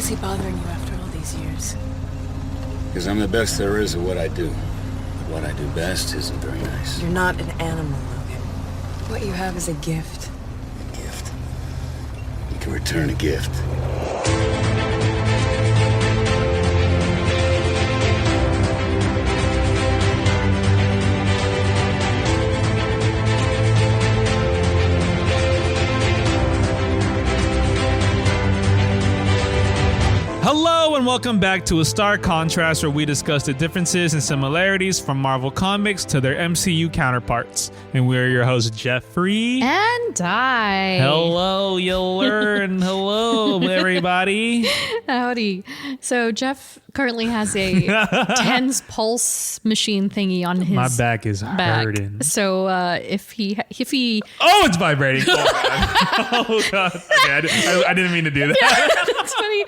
is he bothering you after all these years? Because I'm the best there is at what I do. But what I do best isn't very nice. You're not an animal, Logan. What you have is a gift. A gift. You can return a gift. Hello and welcome back to A Stark Contrast, where we discuss the differences and similarities from Marvel Comics to their MCU counterparts. And we're your hosts, Geoffrey and Dai. Hello, you'll learn. Hello, everybody. Howdy. So Jeff currently has a tense pulse machine thingy on his My back is hurting. So if he oh, it's vibrating. Oh god. Okay, I didn't mean to do that. That's funny.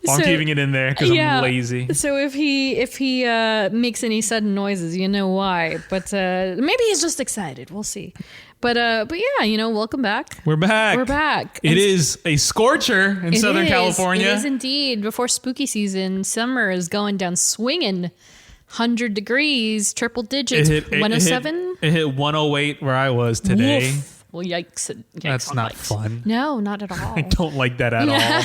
I'm keeping it in there because I'm lazy. So if he makes any sudden noises, you know why. But maybe he's just excited. We'll see. But yeah, welcome back. We're back. It is a scorcher in Southern California. It is indeed. Before spooky season, summer is going down swinging. 100 degrees, triple digits. 107. It hit 108 where I was today. Woof. Well, yikes. That's not fun. No, not at all. I don't like that at all.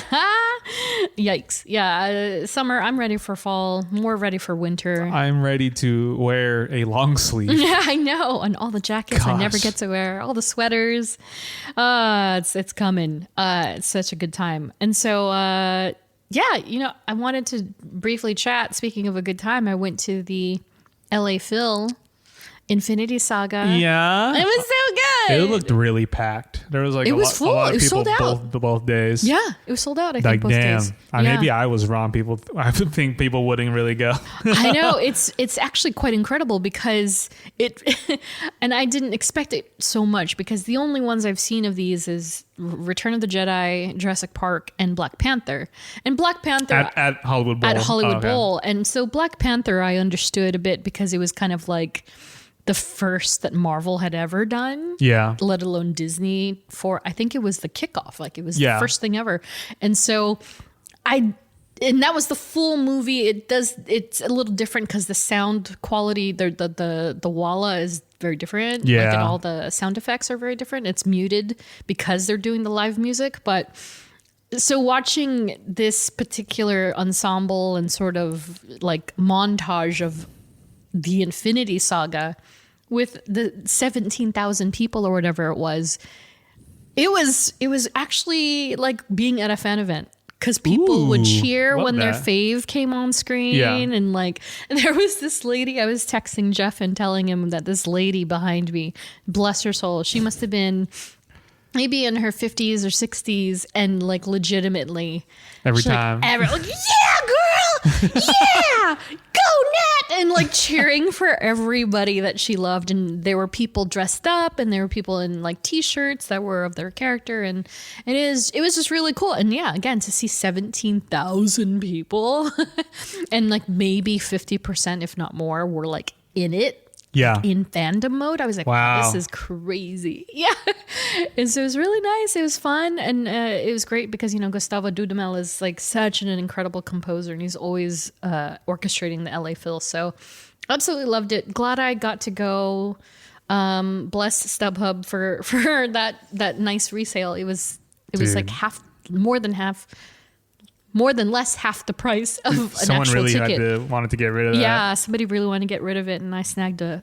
Yikes. Yeah. Summer, I'm ready for fall. More ready for winter. I'm ready to wear a long sleeve. Yeah, I know. And all the jackets I never get to wear. All the sweaters. It's coming. It's such a good time. And so, yeah, I wanted to briefly chat. Speaking of a good time, I went to the LA Phil Infinity Saga. Yeah. It was so good. It looked really packed. There was like a lot of people both days. Yeah, it was sold out, I think, both days. Maybe I was wrong. I think people wouldn't really go. I know. It's actually quite incredible because and I didn't expect it so much because the only ones I've seen of these is Return of the Jedi, Jurassic Park, and Black Panther. And Black Panther at Hollywood Bowl. At Hollywood Bowl. And so Black Panther I understood a bit because it was kind of like the first that Marvel had ever done. Yeah. Let alone Disney I think it was the kickoff. Like it was the first thing ever. And so and that was the full movie. It's a little different because the sound quality, the walla is very different. Yeah. Like, and all the sound effects are very different. It's muted because they're doing the live music. But so watching this particular ensemble and sort of like montage of the Infinity Saga with the 17,000 people or whatever it was actually like being at a fan event because people would cheer when their fave came on screen. And like, and there was this lady, I was texting Jeff and telling him that this lady behind me, bless her soul, she must have been maybe in her 50s or 60s and like legitimately every time like, yeah, girl, yeah, go Nat, and like cheering for everybody that she loved. And there were people dressed up and there were people in like t-shirts that were of their character, and it was just really cool. And yeah, again, to see 17,000 people and like maybe 50% if not more were like in it. Yeah. In fandom mode. I was like, wow, this is crazy. Yeah. And so it was really nice. It was fun. And it was great because, Gustavo Dudamel is like such an incredible composer and he's always orchestrating the LA Phil. So absolutely loved it. Glad I got to go. Bless StubHub for that nice resale. It was like more than less half the price of an actual ticket. Someone really wanted to get rid of that. Yeah, somebody really wanted to get rid of it, and I snagged a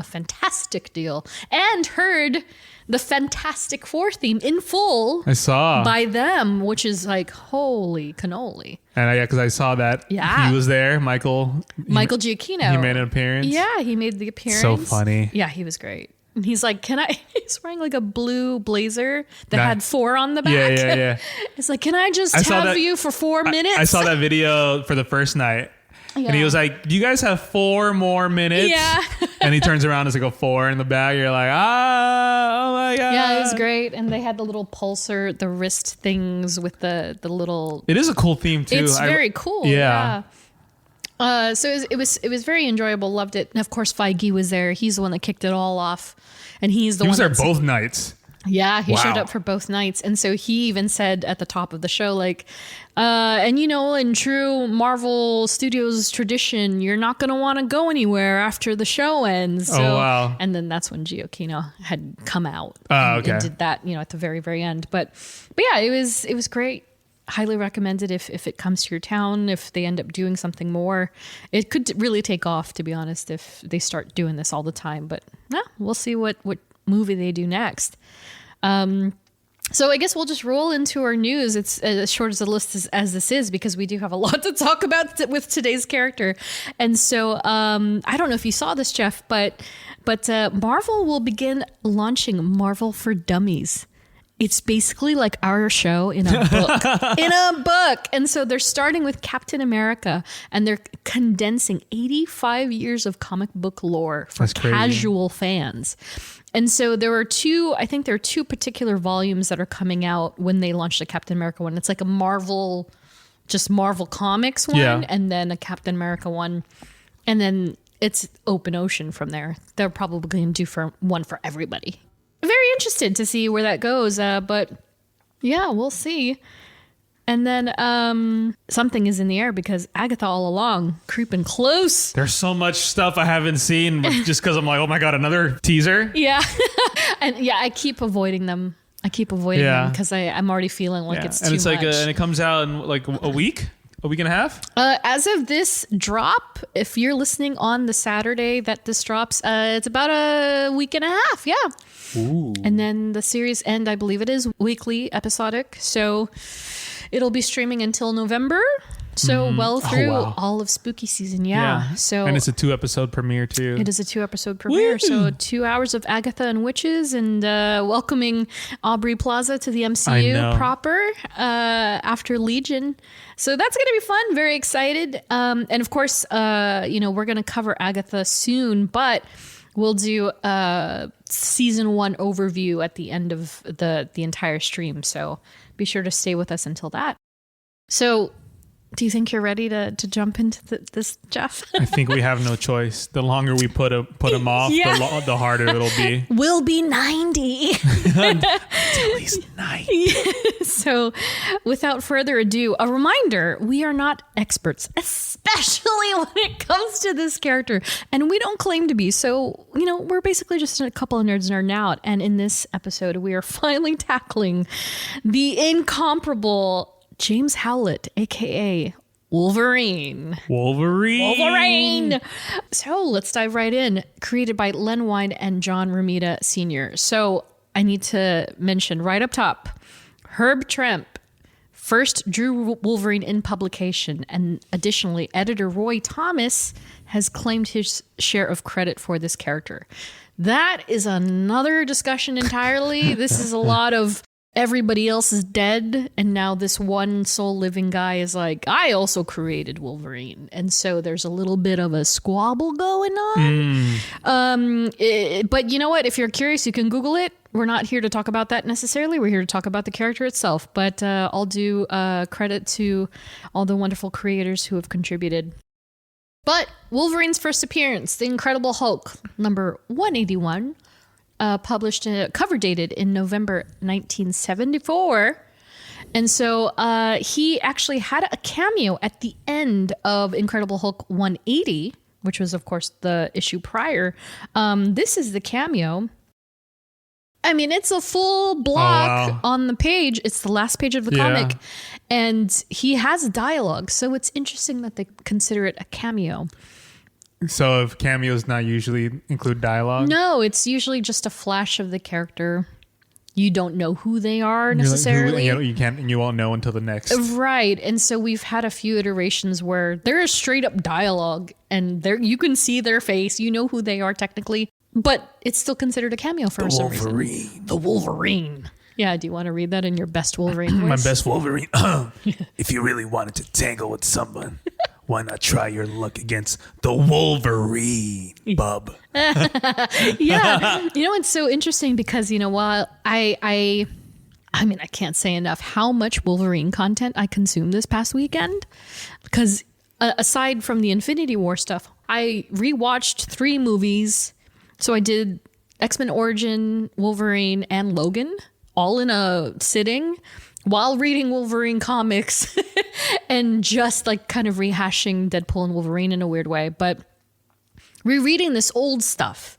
fantastic deal and heard the Fantastic Four theme in full. I saw by them, which is like holy cannoli. And because I saw that he was there, Michael Giacchino. He made an appearance. Yeah, he made the appearance. So funny. Yeah, he was great. And he's like, he's wearing like a blue blazer that had 4 on the back. Yeah. It's like, can I just have you for 4 minutes? I saw that video for the first night. Yeah. And he was like, do you guys have 4 more minutes? Yeah. And he turns around, there's like a 4 in the bag. You're like, oh my God. Yeah, it was great. And they had the little pulsar, the wrist things with the little. It is a cool theme too. It's very cool. Yeah. So it was very enjoyable. Loved it. And of course, Feige was there. He's the one that kicked it all off, and he's the one. He was there both nights. Yeah, he showed Wow. up for both nights. And so he even said at the top of the show, like, and in true Marvel Studios tradition, you're not going to want to go anywhere after the show ends. So, Oh, wow. And then that's when Gioacchino had come out okay. and did that, at the very, very end. But yeah, it was great. Highly recommended if it comes to your town, if they end up doing something more. It could really take off, to be honest, if they start doing this all the time. But we'll see what movie they do next. So I guess we'll just roll into our news. It's as short as a list as this is, because we do have a lot to talk about with today's character. And so I don't know if you saw this, Jeff, but Marvel will begin launching Marvel for Dummies. It's basically like our show in a book. And so they're starting with Captain America, and they're condensing 85 years of comic book lore for casual fans. And so there are two particular volumes that are coming out when they launch the Captain America one. It's like a Marvel Comics one, and then a Captain America one. And then it's open ocean from there. They're probably going to do one for everybody. Very interested to see where that goes. But yeah, we'll see. And then something is in the air because Agatha all along creeping close. There's so much stuff I haven't seen just because I'm like, oh my God, another teaser. Yeah. And yeah, I keep avoiding them. Them because I'm already feeling like it's too much. And it comes out in like a week and a half. As of this drop, if you're listening on the Saturday that this drops, it's about a week and a half. Yeah. Ooh. And then the series end, I believe it is weekly episodic. So it'll be streaming until November. So through all of spooky season. Yeah. So, and it's a 2-episode premiere too. It is a 2-episode premiere. Woo! So 2 hours of Agatha and witches, and welcoming Aubrey Plaza to the MCU proper after Legion. So that's going to be fun. Very excited. And of course, we're going to cover Agatha soon, but we'll do a season 1 overview at the end of the entire stream. So be sure to stay with us until that. So do you think you're ready to jump into this, Jeff? I think we have no choice. The longer we put him off, the harder it'll be. We'll be 90. Until he's 90. So without further ado, a reminder, we are not experts, especially when it comes to this character. And we don't claim to be. So, we're basically just a couple of nerds nerding out. And in this episode, we are finally tackling the incomparable James Howlett, a.k.a. Wolverine. So let's dive right in. Created by Len Wein and John Romita Sr. So I need to mention right up top, Herb Tramp first drew Wolverine in publication. And additionally, editor Roy Thomas has claimed his share of credit for this character. That is another discussion entirely. This is a lot of everybody else is dead, and now this one sole living guy is like, I also created Wolverine. And so there's a little bit of a squabble going on. But you know what? If you're curious, you can Google it. We're not here to talk about that necessarily. We're here to talk about the character itself. But I'll do credit to all the wonderful creators who have contributed. But Wolverine's first appearance, The Incredible Hulk, number 181, published, cover dated in November 1974. And so he actually had a cameo at the end of Incredible Hulk 180, which was, of course, the issue prior. This is the cameo. I mean, it's a full block on the page. It's the last page of the comic. And he has dialogue. So it's interesting that they consider it a cameo. So if cameos not usually include dialogue? No, it's usually just a flash of the character. You don't know who they are necessarily. You won't know until the next. Right. And so we've had a few iterations where there is straight up dialogue and you can see their face. You know who they are technically, but it's still considered a cameo for some reason. The Wolverine. Yeah. Do you want to read that in your best Wolverine voice? My best Wolverine. If you really wanted to tangle with someone, why not try your luck against the Wolverine, bub? Yeah. It's so interesting because, while I mean, I can't say enough how much Wolverine content I consumed this past weekend. Because aside from the Infinity War stuff, I rewatched 3 movies. So I did X-Men Origin, Wolverine, and Logan all in a sitting while reading Wolverine comics and just like kind of rehashing Deadpool and Wolverine in a weird way. But rereading this old stuff,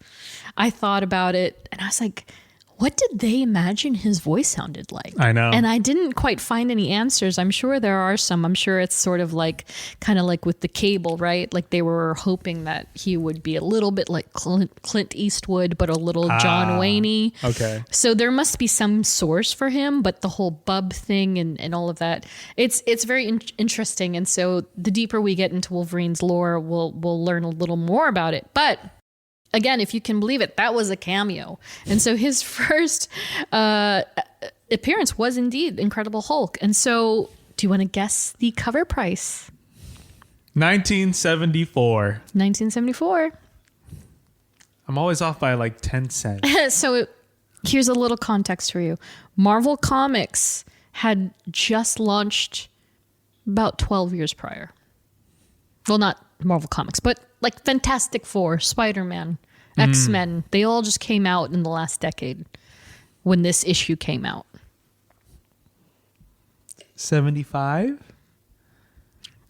I thought about it and I was like, what did they imagine his voice sounded like? I know. And I didn't quite find any answers. I'm sure there are some. I'm sure it's sort of like, kind of like with the Cable, right? Like they were hoping that he would be a little bit like Clint Eastwood, but a little John Wayne-y. Okay. So there must be some source for him, but the whole bub thing and all of that, it's very interesting. And so the deeper we get into Wolverine's lore, we'll learn a little more about it. But again, if you can believe it, that was a cameo. And so his first appearance was indeed Incredible Hulk. And so do you want to guess the cover price? 1974. 1974. I'm always off by like 10 cents. So here's a little context for you. Marvel Comics had just launched about 12 years prior. Well, not Marvel Comics, but like Fantastic Four, Spider-Man, X-Men. They all just came out in the last decade when this issue came out. 75?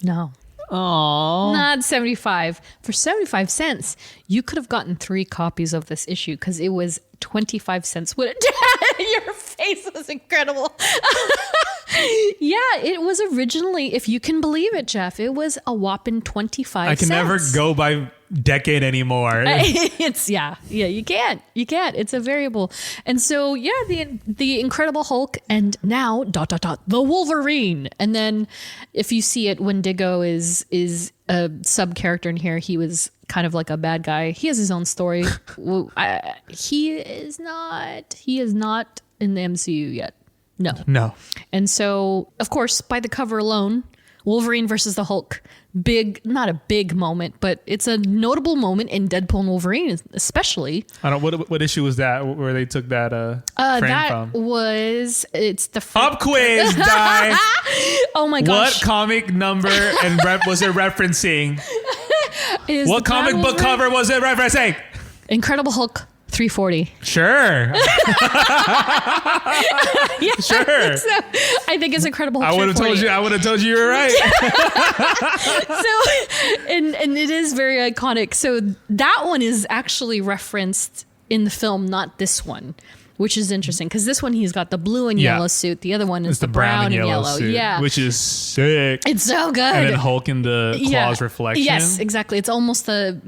No. Aww. Not 75. For 75 cents, you could have gotten 3 copies of this issue because it was 25 cents. Your face was incredible. Yeah, it was originally, if you can believe it, Jeff, it was a whopping 25 I can cents. never go by decade anymore. It's you can't. It's a variable. And so the Incredible Hulk and now ... the Wolverine. And then if you see it, Wendigo is a sub character in here. He was kind of like a bad guy. He has his own story. He is not in the MCU yet. No. And so, of course, by the cover alone, Wolverine versus the Hulk. Not a big moment, but it's a notable moment in Deadpool and Wolverine, especially. I don't. What issue was that where they took that frame that from? It's the Pop quiz, Dai. Oh my gosh! What comic number and was it referencing? What comic book cover was it referencing? Incredible Hulk 340. Sure. Yeah, sure. I think it's Incredible Hulk. I would have told you you were right. So, and it is very iconic. So that one is actually referenced in the film, not this one, which is interesting because this one he's got the blue and yellow suit. The other one is the brown and yellow suit, yeah, which is sick. It's so good. And then Hulk in the claws reflection. Yes, exactly. It's almost the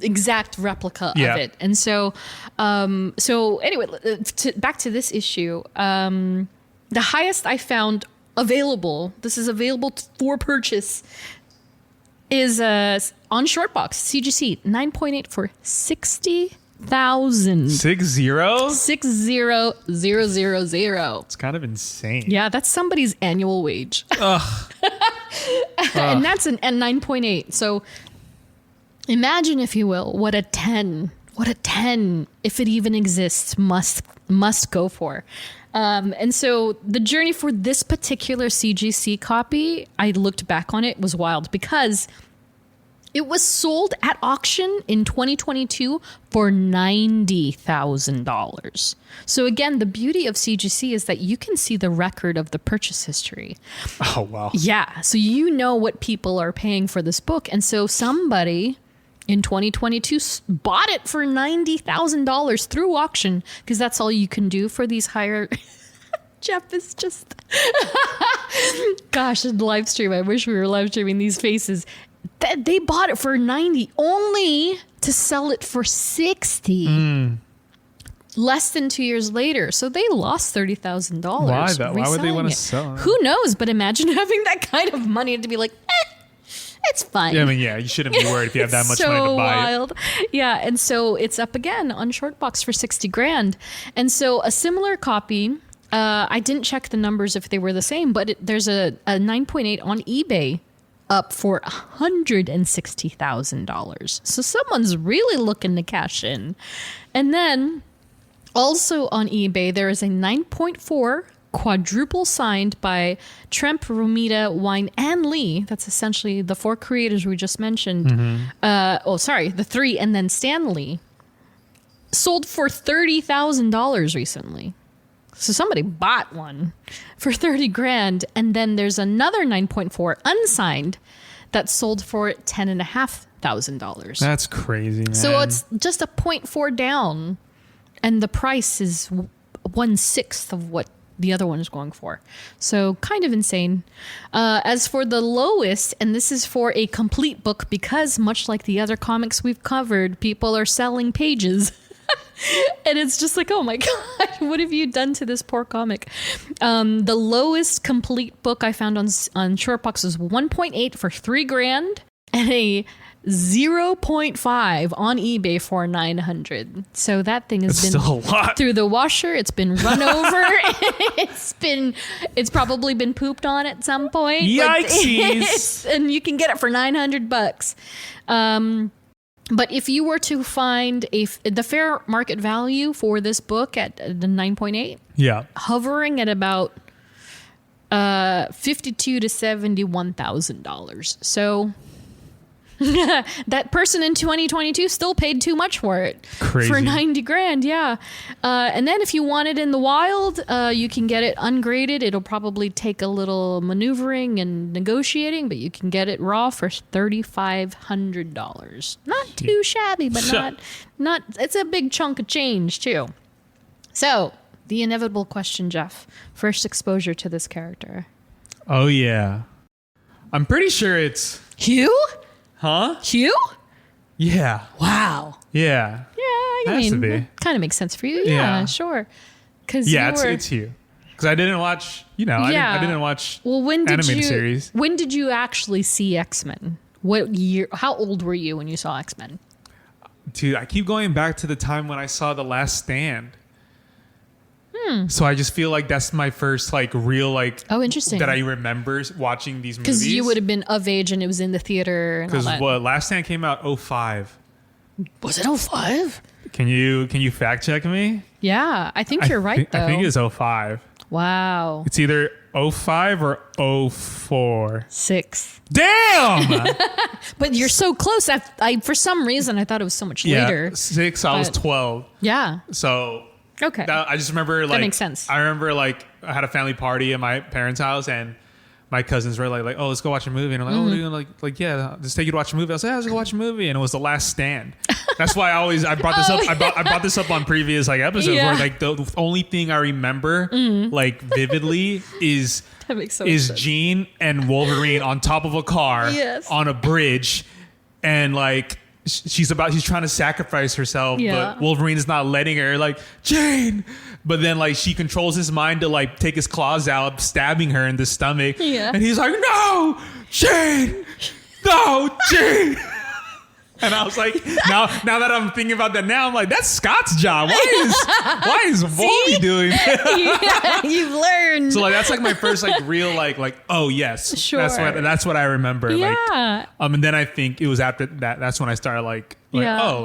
exact replica of it. And so anyway, back to this issue. The highest I found available, this is available for purchase, is on Shortbox CGC 9.8 for 60,000. 60? 60,000. It's kind of insane. Yeah, that's somebody's annual wage. Ugh. And that's an 9.8. So imagine, if you will, what a 10, if it even exists, must go for. And so the journey for this particular CGC copy, I looked back on it, was wild because it was sold at auction in 2022 for $90,000. So again, the beauty of CGC is that you can see the record of the purchase history. Oh, wow. Yeah. So you know what people are paying for this book. And so somebody in 2022 bought it for $90,000 through auction because that's all you can do for these higher... Jeff is just... Gosh, in live stream, I wish we were live streaming these faces. They bought it for 90 only to sell it for 60 less than 2 years later. So they lost $30,000. Why though? Why would they want to sell it? Who knows? But imagine having that kind of money to be like, it's fine. Yeah, I mean, you shouldn't be worried if you have that much money to buy wild. It. Yeah, and so it's up again on Shortbox for $60,000. And so a similar copy, I didn't check the numbers if they were the same, but there's a 9.8 on eBay up for $160,000. So someone's really looking to cash in. And then also on eBay, there is a 9.4 quadruple signed by Tremp, Romita, Wine, and Lee. That's essentially the 4 creators we just mentioned. The 3, and then Stan Lee. sold for $30,000 recently. So somebody bought one for 30 grand. And then there's another 9.4 unsigned that sold for $10,500. That's crazy, man. So it's just a 0.4 down. And the price is 1/6 of what the other one is going for. So kind of insane. As for the lowest, and this is for a complete book because much like the other comics we've covered, people are selling pages. And it's just like, oh my God, what have you done to this poor comic? The lowest complete book I found on Shortbox was 1.8 for $3,000 and a 0.5 on eBay for $900. So that thing has been still a lot. Through the washer. It's been run over. It's probably been pooped on at some point. Yikesies. And you can get it for $900. But if you were to find the fair market value for this book at the 9.8, Yeah. hovering at about $52,000 to $71,000. So that person in 2022 still paid too much for it. Crazy. For 90 grand, yeah. And then if you want it in the wild, you can get it ungraded. It'll probably take a little maneuvering and negotiating, but you can get it raw for $3,500. Not too shabby, but not. It's a big chunk of change too. So the inevitable question, Jeff. First exposure to this character. Oh, yeah. I'm pretty sure it's... Hugh? Huh? Hugh? Yeah. Wow. Yeah. Yeah, I Has to be. mean, kind of makes sense for you. Yeah. Yeah, sure. Because Yeah, it's you. Because I didn't watch, I didn't watch animated series. When did you actually see X-Men? What year? How old were you when you saw X-Men? Dude, I keep going back to the time when I saw The Last Stand. So I just feel like that's my first real Oh, interesting. that I remember watching these movies. Because you would have been of age and it was in the theater and all Because that. Last Stand came out 2005. Was it 05? Can you fact check me? Yeah, I think you're right though. I think it's 2005. Wow. It's either 2005 or 2004. 6. Damn! But you're so close. I for some reason I thought it was so much Yeah, later. 6. I was But- 12. Yeah. So Okay. I just remember That makes sense. I remember I had a family party at my parents' house and my cousins were like, oh, let's go watch a movie. And I'm like, oh, what are you gonna yeah, just take you to watch a movie. I was like, yeah, let's go watch a movie. And it was The Last Stand. That's why I brought this up. I brought this up on previous episodes Yeah. where the only thing I remember vividly is That makes so much sense. Jean and Wolverine on top of a car Yes. on a bridge and she's trying to sacrifice herself, Yeah. but Wolverine is not letting her. Jane, but then she controls his mind to take his claws out, stabbing her in the stomach. Yeah. And he's like, "No, Jane, no, Jane." And I was like, now that I'm thinking about that now, I'm like, that's Scott's job. Why is Wolverine doing that? Yeah, you've learned. So that's my first real oh yes, Sure. that's what I remember. Yeah. And then I think it was after that. That's when I started Yeah.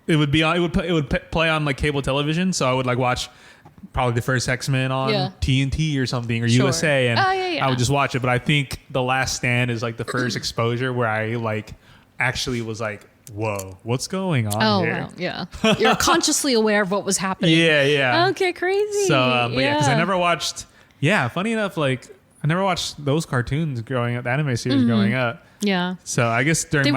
it would be on. It would play on cable television. So I would watch probably the first X-Men on Yeah. TNT or something or Sure. USA, and Oh, yeah. I would just watch it. But I think The Last Stand is the first exposure where I actually was whoa, what's going on Oh, here? wow. Yeah. You're consciously aware of what was happening. Yeah. Okay, crazy. So, but because I never watched. Yeah, funny enough, I never watched those cartoons growing up, the anime series growing up. Yeah. So I guess during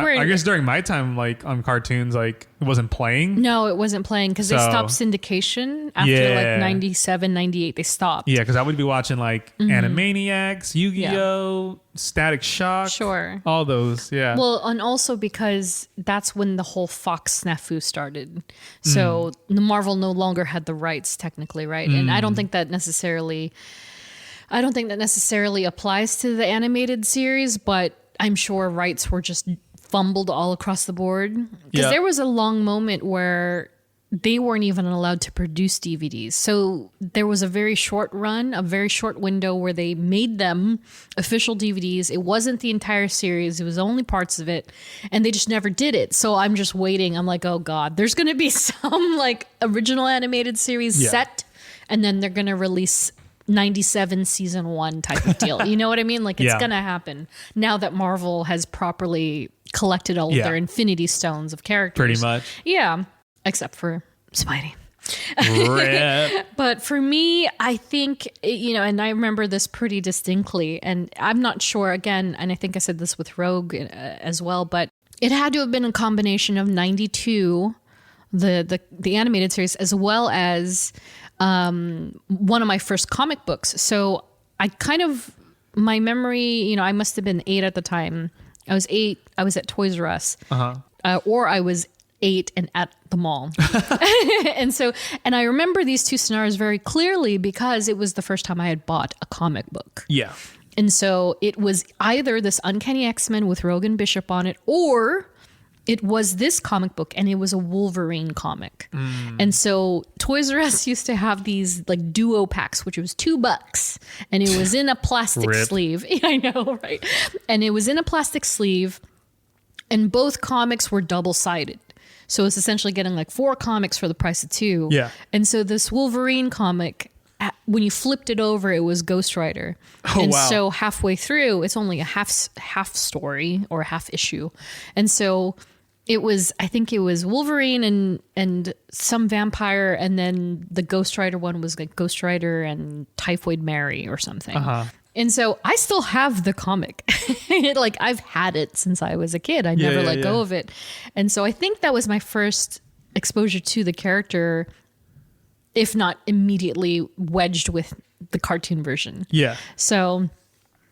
my time, on cartoons, it wasn't playing. No, it wasn't playing because they So- stopped syndication after Yeah. 97, 98. They stopped. Yeah, because I would be watching Animaniacs, Yu-Gi-Oh, Static Shock, Sure. all those. Yeah. Well, and also because that's when the whole Fox snafu started. So the Marvel no longer had the rights technically, right? And I don't think that necessarily applies to the animated series, but I'm sure rights were just fumbled all across the board. Because Yeah. there was a long moment where they weren't even allowed to produce DVDs. So there was a very short window where they made them official DVDs. It wasn't the entire series. It was only parts of it. And they just never did it. So I'm just waiting. I'm like, oh God, there's going to be some original animated series set. And then they're going to release 97 season 1 type of deal. You know what I mean? It's Yeah. going to happen now that Marvel has properly collected all of Yeah. their Infinity Stones of characters. Pretty much. Yeah. Except for Spidey. Rip. But for me, I think, and I remember this pretty distinctly, and I'm not sure again, and I think I said this with Rogue as well, but it had to have been a combination of 92, the animated series, as well as one of my first comic books. So I kind of, my memory, I must have been 8 at the time. I was 8. I was at Toys R Us. Or I was 8 and at the mall. and I remember these two scenarios very clearly because it was the first time I had bought a comic book. Yeah. And so it was either this Uncanny X-Men with Rogan Bishop on it, or it was this comic book, and it was a Wolverine comic. And so Toys R Us used to have these like duo packs, which was $2, and it was in a plastic sleeve. Yeah, I know, right? And it was in a plastic sleeve, and both comics were double-sided. So it's essentially getting like 4 comics for the price of 2. Yeah. And so this Wolverine comic, when you flipped it over, it was Ghost Rider. Oh, and wow. so halfway through, it's only a half story or a half issue. And so it was, I think it was Wolverine and some vampire, and then the Ghost Rider one was like Ghost Rider and Typhoid Mary or something. And so I still have the comic. Like I've had it since I was a kid. I never let go of it. And so I think that was my first exposure to the character, if not immediately wedged with the cartoon version. Yeah. So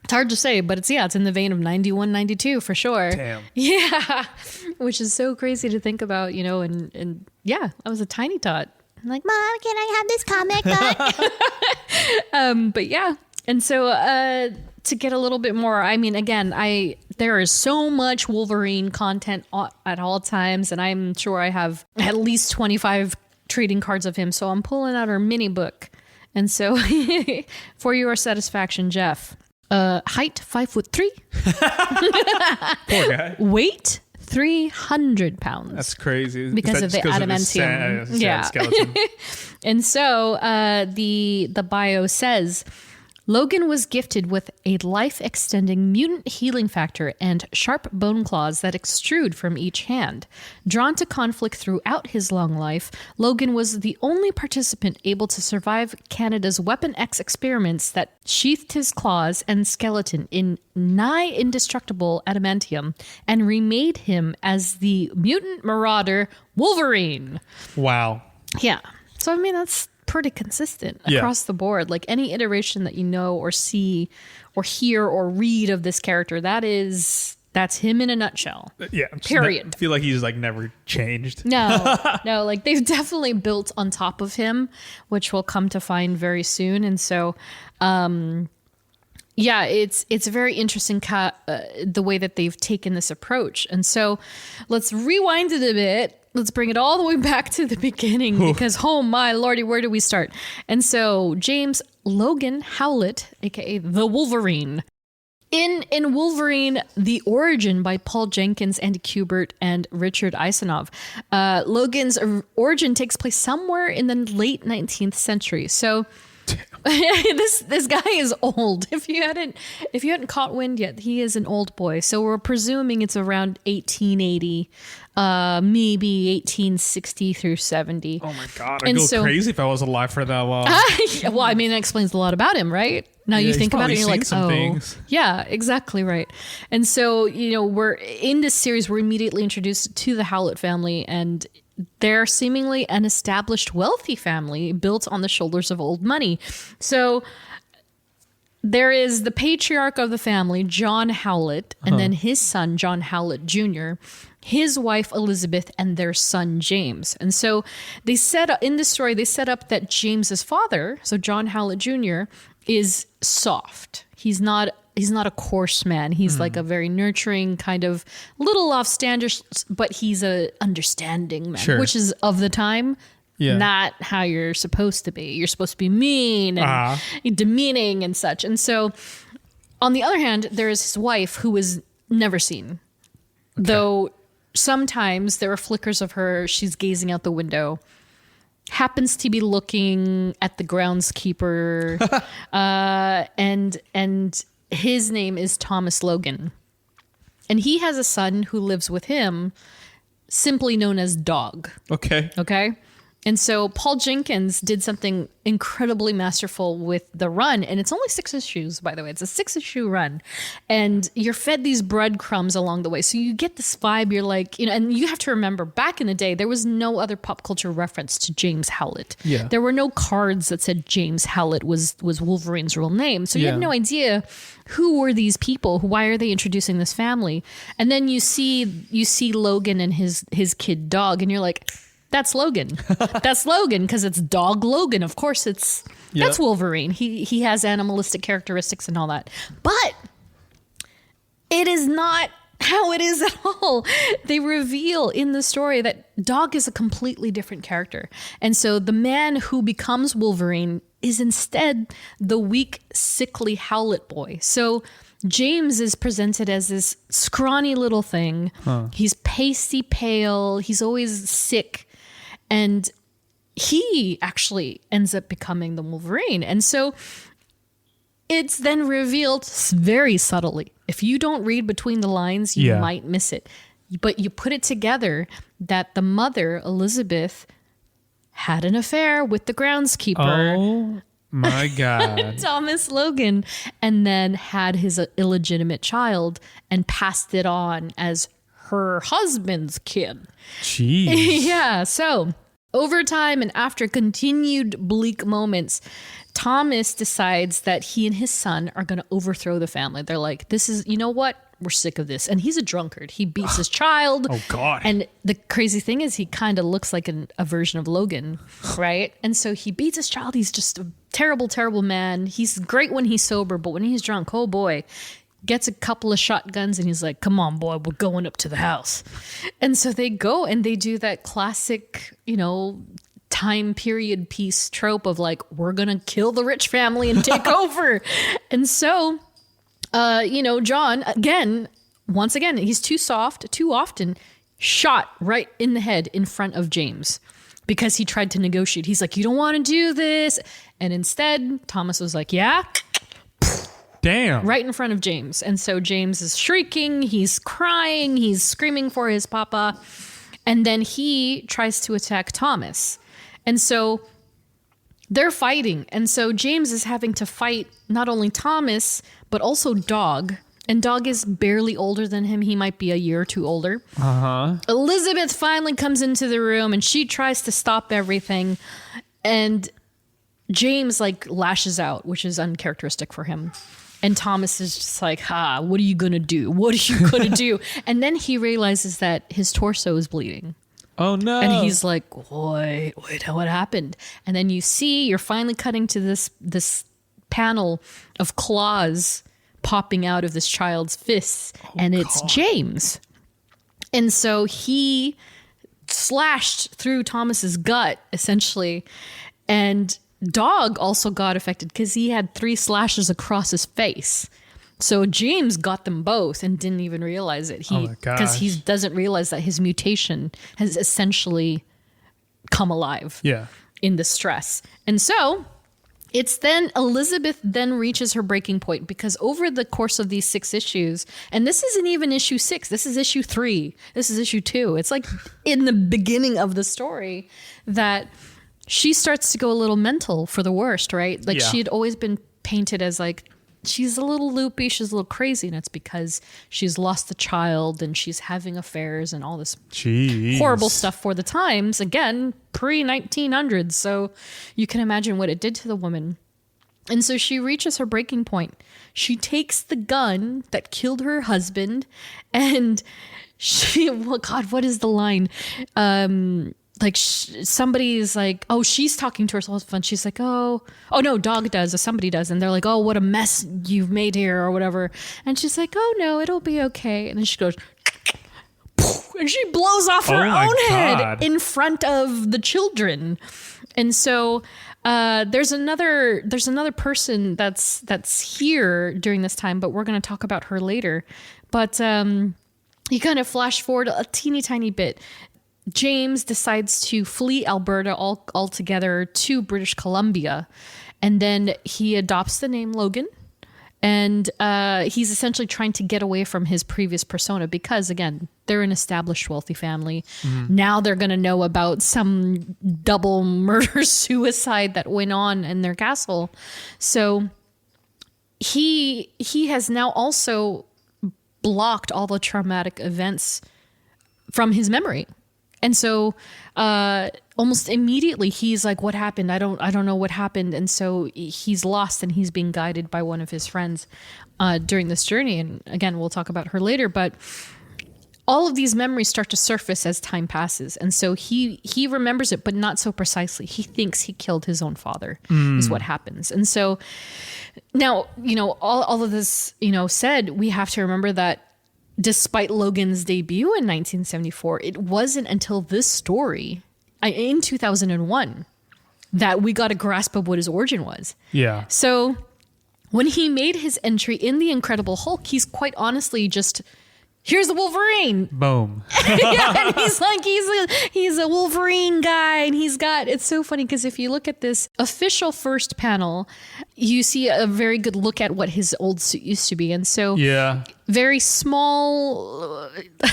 it's hard to say, but it's in the vein of 91, 92 for sure. Damn. Yeah. Which is so crazy to think about, and yeah, I was a tiny tot. I'm like, Mom, can I have this comic? But yeah. And so to get a little bit more, I mean, again, there is so much Wolverine content at all times, and I'm sure I have at least 25 trading cards of him. So I'm pulling out our mini book. And so for your satisfaction, Jeff, height 5'3", Poor guy. weight 300 pounds. That's crazy. Because of the adamantium. Yeah. Skeleton. And so the bio says, Logan was gifted with a life-extending mutant healing factor and sharp bone claws that extrude from each hand. Drawn to conflict throughout his long life, Logan was the only participant able to survive Canada's Weapon X experiments that sheathed his claws and skeleton in nigh indestructible adamantium and remade him as the mutant marauder Wolverine. Wow. Yeah. So, I mean, that's pretty consistent across the board. Like any iteration that you know or see or hear or read of this character, that's him in a nutshell. Yeah. Period. I feel like he's like never changed. No, like they've definitely built on top of him, which we'll come to find very soon. And so, yeah, it's very interesting the way that they've taken this approach. And so let's rewind it a bit. Let's bring it all the way back to the beginning because, oh my lordy, where do we start? And so James Logan Howlett, aka the Wolverine. In Wolverine, The Origin by Paul Jenkins, Andy Kubert, and Richard Isanov, Logan's origin takes place somewhere in the late 19th century. So this guy is old. If you hadn't caught wind yet, he is an old boy. So we're presuming it's around 1880, maybe 1860 through 70. Oh my God. I'd go crazy if I was alive for that long. Well, I mean, that explains a lot about him, right? Now you think about it, and you're like, things. Yeah, exactly right. And so, we're in this series, we're immediately introduced to the Howlett family, and they're seemingly an established wealthy family built on the shoulders of old money. So there is the patriarch of the family, John Howlett, and then his son, John Howlett Jr., his wife, Elizabeth, and their son, James. And so in this story, they set up that James's father, so John Howlett Jr., is soft. He's not a coarse man. He's like a very nurturing, kind of little off-standish, but he's a understanding man, which is of the time, not how you're supposed to be. You're supposed to be mean and demeaning and such. And so, on the other hand, there is his wife who is never seen, though sometimes there are flickers of her. She's gazing out the window. Happens to be looking at the groundskeeper, and his name is Thomas Logan. And he has a son who lives with him, simply known as Dog. Okay. Okay? And so Paul Jenkins did something incredibly masterful with the run. And it's only 6 issues, by the way. It's a 6-issue run. And you're fed these breadcrumbs along the way. So you get this vibe. You're like, and you have to remember, back in the day, there was no other pop culture reference to James Howlett. Yeah. There were no cards that said James Howlett was Wolverine's real name. So you had no idea who were these people. Why are they introducing this family? And then you see Logan and his kid dog, and you're like, that's Logan. That's Logan because it's dog Logan. Of course, that's Wolverine. He has animalistic characteristics and all that. But it is not how it is at all. They reveal in the story that Dog is a completely different character. And so the man who becomes Wolverine is instead the weak, sickly Howlett boy. So James is presented as this scrawny little thing. He's pasty pale. He's always sick. And he actually ends up becoming the Wolverine. And so it's then revealed very subtly. If you don't read between the lines, you might miss it. But you put it together that the mother, Elizabeth, had an affair with the groundskeeper. Oh my God. Thomas Logan, and then had his illegitimate child and passed it on as her husband's kid. Jeez. Yeah. So over time and after continued bleak moments, Thomas decides that he and his son are going to overthrow the family. They're like, you know what? We're sick of this. And he's a drunkard. He beats his child. Oh, God. And the crazy thing is he kind of looks like a version of Logan, right? And so he beats his child. He's just a terrible, terrible man. He's great when he's sober, but when he's drunk, oh boy, gets a couple of shotguns and he's like, come on, boy, we're going up to the house. And so they go and they do that classic, time period piece trope of like, we're going to kill the rich family and take over. And so, John, once again, he's too soft, too often shot right in the head in front of James because he tried to negotiate. He's like, you don't want to do this. And instead, Thomas was like, yeah. Damn. Right in front of James. And so James is shrieking, he's crying, he's screaming for his papa. And then he tries to attack Thomas. And so they're fighting. And so James is having to fight not only Thomas, but also Dog. And Dog is barely older than him. He might be a year or two older. Elizabeth finally comes into the room and she tries to stop everything. And James lashes out, which is uncharacteristic for him. And Thomas is just like, what are you going to do? What are you going to do? And then he realizes that his torso is bleeding. Oh, no. And he's like, wait, what happened? And then you're finally cutting to this panel of claws popping out of this child's fists. And it's James. And so he slashed through Thomas's gut, essentially. And Dog also got affected because he had 3 slashes across his face. So James got them both and didn't even realize it. Because he doesn't realize that his mutation has essentially come alive in the stress. And so it's then Elizabeth then reaches her breaking point because over the course of these 6 issues, and this isn't even issue 6, this is issue 3, this is issue 2. It's like in the beginning of the story that she starts to go a little mental for the worst, right? She had always been painted as she's a little loopy, she's a little crazy, and it's because she's lost the child and she's having affairs and all this horrible stuff for the times. Again, pre-1900s, so you can imagine what it did to the woman. And so she reaches her breaking point. She takes the gun that killed her husband and what is the line? Somebody's like, oh, she's talking to herself and she's like, oh no, Dog does or somebody does, and they're like, oh, what a mess you've made here or whatever, and she's like, oh no, it'll be okay, and then she goes and she blows off her own head in front of the children. And so there's another person that's here during this time, but we're going to talk about her later. But you kind of flash forward a teeny tiny bit. James decides to flee Alberta altogether to British Columbia. And then he adopts the name Logan. And he's essentially trying to get away from his previous persona because, again, they're an established wealthy family. Now they're going to know about some double murder suicide that went on in their castle. So he has now also blocked all the traumatic events from his memory. And so almost immediately he's like, what happened? I don't know what happened. And so he's lost and he's being guided by one of his friends during this journey. And again, we'll talk about her later, but all of these memories start to surface as time passes. And so he remembers it, but not so precisely. He thinks he killed his own father is what happens. And so now, all of this, said, we have to remember that despite Logan's debut in 1974, it wasn't until this story in 2001 that we got a grasp of what his origin was. Yeah. So when he made his entry in The Incredible Hulk, he's quite honestly just, here's the Wolverine. Boom. Yeah, and he's like, he's a Wolverine guy. And it's so funny because if you look at this official first panel, you see a very good look at what his old suit used to be. And so Yeah. very small,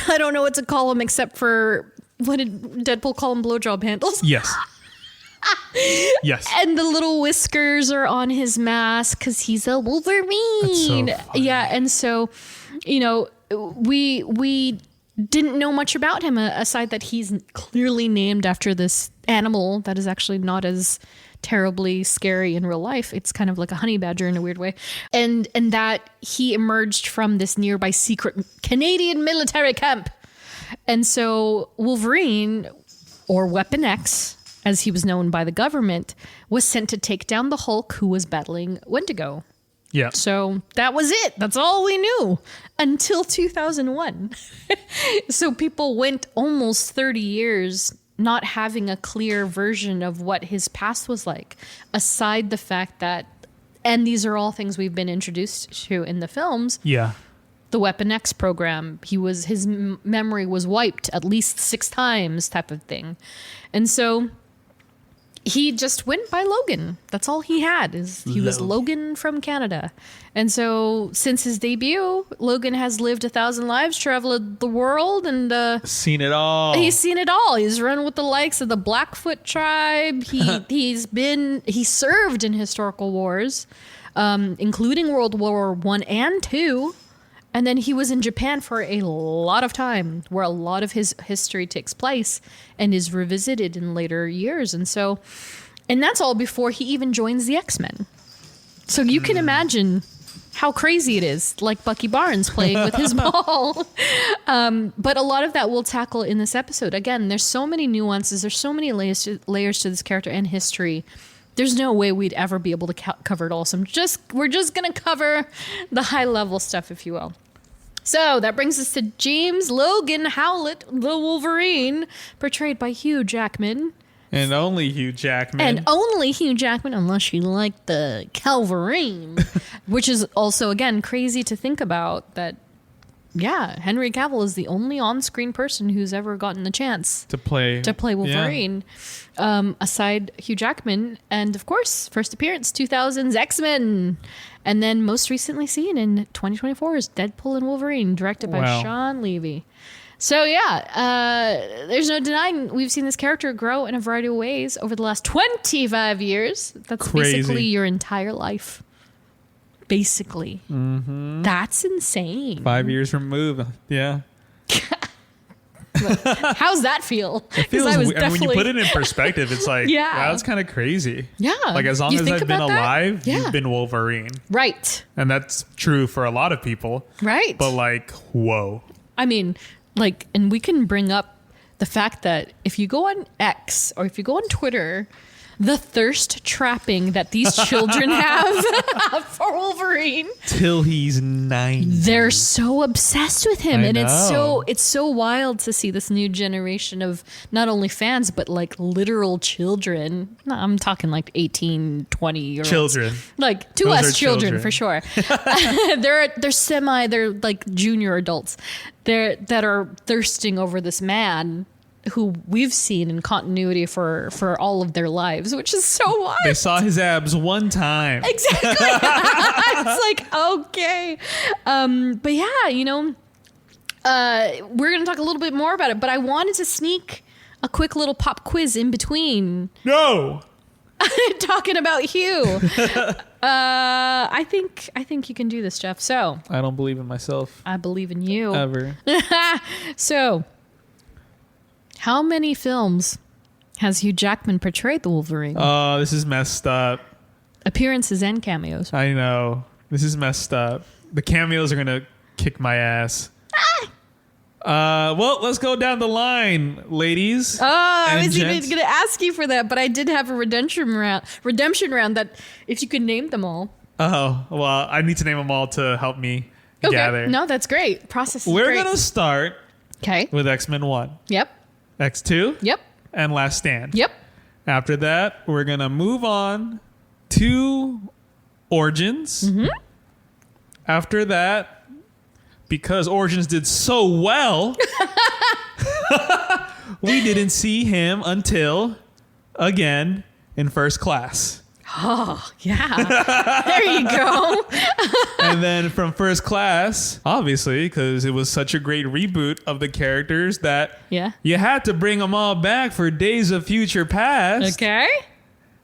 I don't know what to call him except for, what did Deadpool call him? Blowjob handles? Yes. Yes. And the little whiskers are on his mask because he's a Wolverine. That's so funny. Yeah, and so, we didn't know much about him aside that he's clearly named after this animal that is actually not as terribly scary in real life. It's kind of like a honey badger in a weird way. And that he emerged from this nearby secret Canadian military camp. And so Wolverine, or Weapon X, as he was known by the government, was sent to take down the Hulk who was battling Wendigo. Yeah. So that was it. That's all we knew until 2001. So people went almost 30 years not having a clear version of what his past was like, aside the fact that, and these are all things we've been introduced to in the films, Yeah. the Weapon X program, his memory was wiped at least 6 times type of thing. And so he just went by Logan. That's all he had. He was Logan from Canada. And so since his debut, Logan has lived 1,000 lives, traveled the world, and Seen it all. he's seen it all. He's run with the likes of the Blackfoot tribe. He served in historical wars, including World War I and II. And then he was in Japan for a lot of time, where a lot of his history takes place and is revisited in later years. And that's all before he even joins the X-Men. So you can imagine how crazy it is, like Bucky Barnes playing with his ball. But a lot of that we'll tackle in this episode. Again, there's so many nuances. There's so many layers to this character and history. There's no way we'd ever be able to cover it all. So we're just going to cover the high level stuff, if you will. So that brings us to James Logan Howlett, the Wolverine, portrayed by Hugh Jackman. And only Hugh Jackman. And only Hugh Jackman, unless you like the Calverine, which is also, again, crazy to think about that. Yeah, Henry Cavill is the only on-screen person who's ever gotten the chance to play Wolverine, aside Hugh Jackman. And of course, first appearance, 2000's X-Men. And then most recently seen in 2024's Deadpool and Wolverine, directed by Sean Levy. So yeah, there's no denying we've seen this character grow in a variety of ways over the last 25 years. That's Crazy. basically your entire life. Basically. Mm-hmm. That's insane. 5 years removed. Yeah. How's that feel? It feels when you put it in perspective, it's like, Yeah. that's kind of crazy. Yeah. Like, as long You as think I've been about that? alive, Yeah. you've been Wolverine. Right. And that's true for a lot of people. Right. But, like, whoa. I mean, like, and we can bring up the fact that if you go on X or if you go on Twitter, the thirst trapping that these children have for Wolverine. Till he's 9. They're so obsessed with him. I And know. it's so wild to see this new generation of not only fans, but like literal children. No, I'm talking like 18, 20-year-olds. Children. Like to Those us are children children. for sure. they're like junior adults. That are thirsting over this man who we've seen in continuity for all of their lives, which is so wild. They saw his abs one time. Exactly. It's like, okay. But yeah, we're going to talk a little bit more about it, but I wanted to sneak a quick little pop quiz in between. No. Talking about Hugh. I think you can do this, Jeff. So I don't believe in myself. I believe in you. Ever. So how many films has Hugh Jackman portrayed the Wolverine? Oh, this is messed up. Appearances and cameos. I know. This is messed up. The cameos are going to kick my ass. Well, let's go down the line, ladies. Oh, I and was even gents. going to ask you for that, but I did have a redemption round that if you could name them all. Oh, well, I need to name them all to help me Okay. gather. No, that's great. Process is We're great. going to start Okay. with X-Men 1, Yep. X2, Yep. and Last Stand. Yep. After that, we're going to move on to Origins. Mm-hmm. After that, because Origins did so well, we didn't see him until, again, in First Class. Oh, yeah. There you go. And then from First Class, obviously, because it was such a great reboot of the characters that Yeah. you had to bring them all back for Days of Future Past. Okay.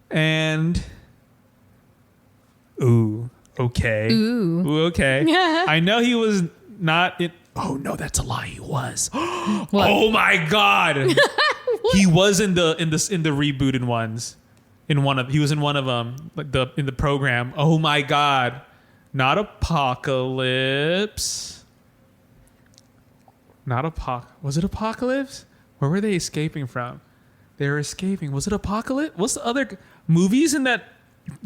And okay. Ooh. Okay. Yeah. I know he was not in. Oh no, that's a lie. He was. What? Oh my god. He was in the rebooted ones. He was in one of them, like in the program. Oh my god. Not Apocalypse. Was it Apocalypse? Where were they escaping from? They were escaping. Was it Apocalypse? What's the other movies in that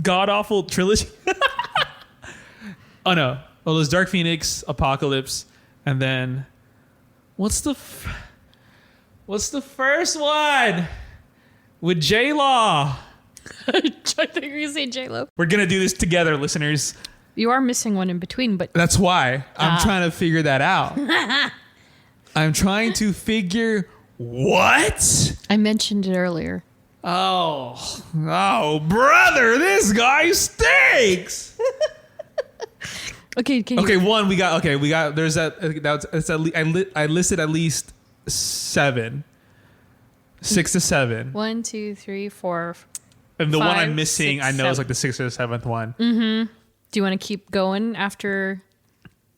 god awful trilogy? Oh no. Well, there's Dark Phoenix, Apocalypse, and then what's the first one with J-Law? I thought you were going to say J-Lo. We're gonna do this together, listeners. You are missing one in between, but That's why I'm trying to figure that out. I'm trying to figure what? I mentioned it earlier. Oh, brother, this guy stinks. Okay, Okay, one we got. There's that. It's at least, I listed at least 7, 6 to 7. 1, 2, 3, 4. And the one 5, I'm missing, 6, I know is 7. like the 6th or 7th one. Do you want to keep going after?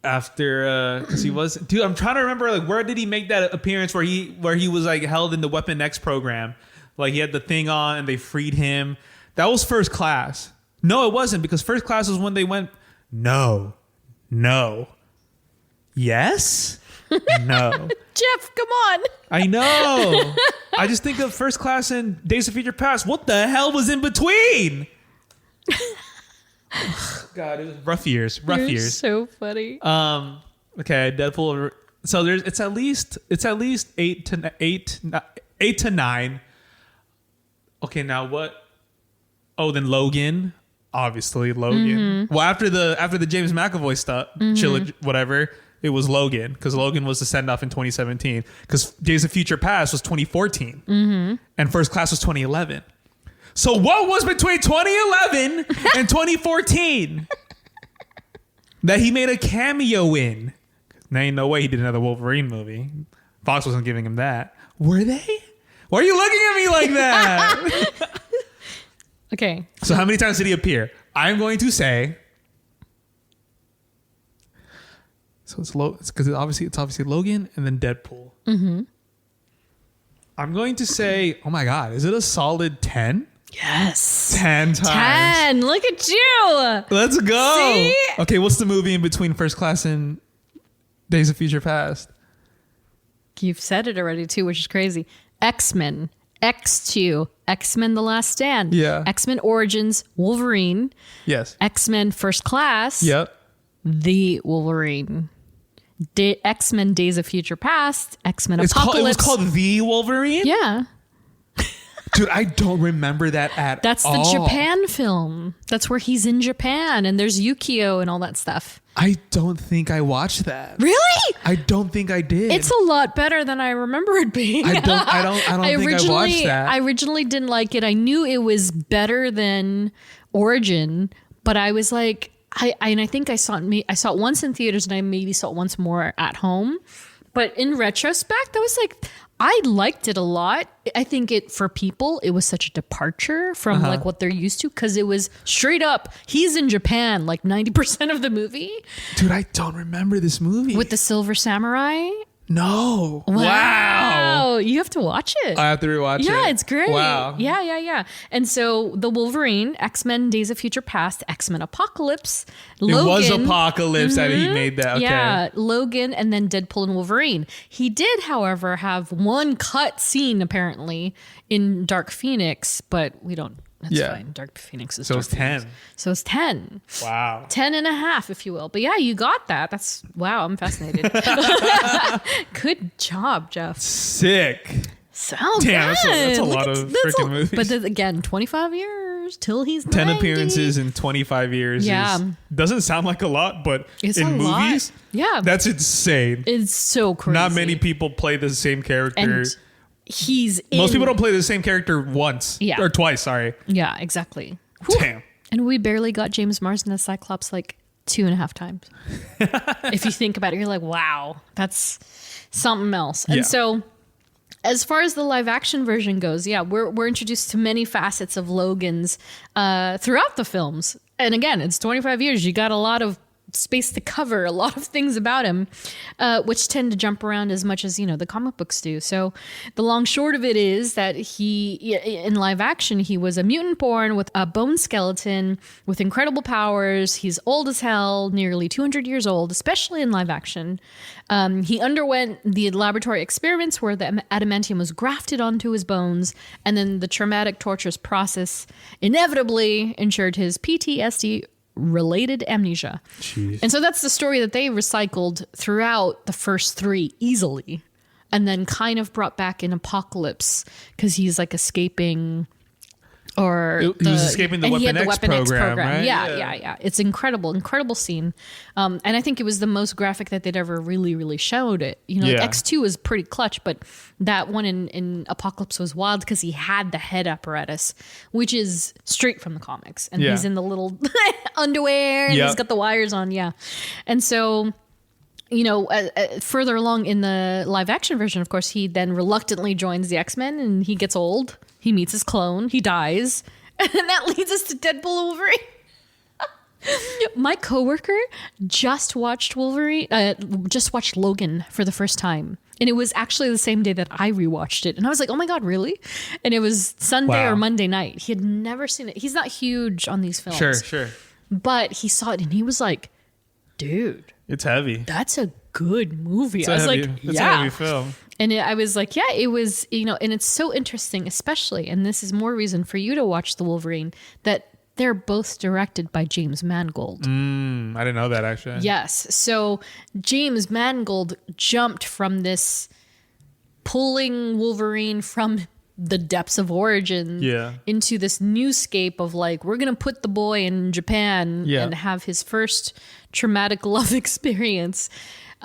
Because he was, dude. I'm trying to remember like where did he make that appearance where he was like held in the Weapon X program, like he had the thing on and they freed him. That was First Class. No, it wasn't, because First Class was when they went. No. Yes. No. Jeff, come on. I know. I just think of First Class and Days of Future Past. What the hell was in between? God, it was rough years. You're so funny. Okay, Deadpool. So it's at least 8 to 9. Okay, now what? Oh, then Logan. Obviously, Logan. Well, after the James McAvoy stuff, whatever, it was Logan, because Logan was the send off in 2017. Because Days of Future Past was 2014, and First Class was 2011. So what was between 2011 and 2014 that he made a cameo in? There ain't no way he did another Wolverine movie. Fox wasn't giving him that. Were they? Why are you looking at me like that? Okay. So how many times did he appear? I'm going to say. So it's low. It's because it's obviously Logan and then Deadpool. I'm going to say, oh my God, is it a solid 10? Yes. 10 times. 10. Look at you. Let's go. See? Okay, what's the movie in between First Class and Days of Future Past? You've said it already too, which is crazy. X-Men, X2, X-Men The Last Stand. Yeah. X-Men Origins, Wolverine. Yes. X-Men First Class. Yep. The Wolverine. X-Men Days of Future Past. X-Men It was Apocalypse. called The Wolverine? Yeah. Dude, I don't remember that at That's all. the Japan film. That's where he's in Japan and there's Yukio and all that stuff. I don't think I watched that. Really? I don't think I did. It's a lot better than I remember it being. I don't think I watched that. I originally didn't like it. I knew it was better than Origin, but I was like, I think I saw it once in theaters and I maybe saw it once more at home. But in retrospect, I was like, I liked it a lot. I think for people, it was such a departure from like what they're used to because it was straight up, he's in Japan like 90% of the movie. Dude, I don't remember this movie. With the Silver Samurai. No. Wow. You have to watch it. I have to rewatch it. Yeah, it's great. Wow. Yeah. And so the Wolverine, X-Men Days of Future Past, X-Men Apocalypse, It Logan. was Apocalypse that he made that. Okay. Yeah, Logan and then Deadpool and Wolverine. He did, however, have one cut scene apparently in Dark Phoenix, but we don't. That's fine. Dark Phoenix is So Dark it's 10. Phoenix. So it's 10. Wow. 10 and a half, if you will. But yeah, you got that. Wow, I'm fascinated. Good job, Jeff. Sick. So Damn, good. that's a lot of freaking movies. But then again, 25 years till he's 10 90. appearances in 25 years. Yeah. Doesn't sound like a lot, but It's in a lot. movies, Yeah. that's insane. It's so crazy. Not many people play the same character. And he's in, Most people don't play the same character once. Yeah. Or twice, sorry. Yeah, exactly. Whew. Damn. And we barely got James Marsden as Cyclops like 2.5 times. If you think about it, you're like, wow, that's something else. And Yeah. so as far as the live action version goes, yeah, we're introduced to many facets of Logan's throughout the films. And again, it's 25 years. You got a lot of space to cover, a lot of things about him, which tend to jump around as much as, the comic books do. So the long short of it is that in live action, he was a mutant born with a bone skeleton with incredible powers. He's old as hell, nearly 200 years old, especially in live action. He underwent the laboratory experiments where the adamantium was grafted onto his bones, and then the traumatic torturous process inevitably ensured his PTSD related amnesia. Jeez. And so that's the story that they recycled throughout the first 3 easily, and then kind of brought back in Apocalypse because he's like escaping. He was escaping the and he Weapon had the X Weapon X program, program. right? Yeah. It's incredible scene. And I think it was the most graphic that they'd ever really showed it. Yeah. X2 was pretty clutch, but that one in Apocalypse was wild because he had the head apparatus, which is straight from the comics. And he's in the little underwear and he's got the wires on. Yeah. And so, further along in the live action version, of course, he then reluctantly joins the X-Men and he gets old. He meets his clone. He dies. And that leads us to Deadpool Wolverine. My coworker just watched Logan for the first time. And it was actually the same day that I rewatched it. And I was like, oh my God, really? And it was Sunday or Monday night. He had never seen it. He's not huge on these films. Sure. But he saw it and he was like, dude, It's heavy. that's a good movie. It's I was like, it's a heavy film. And I was like, yeah, it was, and it's so interesting, especially, and this is more reason for you to watch The Wolverine, that they're both directed by James Mangold. I didn't know that, actually. Yes. So James Mangold jumped from this pulling Wolverine from the depths of Origin into this new scape of like, we're going to put the boy in Japan and have his first traumatic love experience.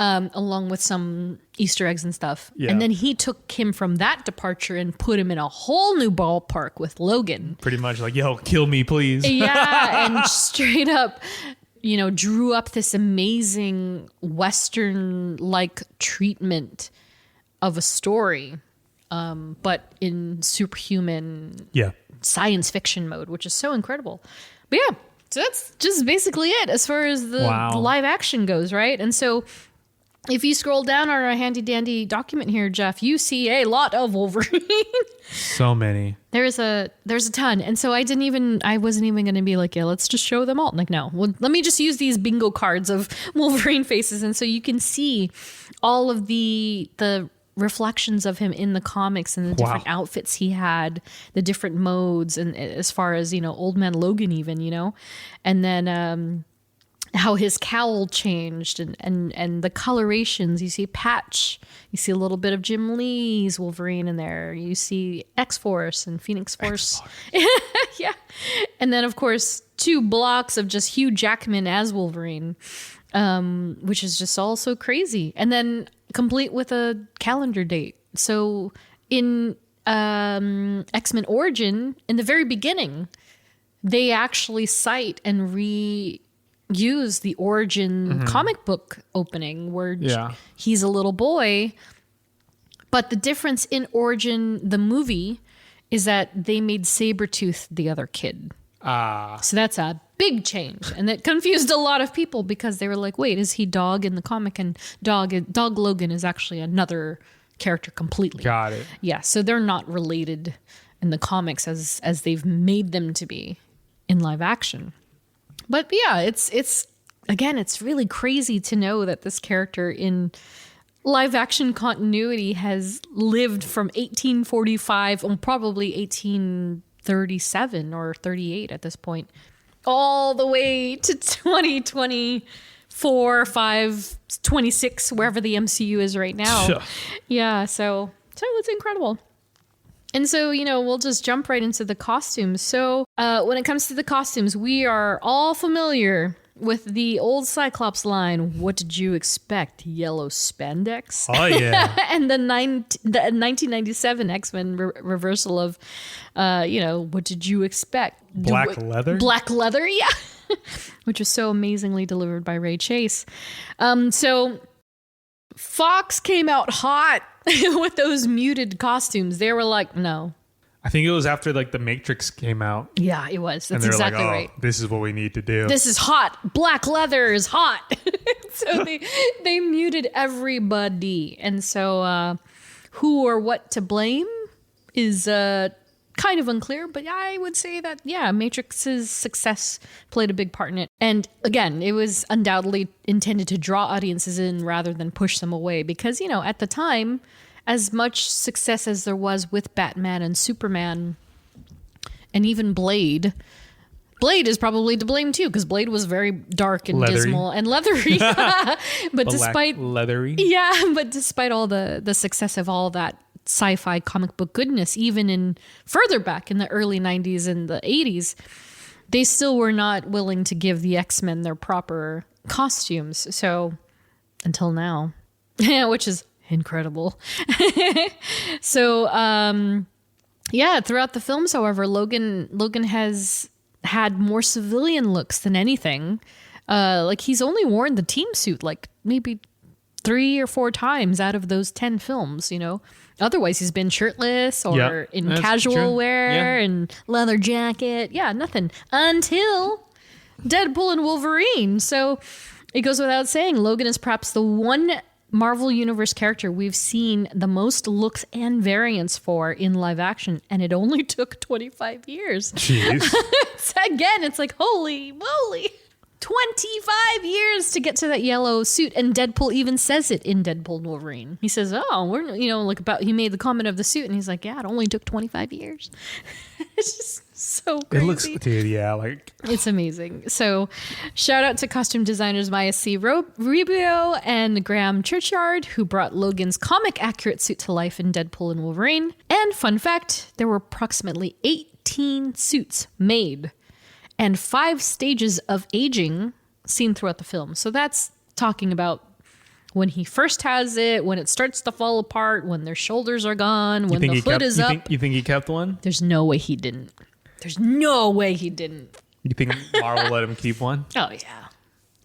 Along with some Easter eggs and stuff. Yeah. And then he took him from that departure and put him in a whole new ballpark with Logan. Pretty much like, yo, kill me, please. Yeah, and straight up, drew up this amazing Western-like treatment of a story, but in superhuman science fiction mode, which is so incredible. But yeah, so that's just basically it as far as the live action goes, right? And so if you scroll down on our handy dandy document here, Jeff, you see a lot of Wolverine. So many. There's a ton. And so I wasn't even going to be like, yeah, let's just show them all. Like, no, well, let me just use these bingo cards of Wolverine faces. And so you can see all of the reflections of him in the comics and the different outfits he had, the different modes, and as far as, Old Man Logan even, and then, how his cowl changed and the colorations. You see Patch, you see a little bit of Jim Lee's Wolverine in there. You see X-Force and Phoenix Force. Yeah. And then, of course, 2 blocks of just Hugh Jackman as Wolverine, which is just all so crazy. And then complete with a calendar date. So in X-Men Origin, in the very beginning, they actually cite and reuse the Origin comic book opening where he's a little boy. But the difference in Origin, the movie, is that they made Sabretooth the other kid. So that's a big change. And it confused a lot of people because they were like, wait, is he Dog in the comic? And Dog Logan is actually another character completely. Got it. Yeah, so they're not related in the comics as they've made them to be in live action. But yeah, it's again, it's really crazy to know that this character in live action continuity has lived from 1845 and probably 1837 or 38 at this point, all the way to 2024, 5, 26, wherever the MCU is right now. Sure. Yeah, so it's incredible. And so, we'll just jump right into the costumes. So when it comes to the costumes, we are all familiar with the old Cyclops line, what did you expect? Yellow spandex? Oh, yeah. And the 1997 X-Men reversal of, what did you expect? Black leather? Black leather, yeah. Which was so amazingly delivered by Ray Chase. So Fox came out hot with those muted costumes. They were like, no. I think it was after like The Matrix came out. Yeah, it was. That's and exactly like, right. This is what we need to do. This is hot. Black leather is hot. So they muted everybody. And so who or what to blame is kind of unclear. But I would say that, yeah, Matrix's success played a big part in it. And again, it was undoubtedly intended to draw audiences in rather than push them away. Because, at the time, as much success as there was with Batman and Superman and even Blade is probably to blame too, because Blade was very dark and leathery. Dismal and leathery. But despite leathery. Yeah, but despite all the success of all that sci-fi comic book goodness, even in further back in the early 90s and the 80s, they still were not willing to give the X-Men their proper costumes. So until now, which is incredible. So, throughout the films, however, Logan has had more civilian looks than anything. Like he's only worn the team suit like maybe 3 or 4 times out of those 10 films, Otherwise, he's been shirtless or in casual wear and leather jacket. Yeah, nothing until Deadpool and Wolverine. So it goes without saying, Logan is perhaps the one Marvel Universe character we've seen the most looks and variants for in live action, and it only took 25 years. Jeez. It's like, holy moly. 25 years to get to that yellow suit, and Deadpool even says it in Deadpool and Wolverine. He says, he made the comment of the suit, and he's like, yeah, it only took 25 years. It's just so crazy. It looks, dude, yeah, like it's amazing. So shout out to costume designers Maya C. Rubio and Graham Churchyard, who brought Logan's comic accurate suit to life in Deadpool and Wolverine. And fun fact, there were approximately 18 suits made and 5 stages of aging seen throughout the film. So that's talking about when he first has it, when it starts to fall apart, when their shoulders are gone, when the hood is up. You think he kept one? There's no way he didn't. There's no way he didn't. You think Marvel let him keep one? Oh, yeah.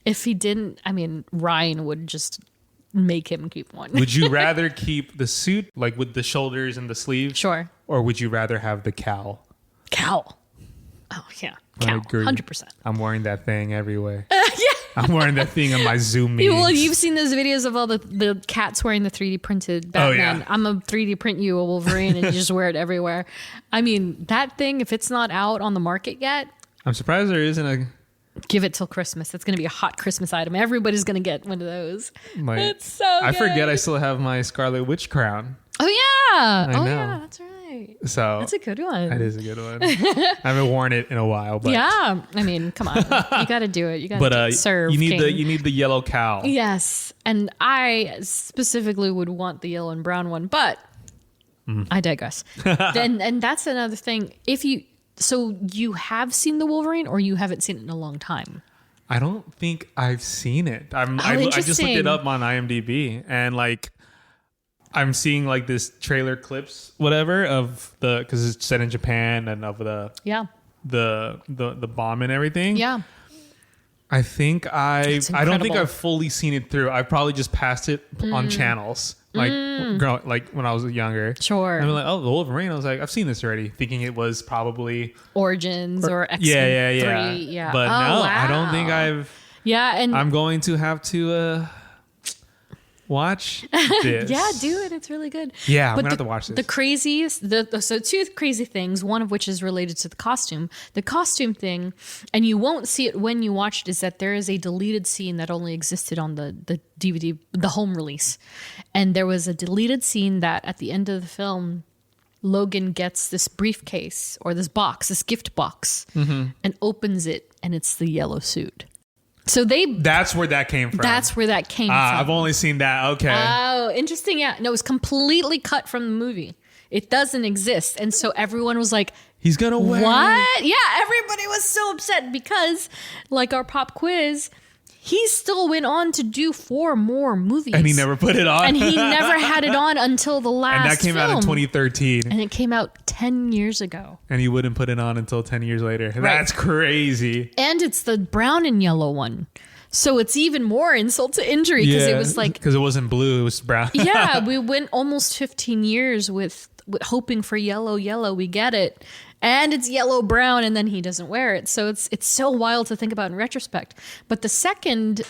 If he didn't, Ryan would just make him keep one. Would you rather keep the suit, like with the shoulders and the sleeves? Sure. Or would you rather have the cowl? Cowl. Oh, yeah. Cowl. 100%. I'm wearing that thing everywhere. Yeah. I'm wearing that thing in my Zoom meetings. Well, you've seen those videos of all the cats wearing the 3D printed Batman. Oh, yeah. I'm a 3D print you a Wolverine and you just wear it everywhere. That thing, if it's not out on the market yet. I'm surprised there isn't a... Give it till Christmas. It's going to be a hot Christmas item. Everybody's going to get one of those. It's so good. I forget I still have my Scarlet Witch crown. Oh, yeah. I know. Yeah, that's right. right. So That's a good one. that is a good one. I haven't worn it in a while, but Yeah. I mean, come on. You got to do it. You got to serve. you need king. you need the yellow cow. Yes. And I specifically would want the yellow and brown one, but I digress. And that's another thing. So you have seen the Wolverine or you haven't seen it in a long time? I don't think I've seen it. I just looked it up on IMDb and like I'm seeing like this trailer clips, whatever, of because it's set in Japan and of the bomb and everything. Yeah. I think I don't think incredible. I've fully seen it through. I probably just passed it on channels like like when I was younger. Sure. And I'm like, oh, the Wolverine. I was like, I've seen this already, thinking it was probably Origins or X-Men yeah. 3. Yeah. But no, I don't think wow. I've. Yeah, and I'm going to have to watch this. yeah, do it. It's really good. Yeah, I'm But gonna have to watch this. The craziest, so two crazy things. One of which is related to the costume. The costume thing, and you won't see it when you watch it, is that there is a deleted scene that only existed on the DVD, the home release, and there was a deleted scene that at the end of the film, Logan gets this briefcase or this box, this gift box, and opens it, and it's the yellow suit. So That's where that came from. That's where that came from. I've only seen that. Okay. Oh, interesting. Yeah. No, it was completely cut from the movie. It doesn't exist. And so everyone was like, He's gonna wear what? Yeah, everybody was so upset because, like our pop quiz, he still went on to do 4 more movies. And he never put it on. And he never had it on until the last And that came out in 2013. And it came out 10 years ago. And he wouldn't put it on until 10 years later. That's crazy. And it's the brown and yellow one. So it's even more insult to injury because it was like... Because it wasn't blue, it was brown. Yeah, we went almost 15 years with hoping for yellow. We get it. And it's yellow brown, and then he doesn't wear it. So it's so wild to think about in retrospect. But the second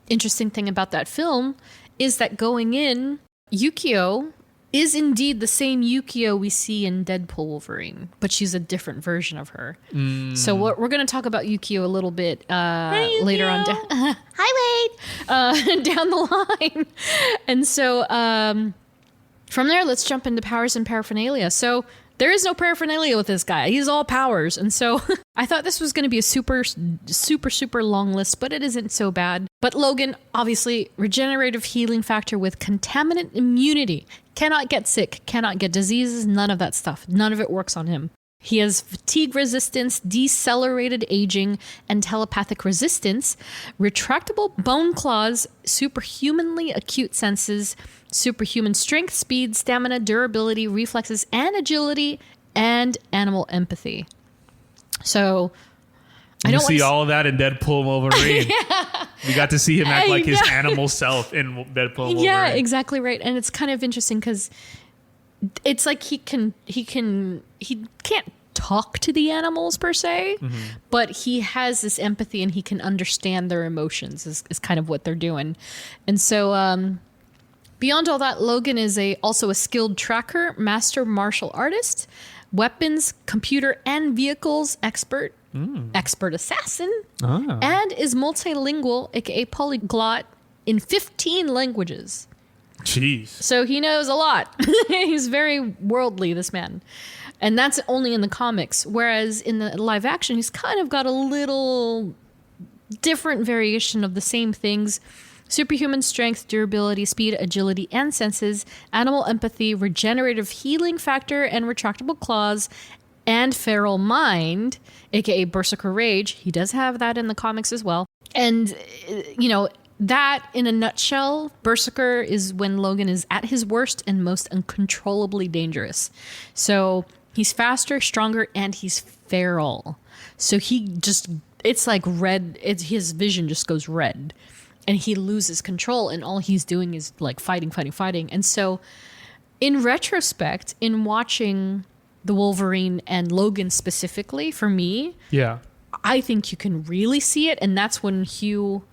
interesting thing about that film is that going in, Yukio is indeed the same Yukio we see in Deadpool Wolverine, but she's a different version of her. So we're going to talk about Yukio a little bit later on. Hi, Wade! Down the line. And so from there, let's jump into powers and paraphernalia. So there is no paraphernalia with this guy. He's all powers. And so I thought this was going to be a super long list, but it isn't so bad. But Logan, obviously, regenerative healing factor with contaminant immunity. Cannot get sick, cannot get diseases, none of that stuff. None of it works on him. He has fatigue resistance, decelerated aging, and telepathic resistance, retractable bone claws, superhumanly acute senses, superhuman strength, speed, stamina, durability, reflexes, and agility, and animal empathy. So I don't see all of that in Deadpool Wolverine. We got to see him act like his animal self in Deadpool Wolverine. Yeah, exactly right. And it's kind of interesting because it's like he can't talk to the animals per se, but he has this empathy and he can understand their emotions is kind of what they're doing. And so beyond all that, Logan is also a skilled tracker, master martial artist, weapons, computer, and vehicles expert, expert assassin, and is multilingual, aka polyglot, in 15 languages. Jeez. So he knows a lot. He's very worldly, this man. And that's only in the comics. Whereas in the live action, he's kind of got a little different variation of the same things. Superhuman strength, durability, speed, agility, and senses, animal empathy, regenerative healing factor, and retractable claws, and feral mind, aka Berserker Rage. He does have that in the comics as well. And, that in a nutshell, Berserker is when Logan is at his worst and most uncontrollably dangerous. So he's faster, stronger, and he's feral. So it's like red. His vision just goes red. And he loses control, and all he's doing is like fighting. And so, in retrospect, in watching the Wolverine and Logan specifically, for me, I think you can really see it, and that's when Hugh,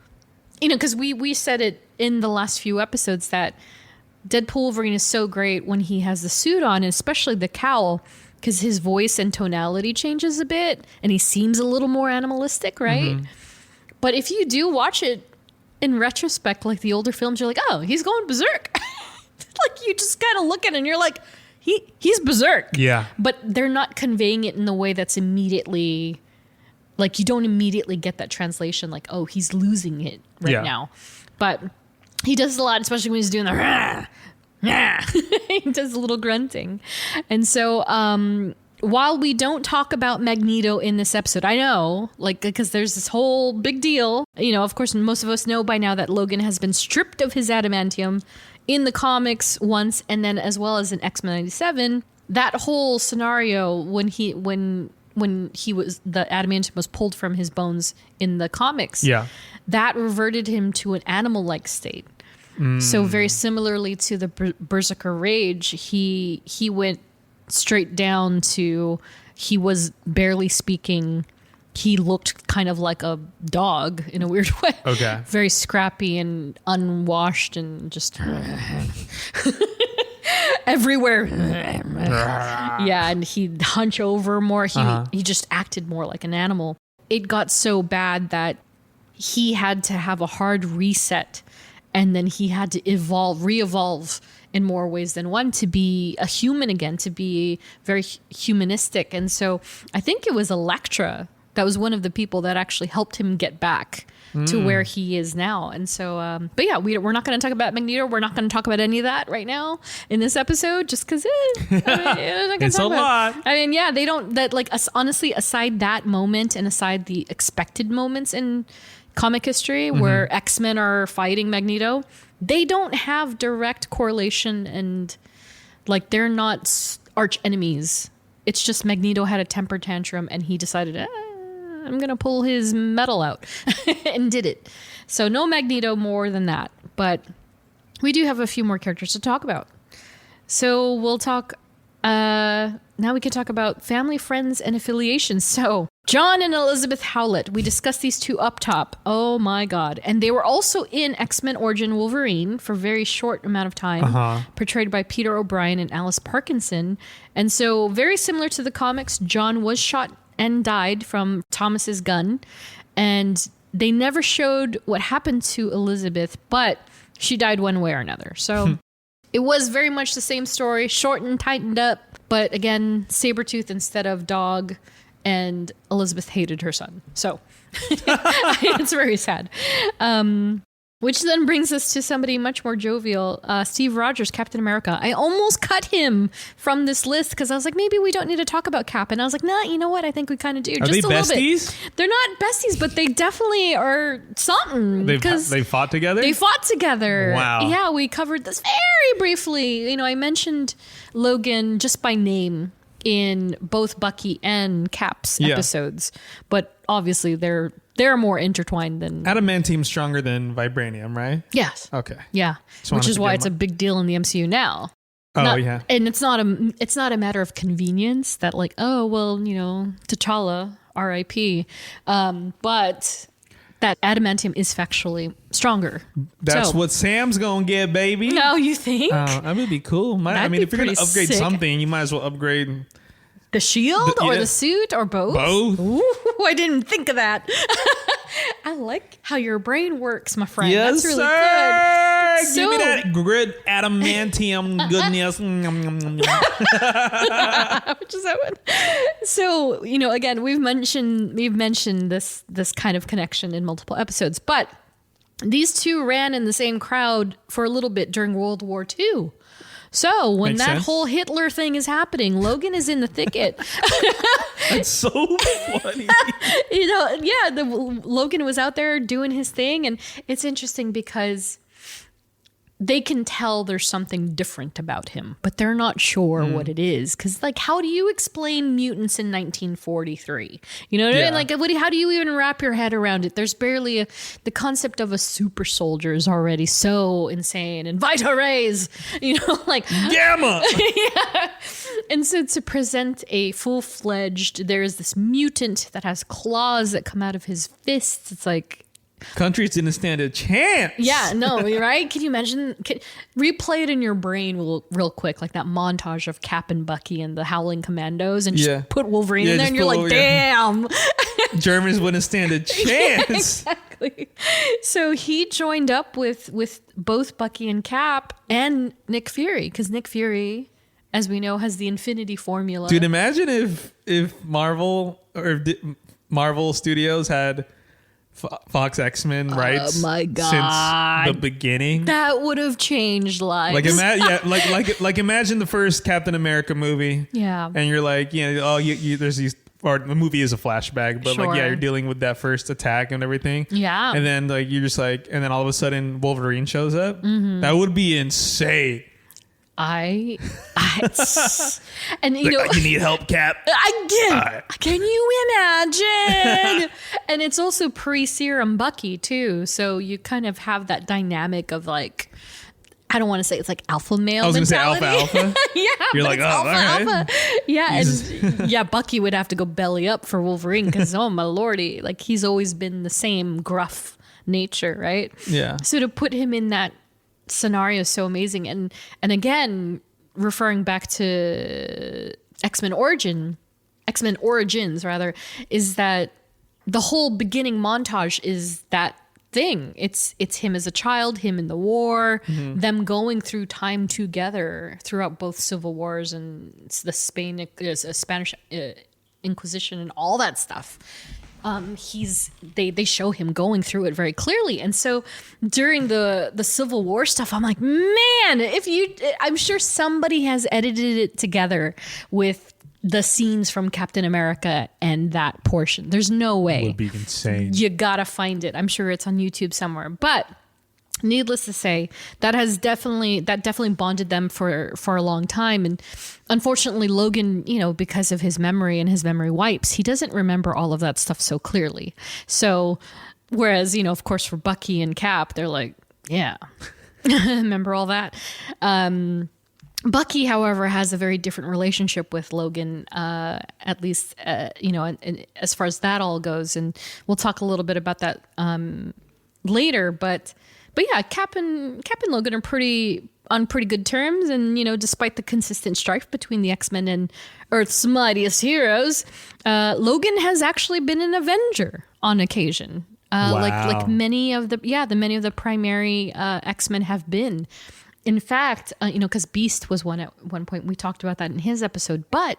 because we said it in the last few episodes that Deadpool Wolverine is so great when he has the suit on, and especially the cowl, because his voice and tonality changes a bit, and he seems a little more animalistic, right? But if you do watch it in retrospect, like the older films, you're like, oh, he's going berserk. Like you just kind of look at it and you're like, he's berserk. Yeah. But they're not conveying it in the way that's immediately, like, you don't immediately get that translation, like, oh, he's losing it right now. But he does a lot, especially when he's doing the rah, rah. He does a little grunting. And so while we don't talk about Magneto in this episode, I know, like, because there's this whole big deal. You know, of course, most of us know by now that Logan has been stripped of his adamantium in the comics once, and then as well as in X-Men 97. That whole scenario when he was, the adamantium was pulled from his bones in the comics, that reverted him to an animal-like state. So very similarly to the Berserker Rage, he went straight down to, he was barely speaking. He looked kind of like a dog in a weird way. Okay. Very scrappy and unwashed and just everywhere. Yeah, and he'd hunch over more. He just acted more like an animal. It got so bad that he had to have a hard reset, and then he had to re-evolve in more ways than one to be a human again, to be very humanistic. And so I think it was Elektra that was one of the people that actually helped him get back to where he is now. And so, but yeah, we're not going to talk about Magneto. We're not going to talk about any of that right now in this episode, just because it's a lot. I mean, yeah, they don't, that like, honestly, aside that moment and aside the expected moments in comic history where X-Men are fighting Magneto, they don't have direct correlation, and like, they're not arch enemies. It's just Magneto had a temper tantrum and he decided, I'm going to pull his metal out and did it. So no Magneto more than that. But we do have a few more characters to talk about. So we'll talk, now we can talk about family, friends, and affiliations. So John and Elizabeth Howlett, we discussed these two up top. Oh my God. And they were also in X-Men Origin Wolverine for a very short amount of time, portrayed by Peter O'Brien and Alice Parkinson. And so very similar to the comics, John was shot and died from Thomas's gun. And they never showed what happened to Elizabeth, but she died one way or another. So it was very much the same story, shortened, tightened up. But again, Sabretooth instead of dog, and Elizabeth hated her son. So it's very sad. Which then brings us to somebody much more jovial, Steve Rogers, Captain America. I almost cut him from this list because I was like, maybe we don't need to talk about Cap. And I was like, nah, you know what? I think we kind of do. Are they besties? They're not besties, but they definitely are something. They fought together? They fought together. Wow. Yeah, we covered this very briefly. You know, I mentioned Logan just by name in both Bucky and Cap's episodes. But obviously they're more intertwined than... Adamantium's stronger than vibranium, right? Yes. Okay. Yeah. Which is why it's a big deal in the MCU now. Yeah. And it's not a matter of convenience that like, oh, well, you know, T'Challa, R.I.P. But that adamantium is factually stronger. That's what Sam's gonna get, baby. No, you think? That would be cool. I mean, if you're gonna upgrade something, you might as well upgrade... The shield or the suit or both? Both. Ooh, I didn't think of that. I like how your brain works, my friend. Yes, that's really sir. good. Give me that good adamantium goodness. Which is that one? So, you know, again, we've mentioned this kind of connection in multiple episodes, but these two ran in the same crowd for a little bit during World War II. So when that whole Hitler thing is happening, Logan is in the thicket. That's so funny. You know, yeah, Logan was out there doing his thing. And it's interesting because they can tell there's something different about him, but they're not sure what it is. Because, like, how do you explain mutants in 1943? You know what I mean? Like, how do you even wrap your head around it? There's barely the concept of a super soldier is already so insane. And Vita Rays, you know, like Gamma. Yeah. And so to present a full-fledged, there is this mutant that has claws that come out of his fists. It's like, countries didn't stand a chance. Yeah, no, right? Can you imagine? Replay it in your brain real quick, like that montage of Cap and Bucky and the Howling Commandos, and just put Wolverine in there, and you're like, damn. Germans wouldn't stand a chance. Exactly. So he joined up with both Bucky and Cap and Nick Fury, because Nick Fury as we know, has the Infinity Formula. Dude, imagine if Marvel Marvel Studios had Fox X-Men rights. Oh my God. Since the beginning. That would have changed lives. Like imagine the first Captain America movie. Yeah. And you're like, there's these, or the movie is a flashback, but Sure. you're dealing with that first attack and everything. Yeah. And then you're just like, and then all of a sudden Wolverine shows up. Mm-hmm. That would be insane. and You need help, Cap. Can you imagine? And it's also pre-serum Bucky too, so you kind of have that dynamic of like, I don't want to say it's like alpha male. I was going to say mentality. alpha. Yeah, You're like, it's oh, all right. alpha. Yeah, and Bucky would have to go belly up for Wolverine because oh my lordy, like he's always been the same gruff nature, right? Yeah. So to put him in that scenario is so amazing, and again, referring back to X-Men Origins rather, is that the whole beginning montage is that thing. It's him as a child, him in the war, them going through time together throughout both civil wars and the Spanish Inquisition and all that stuff. They show him going through it very clearly. And so during the Civil War stuff, I'm like, man, I'm sure somebody has edited it together with the scenes from Captain America and that portion. There's no way. It would be insane. You gotta find it. I'm sure it's on YouTube somewhere. But needless to say, that definitely bonded them for a long time. And unfortunately, Logan, because of his memory and his memory wipes, he doesn't remember all of that stuff so clearly. So, whereas, of course, for Bucky and Cap, they're like, yeah, remember all that. Bucky, however, has a very different relationship with Logan, at least, and as far as that all goes. And we'll talk a little bit about that later. But yeah, Cap and Logan are on pretty good terms. And, despite the consistent strife between the X-Men and Earth's mightiest heroes, Logan has actually been an Avenger on occasion. Wow. Like many of the primary X-Men have been. In fact, because Beast was one at one point. We talked about that in his episode. But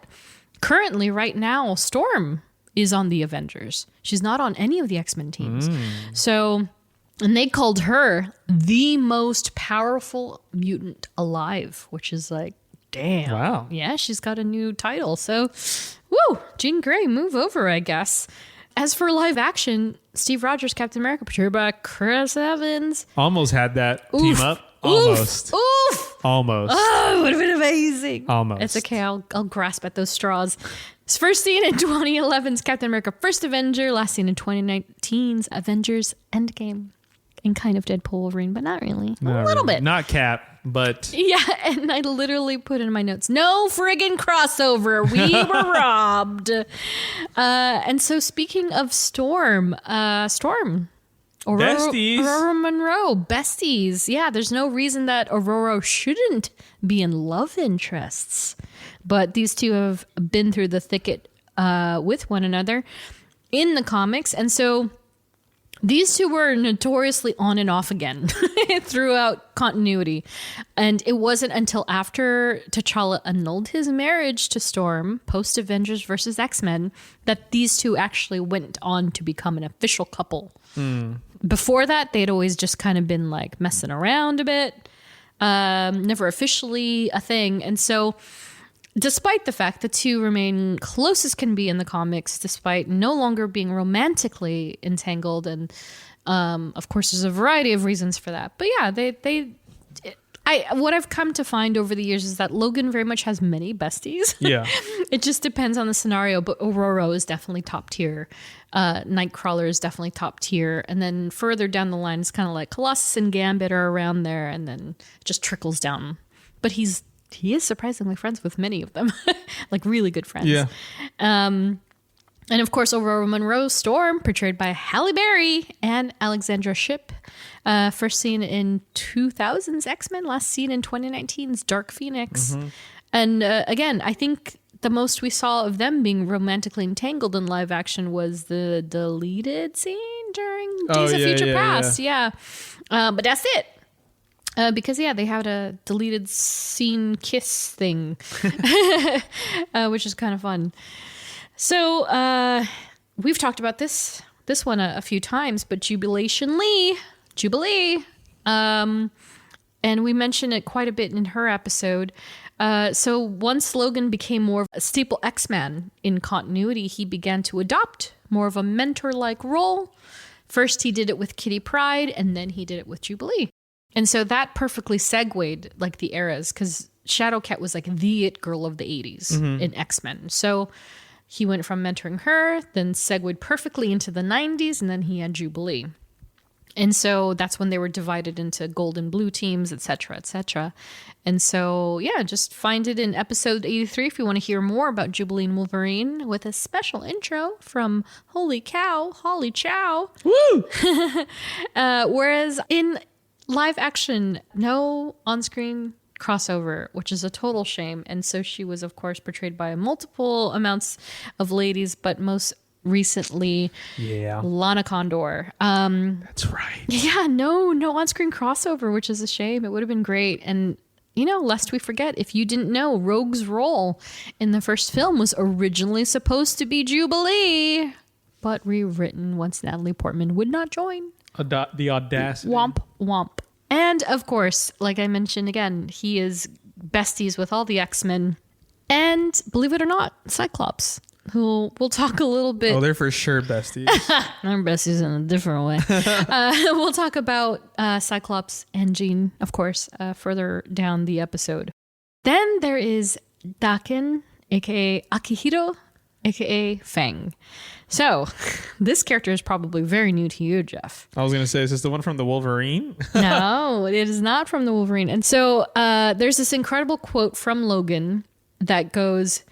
currently, right now, Storm is on the Avengers. She's not on any of the X-Men teams. So, and they called her the most powerful mutant alive, which is like, damn. Wow. Yeah, she's got a new title. So, woo, Jean Grey, move over, I guess. As for live action, Steve Rogers, Captain America, portrayed by Chris Evans. Almost had that team up. Almost. Oof. Almost. Oh, it would have been amazing. Almost. It's okay. I'll grasp at those straws. His first scene in 2011's Captain America First Avenger. Last scene in 2019's Avengers Endgame. And kind of Deadpool Wolverine, but not really. A little bit. Not Cap, but... Yeah, and I literally put in my notes, no friggin' crossover. We were robbed. And so speaking of Storm, Besties. Aurora Monroe, besties. Yeah, there's no reason that Aurora shouldn't be in love interests. But these two have been through the thicket with one another in the comics. And so these two were notoriously on and off again throughout continuity. And it wasn't until after T'Challa annulled his marriage to Storm, post-Avengers versus X-Men, that these two actually went on to become an official couple. Before that, they'd always just kind of been like messing around a bit, never officially a thing. And so despite the fact the two remain close as can be in the comics, despite no longer being romantically entangled, and of course there's a variety of reasons for that. But yeah, what I've come to find over the years is that Logan very much has many besties. Yeah. It just depends on the scenario, but Aurora is definitely top tier. Nightcrawler is definitely top tier. And then further down the line, it's kind of like Colossus and Gambit are around there, and then it just trickles down. But he is surprisingly friends with many of them, like really good friends. Yeah. And of course, Aurora Monroe Storm, portrayed by Halle Berry and Alexandra Shipp. First seen in 2000's X-Men, last seen in 2019's Dark Phoenix. Mm-hmm. And again, I think the most we saw of them being romantically entangled in live action was the deleted scene during Days of Future Past. Yeah. But that's it. Because they had a deleted scene kiss thing, which is kind of fun. So we've talked about this one a few times, but Jubilee, and we mentioned it quite a bit in her episode. So once Logan became more of a staple X-Man in continuity, he began to adopt more of a mentor-like role. First, he did it with Kitty Pryde, and then he did it with Jubilee. And so that perfectly segued like the eras, because Shadowcat was like the it girl of the 80s in X-Men. So he went from mentoring her, then segued perfectly into the 90s, and then he had Jubilee. And so that's when they were divided into gold and blue teams, et cetera, et cetera. And so, just find it in episode 83 if you want to hear more about Jubilee and Wolverine, with a special intro from Holy Cow, Holly Chow. Woo! Whereas in live action, no on-screen crossover, which is a total shame. And so she was, of course, portrayed by multiple amounts of ladies, but most recently, Lana Condor. That's right. Yeah, no on-screen crossover, which is a shame. It would have been great. And lest we forget, if you didn't know, Rogue's role in the first film was originally supposed to be Jubilee, but rewritten once Natalie Portman would not join. The audacity. Womp womp. And of course, like I mentioned again, he is besties with all the X-Men, and believe it or not, Cyclops, who we'll talk a little bit. Oh, they're for sure besties. I'm besties in a different way. We'll talk about Cyclops and Jean, of course, further down the episode. Then there is Daken, aka Akihiro, aka Fang. So this character is probably very new to you, Jeff. I was going to say, is this the one from the Wolverine? No, it is not from the Wolverine. And so there's this incredible quote from Logan that goes,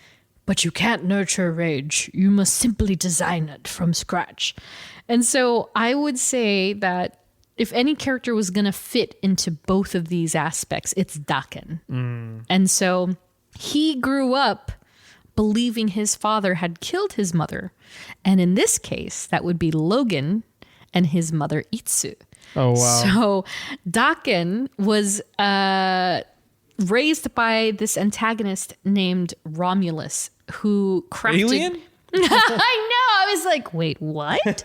"But you can't nurture rage. You must simply design it from scratch." And so I would say that if any character was going to fit into both of these aspects, it's Daken. And so he grew up believing his father had killed his mother. And in this case, that would be Logan and his mother Itsu. Oh, wow. So Daken was raised by this antagonist named Romulus, who crafted... Alien? I know. I was like, wait, what?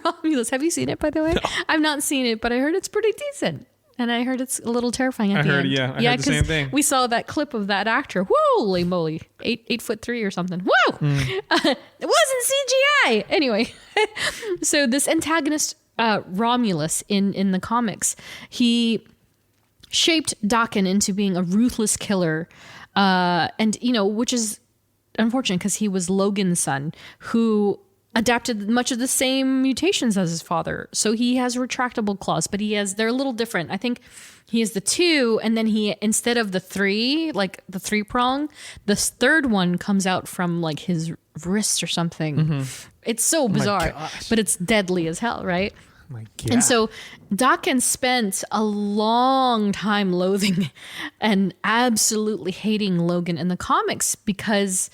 Romulus. Have you seen it, by the way? No. I've not seen it, but I heard it's pretty decent. And I heard it's a little terrifying at the end. I heard the same thing. We saw that clip of that actor. Holy moly. 8'3" or something. Whoa! It wasn't CGI! Anyway. So this antagonist, Romulus, in the comics, he shaped Daken into being a ruthless killer. And, which is unfortunate because he was Logan's son, who adapted much of the same mutations as his father. So he has retractable claws, but they're a little different. I think he has the 2, and then he, instead of the 3, like the 3-prong, the third one comes out from like his wrist or something. It's so bizarre, but it's deadly as hell, right? My God. And so Daken spent a long time loathing and absolutely hating Logan in the comics because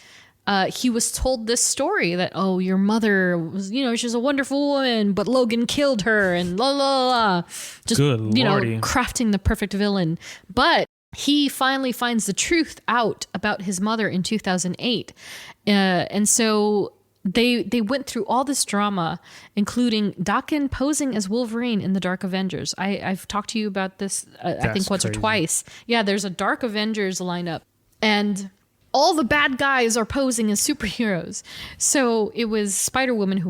he was told this story that, oh, your mother was, she's a wonderful woman, but Logan killed her and la la la. Just, crafting the perfect villain. But he finally finds the truth out about his mother in 2008. And so they went through all this drama, including Daken posing as Wolverine in the Dark Avengers. I've talked to you about this, I think once or twice. Yeah, there's a Dark Avengers lineup, and all the bad guys are posing as superheroes. So it was Spider-Woman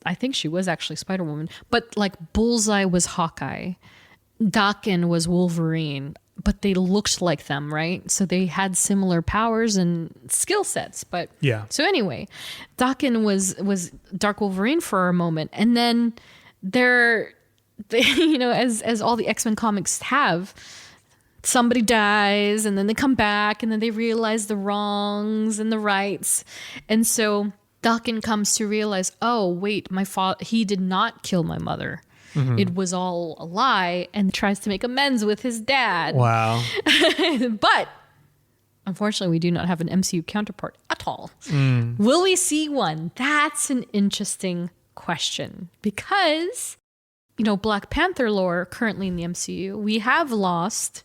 I think she was actually Spider-Woman, but like Bullseye was Hawkeye. Daken was Wolverine, but they looked like them, right? So they had similar powers and skill sets, but yeah. So anyway, Daken was Dark Wolverine for a moment. And then as all the X-Men comics have, somebody dies and then they come back and then they realize the wrongs and the rights. And so Daken comes to realize, oh, wait, he did not kill my mother. It was all a lie, and tries to make amends with his dad. Wow. But unfortunately, we do not have an MCU counterpart at all. Will we see one? That's an interesting question, because Black Panther lore currently in the MCU, we have lost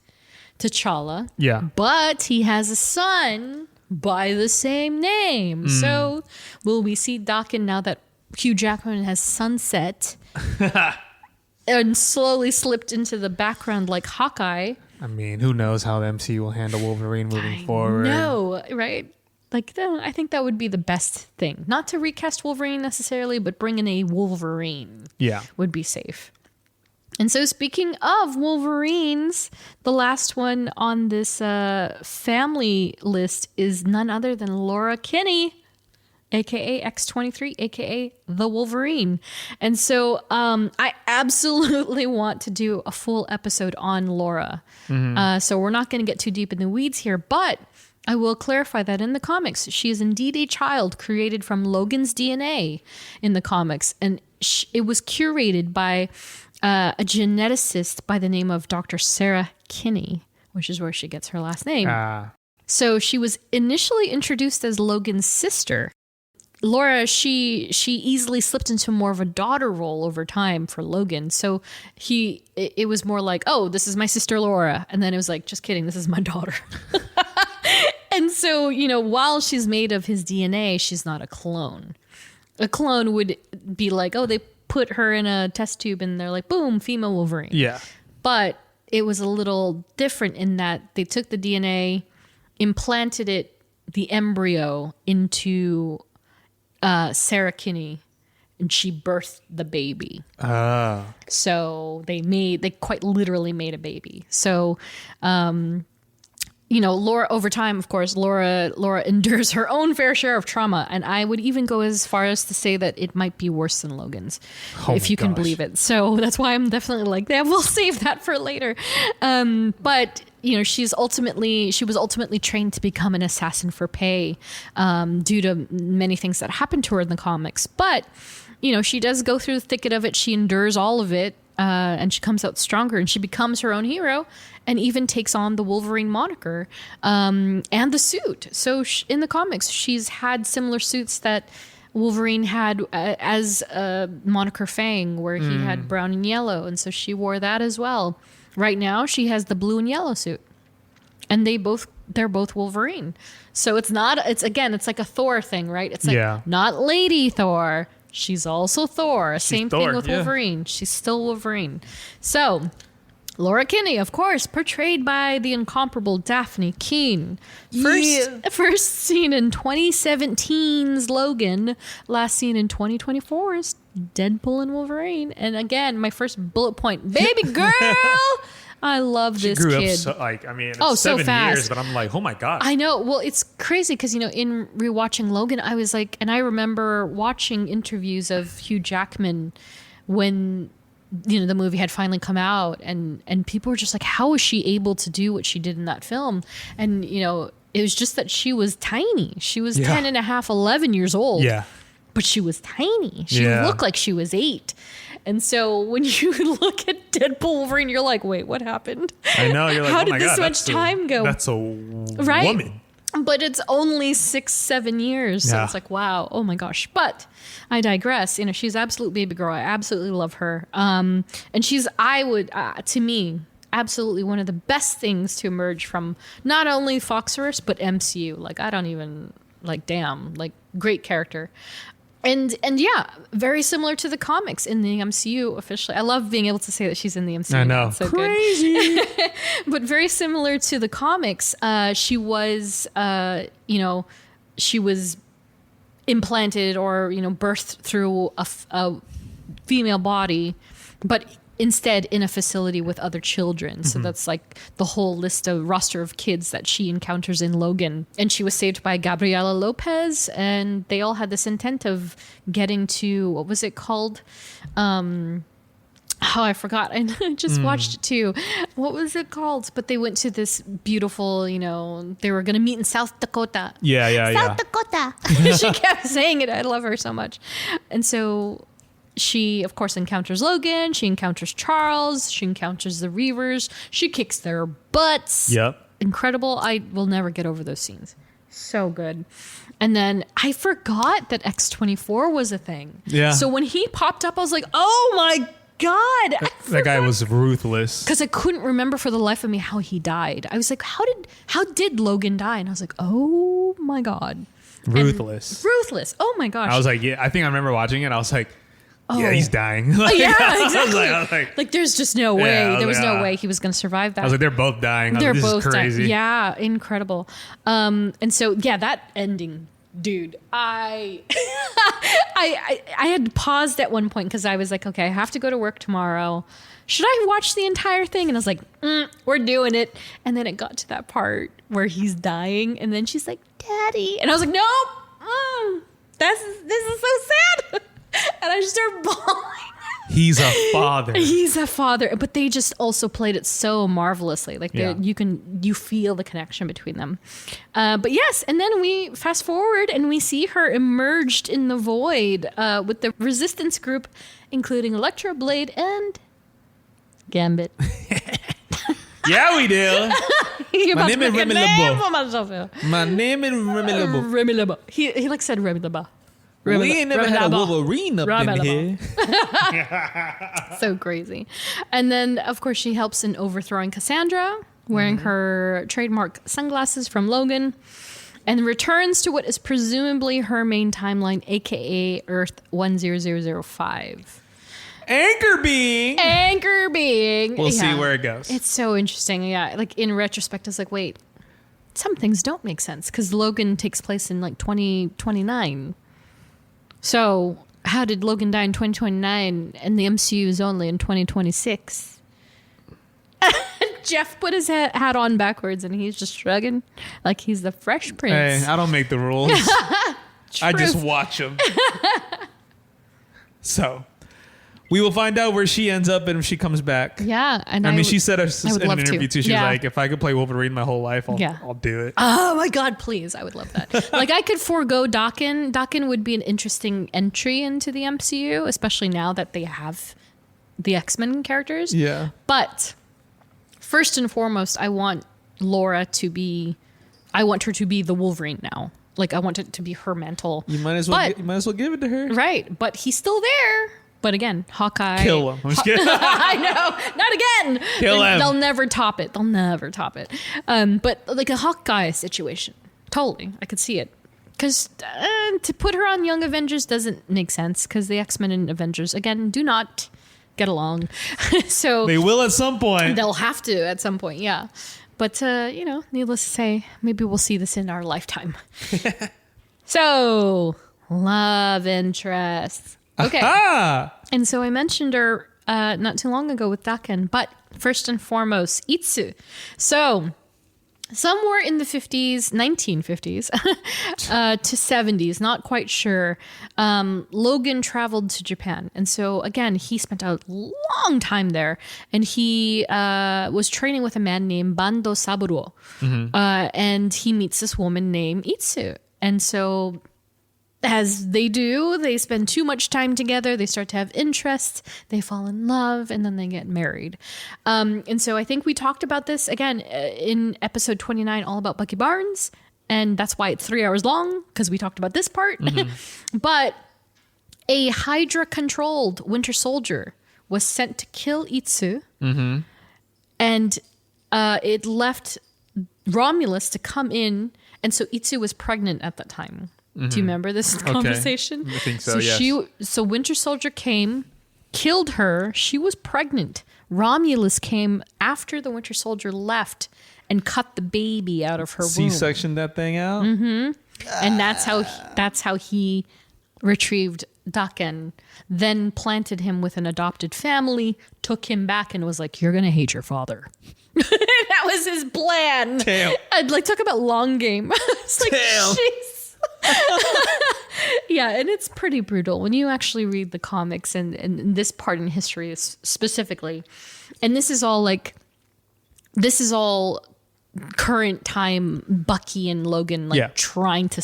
T'Challa. Yeah. But he has a son by the same name. So will we see Dakin now that Hugh Jackman has sunset and slowly slipped into the background like Hawkeye? I mean, who knows how the MCU will handle Wolverine moving forward? No, right? Like, I think that would be the best thing. Not to recast Wolverine necessarily, but bring in a Wolverine. Yeah. Would be safe. And so speaking of Wolverines, the last one on this family list is none other than Laura Kinney, aka X-23, aka the Wolverine. And so I absolutely want to do a full episode on Laura. So we're not going to get too deep in the weeds here, but I will clarify that in the comics, she is indeed a child created from Logan's DNA in the comics. And it was curated by a geneticist by the name of Dr. Sarah Kinney, which is where she gets her last name. So she was initially introduced as Logan's sister. Laura, she easily slipped into more of a daughter role over time for Logan. So it was more like, oh, this is my sister Laura. And then it was like, just kidding, this is my daughter. And so, while she's made of his DNA, she's not a clone. A clone would be like, oh, they put her in a test tube and they're like, boom, female Wolverine. Yeah. But it was a little different in that they took the DNA, implanted the embryo into Sarah Kinney, and she birthed the baby. So they quite literally made a baby. So, Laura, over time, of course, Laura endures her own fair share of trauma. And I would even go as far as to say that it might be worse than Logan's, if you can believe it. So that's why I'm definitely like, yeah, we'll save that for later. But she was ultimately trained to become an assassin for pay, due to many things that happened to her in the comics. But, she does go through the thicket of it. She endures all of it. And she comes out stronger, and she becomes her own hero, and even takes on the Wolverine moniker and the suit. So in the comics, she's had similar suits that Wolverine had as moniker Fang, where he had brown and yellow, and so she wore that as well. Right now, she has the blue and yellow suit, and they're both Wolverine. So it's like a Thor thing, right? It's like not Lady Thor. She's also Thor. Same thing with Wolverine. She's still Wolverine. So, Laura Kinney, of course, portrayed by the incomparable Daphne Keane. First seen in 2017's Logan. Last seen in 2024's Deadpool and Wolverine. And again, my first bullet point, baby girl! I love this kid. She grew up it's 7 years, but I'm like, oh my God. I know. Well, it's crazy because, in rewatching Logan, I was like, and I remember watching interviews of Hugh Jackman when, the movie had finally come out, and people were just like, how was she able to do what she did in that film? And, it was just that she was tiny. She was 10 and a half, 11 years old. Yeah. But she was tiny. She looked like she was 8. And so when you look at Deadpool Wolverine, you're like, wait, what happened? I know. You're like, how oh my did this God, much time go? That's a woman. But it's only 6-7 years. So it's like, wow. Oh my gosh. But I digress. She's absolute baby girl. I absolutely love her. And she's, to me, absolutely one of the best things to emerge from not only Foxverse, but MCU. Like, I don't even, damn, great character. And yeah, very similar to the comics in the MCU officially. I love being able to say that she's in the MCU. I know. So crazy. Good. But very similar to the comics, she was, she was implanted or, birthed through a female body, but instead in a facility with other children. So that's like the whole roster of kids that she encounters in Logan. And she was saved by Gabriela Lopez, and they all had this intent of getting to, what was it called? I forgot. I just watched it too. What was it called? But they went to this beautiful, they were going to meet in South Dakota. South Dakota. She kept saying it. I love her so much. And so she, of course, encounters Logan. She encounters Charles. She encounters the Reavers. She kicks their butts. Yep. Incredible. I will never get over those scenes. So good. And then I forgot that X-24 was a thing. Yeah. So when he popped up, I was like, oh my God. That guy was ruthless. Because I couldn't remember for the life of me how he died. I was like, how did Logan die? And I was like, oh my God. Ruthless. Ruthless. Oh my gosh. I was like, yeah, I think I remember watching it. I was like, yeah, Oh. he's dying. Like, yeah, I was exactly. I was like, there's just no way. I was There was like, no ah. way he was going to survive that. I was like, they're both dying. They're This both is crazy. dying. Yeah, incredible. And so, yeah, that ending, dude, I had paused at one point because I was like, okay, I have to go to work tomorrow. Should I watch the entire thing? And I was like, we're doing it. And then it got to that part where he's dying. And then she's like, Daddy. And I was like, nope. This is so sad. And I just started bawling. He's a father. He's a father, but they just also played it so marvelously. Like Yeah. you feel the connection between them. But yes, and then we fast forward and we see her emerged in the void with the resistance group, including Electro Blade and Gambit. Yeah, we do. My name is Remy LeBeau. for myself. Yeah. My name is Remy LeBeau. Remy LeBeau. He like said Remy LeBeau. We ain't never Remy had a LeBeau. Wolverine up Remy in LeBeau. here. So crazy. And then, of course, she helps in overthrowing Cassandra, wearing her trademark sunglasses from Logan, and returns to what is presumably her main timeline, aka Earth 10005. Anchor being. Anchor being. We'll see yeah. where it goes. It's so interesting. Yeah. Like in retrospect, it's like, wait, some things don't make sense because Logan takes place in like 2029. So how did Logan die in 2029 and the MCU is only in 2026? Jeff put his hat on backwards and he's just shrugging like he's the Fresh Prince. Hey, I don't make the rules. I just Truth. watch them. So we will find out where she ends up and if she comes back. Yeah. And I mean, would- she said I in would an love interview to. too. She Yeah. was like, if I could play Wolverine my whole life, Yeah. I'll do it. Oh my God, please. I would love that. Like I could forego Daken. Daken would be an interesting entry into the MCU, especially now that they have the X-Men characters. Yeah. But first and foremost, I want her to be the Wolverine now. Like I want it to be her mantle. You might as well. But- You might as well give it to her. Right. But he's still there. But again, Hawkeye. Kill him. I'm just kidding. I know. Not again. Kill him. They'll never top it. But like a Hawkeye situation. Totally. I could see it. Because to put her on Young Avengers doesn't make sense. Because the X-Men and Avengers, again, do not get along. So They will at some point. they'll have to at some point. Yeah. But, needless to say, maybe we'll see this in our lifetime. So, love interest. Okay. Ah. And so I mentioned her not too long ago with Daken, but first and foremost, Itsu. So somewhere in the 1950s to 70s, not quite sure, Logan traveled to Japan. And so again, he spent a long time there and he was training with a man named Bando Saburo. And he meets this woman named Itsu. And so as they do, they spend too much time together. They start to have interests. They fall in love, and then they get married. And so I think we talked about this again in episode 29, all about Bucky Barnes, and that's why it's 3 hours long because we talked about this part. But a Hydra-controlled Winter Soldier was sent to kill Itsu, and it left Romulus to come in, and so Itsu was pregnant at that time. Do you remember this conversation? I think so, yes. So Winter Soldier came, killed her. She was pregnant. Romulus came after the Winter Soldier left and cut the baby out of her womb. C-section that thing out. And that's how he retrieved Daken, then planted him with an adopted family, took him back and was like, you're going to hate your father. That was his plan. Damn. I'd like talk about long game. It's like, Damn. jeez. Yeah, and it's pretty brutal when you actually read the comics and this part in history is specifically. And this is all current time Bucky and Logan trying to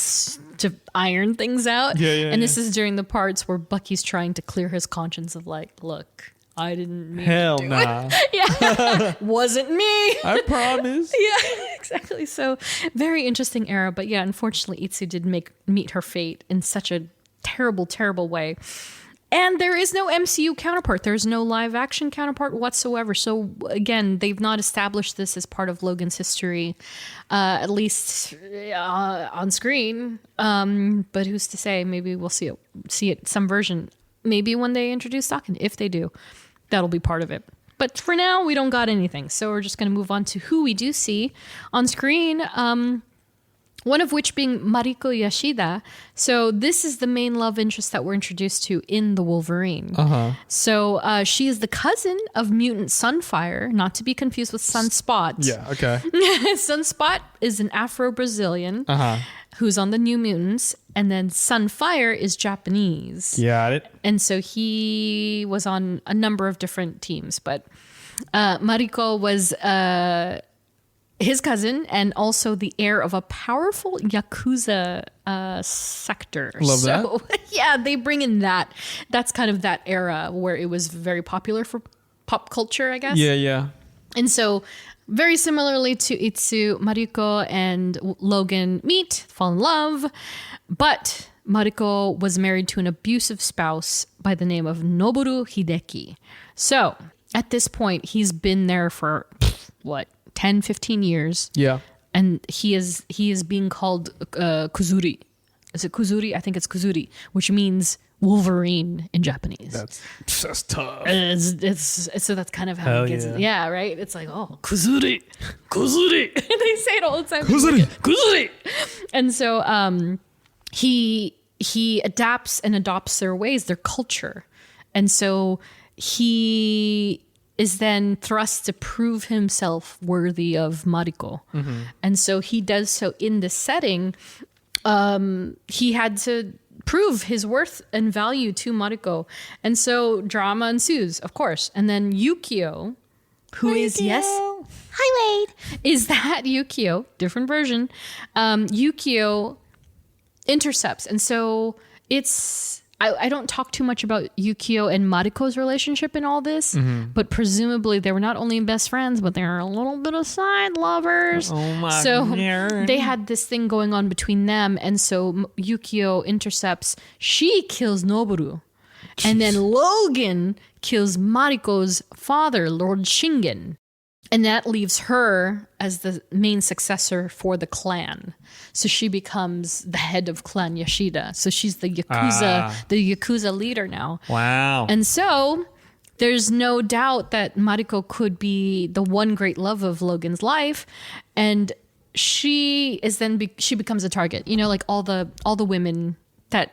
iron things out. And this is during the parts where Bucky's trying to clear his conscience of like, look, I didn't mean Hell to do nah. it. Yeah. Wasn't me. I promise. Yeah, exactly. So very interesting era. But yeah, unfortunately, Itsu did meet her fate in such a terrible, terrible way. And there is no MCU counterpart. There's no live action counterpart whatsoever. So again, they've not established this as part of Logan's history, at least on screen. But who's to say? Maybe we'll see it some version. Maybe when they introduce Daken, if they do, that'll be part of it. But for now, we don't got anything. So we're just going to move on to who we do see on screen. One of which being Mariko Yashida. So this is the main love interest that we're introduced to in the Wolverine. So she is the cousin of mutant Sunfire, not to be confused with Sunspot. Yeah, okay. Sunspot is an Afro-Brazilian who's on the New Mutants, and then Sunfire is Japanese. Got it. And so he was on a number of different teams, but Mariko was his cousin and also the heir of a powerful Yakuza sector. Love that. Yeah, they bring in that. That's kind of that era where it was very popular for pop culture, I guess. Yeah. And so very similarly to Itsu, Mariko and Logan meet, fall in love, but Mariko was married to an abusive spouse by the name of Noboru Hideki. So at this point, he's been there for, 10, 15 years. Yeah. And he is being called Kuzuri. Is it Kuzuri? I think it's Kuzuri, which means Wolverine in Japanese. That's tough. So that's kind of how it gets. Yeah. Yeah, right? It's like, oh, Kuzuri. They say it all the time. Kuzuri. And so he adapts and adopts their ways, their culture. And so he is then thrust to prove himself worthy of Mariko. And so he does so in this setting. He had to prove his worth and value to Mariko. And so drama ensues, of course. And then Yukio, who is, yes, hi Wade, is that Yukio, different version. Yukio intercepts. And so it's, I don't talk too much about Yukio and Mariko's relationship in all this, but presumably they were not only best friends, but they were a little bit of side lovers. Oh my so God. They had this thing going on between them, and so Yukio intercepts. She kills Noboru, and then Logan kills Mariko's father, Lord Shingen. And that leaves her as the main successor for the clan. So she becomes the head of Clan Yashida. So she's the Yakuza leader now. Wow. And so there's no doubt that Mariko could be the one great love of Logan's life. And she is then she becomes a target. You know, like all the women that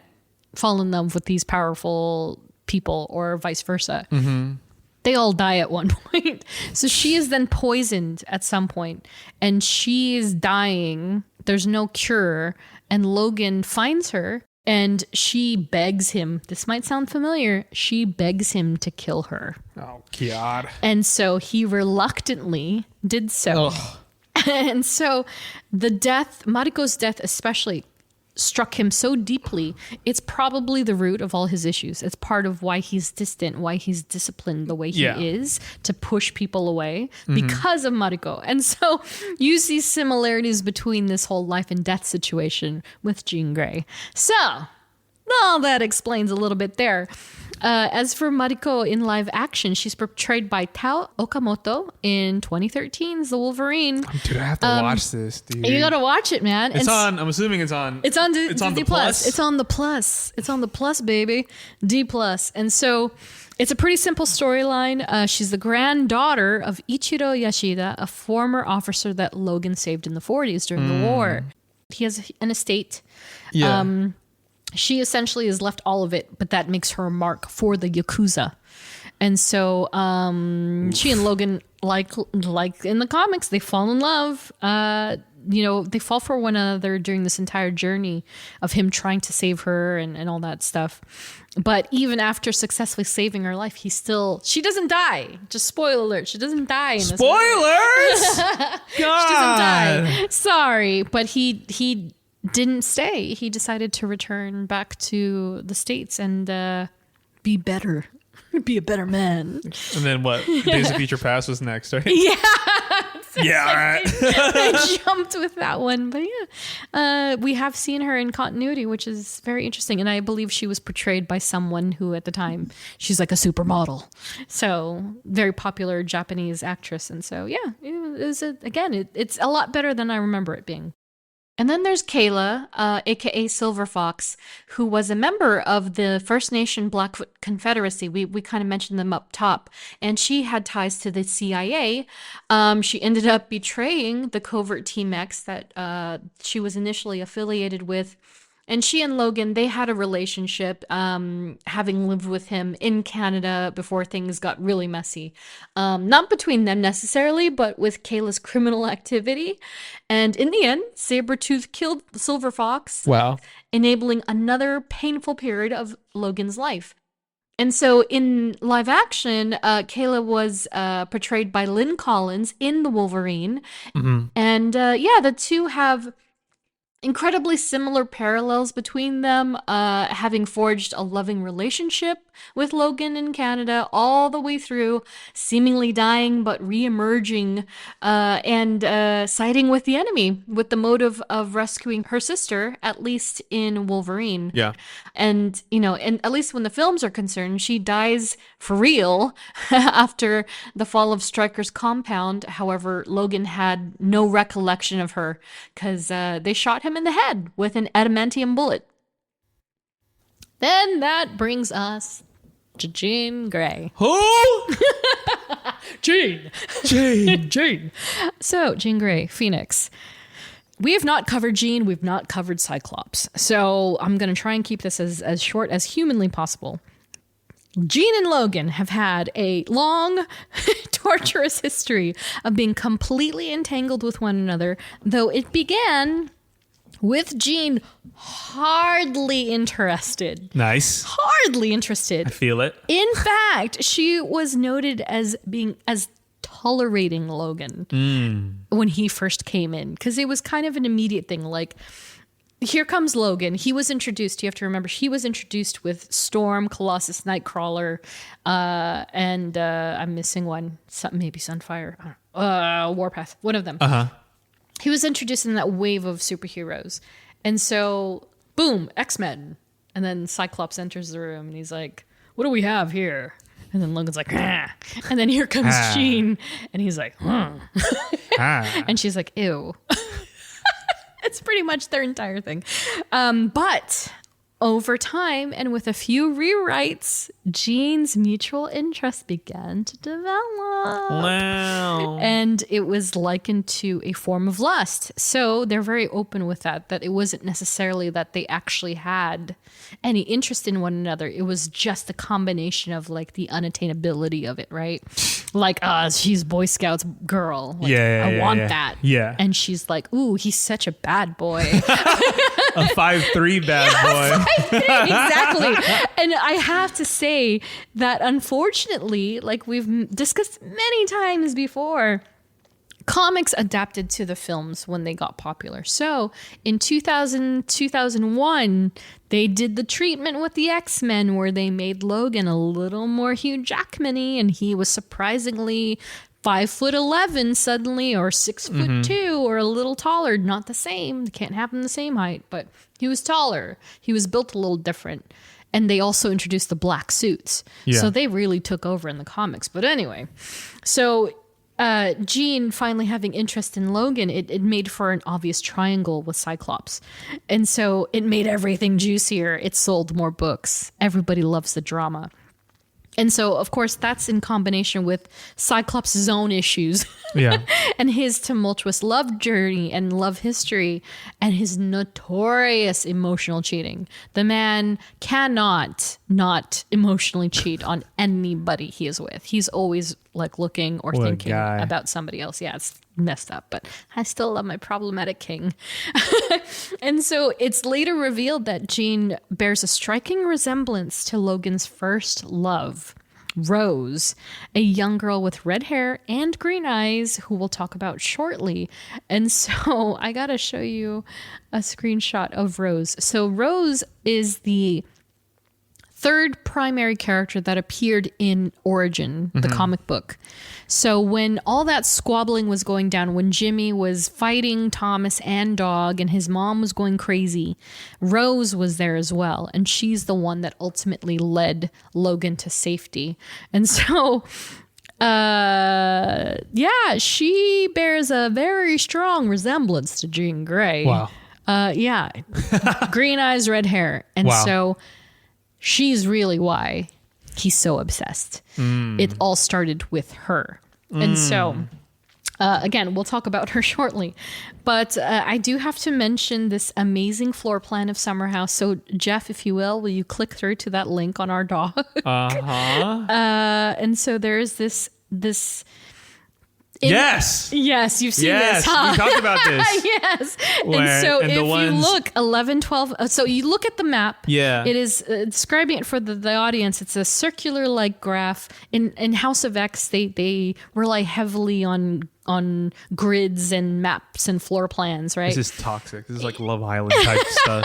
fall in love with these powerful people or vice versa. They all die at one point. So she is then poisoned at some point, and she is dying. There's no cure. And Logan finds her and she begs him. This might sound familiar. She begs him to kill her. Oh, God. And so he reluctantly did so. Ugh. And so Mariko's death especially, struck him so deeply. It's probably the root of all his issues. It's part of why he's distant, why he's disciplined the way he is, to push people away because of Mariko. And so you see similarities between this whole life and death situation with Jean Grey. So all that explains a little bit there. As for Mariko in live action, she's portrayed by Tao Okamoto in 2013's The Wolverine. Dude, I have to watch this, dude. You gotta watch it, man. It's on, I'm assuming it's on. It's on Disney the Plus. It's on the Plus. It's on the Plus, baby. D Plus. And so it's a pretty simple storyline. She's the granddaughter of Ichiro Yashida, a former officer that Logan saved in the 40s during the war. He has an estate. Yeah. She essentially has left all of it, but that makes her a mark for the Yakuza. And so she and Logan, like in the comics, they fall in love. They fall for one another during this entire journey of him trying to save her and all that stuff. But even after successfully saving her life, she doesn't die. Just spoiler alert, she doesn't die in this movie. Spoilers! God! She doesn't die. Sorry, but he didn't stay. He decided to return back to the States and be better. Be a better man. And then what? Days of Future Past was next, right? Yeah. Yeah, all right. I jumped with that one. But yeah, we have seen her in continuity, which is very interesting. And I believe she was portrayed by someone who at the time, she's like a supermodel. So very popular Japanese actress. And so, yeah, it's a lot better than I remember it being. And then there's Kayla, aka Silver Fox, who was a member of the First Nation Blackfoot Confederacy. We kind of mentioned them up top. And she had ties to the CIA. She ended up betraying the covert Team X that she was initially affiliated with. And she and Logan, they had a relationship, having lived with him in Canada before things got really messy. Not between them necessarily, but with Kayla's criminal activity. And in the end, Sabretooth killed Silver Fox, Wow. enabling another painful period of Logan's life. And so in live action, Kayla was portrayed by Lynn Collins in The Wolverine. Mm-hmm. And the two have incredibly similar parallels between them, having forged a loving relationship with Logan in Canada all the way through, seemingly dying but re-emerging, and siding with the enemy with the motive of rescuing her sister, at least in Wolverine. Yeah. And, and at least when the films are concerned, she dies for real after the fall of Stryker's compound. However, Logan had no recollection of her because they shot him in the head with an adamantium bullet. Then that brings us to Jean Grey. Who? Jean. So, Jean Grey, Phoenix. We have not covered Jean. We've not covered Cyclops. So I'm going to try and keep this as short as humanly possible. Jean and Logan have had a long, torturous history of being completely entangled with one another, though it began with Jean hardly interested. Nice. Hardly interested. I feel it. In fact, she was noted as tolerating Logan when he first came in, because it was kind of an immediate thing. Like, here comes Logan. He was introduced. You have to remember, he was introduced with Storm, Colossus, Nightcrawler, and I'm missing one. Maybe Sunfire. Warpath. One of them. Uh-huh. He was introduced in that wave of superheroes. And so, boom, X-Men. And then Cyclops enters the room and he's like, what do we have here? And then Logan's like, ah. And then here comes Jean. And he's like, And she's like, ew. It's pretty much their entire thing. But over time and with a few rewrites, Jean's mutual interest began to develop. Wow. And it was likened to a form of lust. So they're very open with that it wasn't necessarily that they actually had any interest in one another. It was just a combination of like the unattainability of it, right? Like, she's Boy Scouts girl. Like, I want that. Yeah. And she's like, ooh, he's such a bad boy. A 5'3" bad boy. Exactly. And I have to say that unfortunately, like we've discussed many times before, comics adapted to the films when they got popular. So in 2001, they did the treatment with the X-Men where they made Logan a little more Hugh Jackman-y, and he was surprisingly 5'11" suddenly, or 6'2", or a little taller. Not the same. They can't have them the same height, but he was taller. He was built a little different. And they also introduced the black suits. Yeah. So they really took over in the comics. But anyway, so Jean finally having interest in Logan, it made for an obvious triangle with Cyclops. And so it made everything juicier. It sold more books. Everybody loves the drama. And so, of course, that's in combination with Cyclops' own issues. Yeah. And his tumultuous love journey and love history and his notorious emotional cheating. The man cannot not emotionally cheat on anybody he is with. He's always like looking or thinking about somebody else. Yeah, it's messed up, but I still love my problematic king. And so it's later revealed that Jean bears a striking resemblance to Logan's first love, Rose, a young girl with red hair and green eyes who we'll talk about shortly. And so I gotta show you a screenshot of Rose. So Rose is the third primary character that appeared in Origin, the comic book. So when all that squabbling was going down, when Jimmy was fighting Thomas and Dog and his mom was going crazy, Rose was there as well. And she's the one that ultimately led Logan to safety. And so, she bears a very strong resemblance to Jean Grey. Wow. Green eyes, red hair. And Wow. so she's really why he's so obsessed. It all started with her. And so, again, we'll talk about her shortly. But I do have to mention this amazing floor plan of Summer House. So, Jeff, if you will you click through to that link on our dog? And so there's this Yes, you've seen this, huh? We talked about this. Yes. And so if you look 11, 12, so you look at the map. Yeah. It is describing it for the audience. It's a circular like graph. In House of X, they rely heavily on grids and maps and floor plans, right? This is toxic. This is like Love Island type stuff.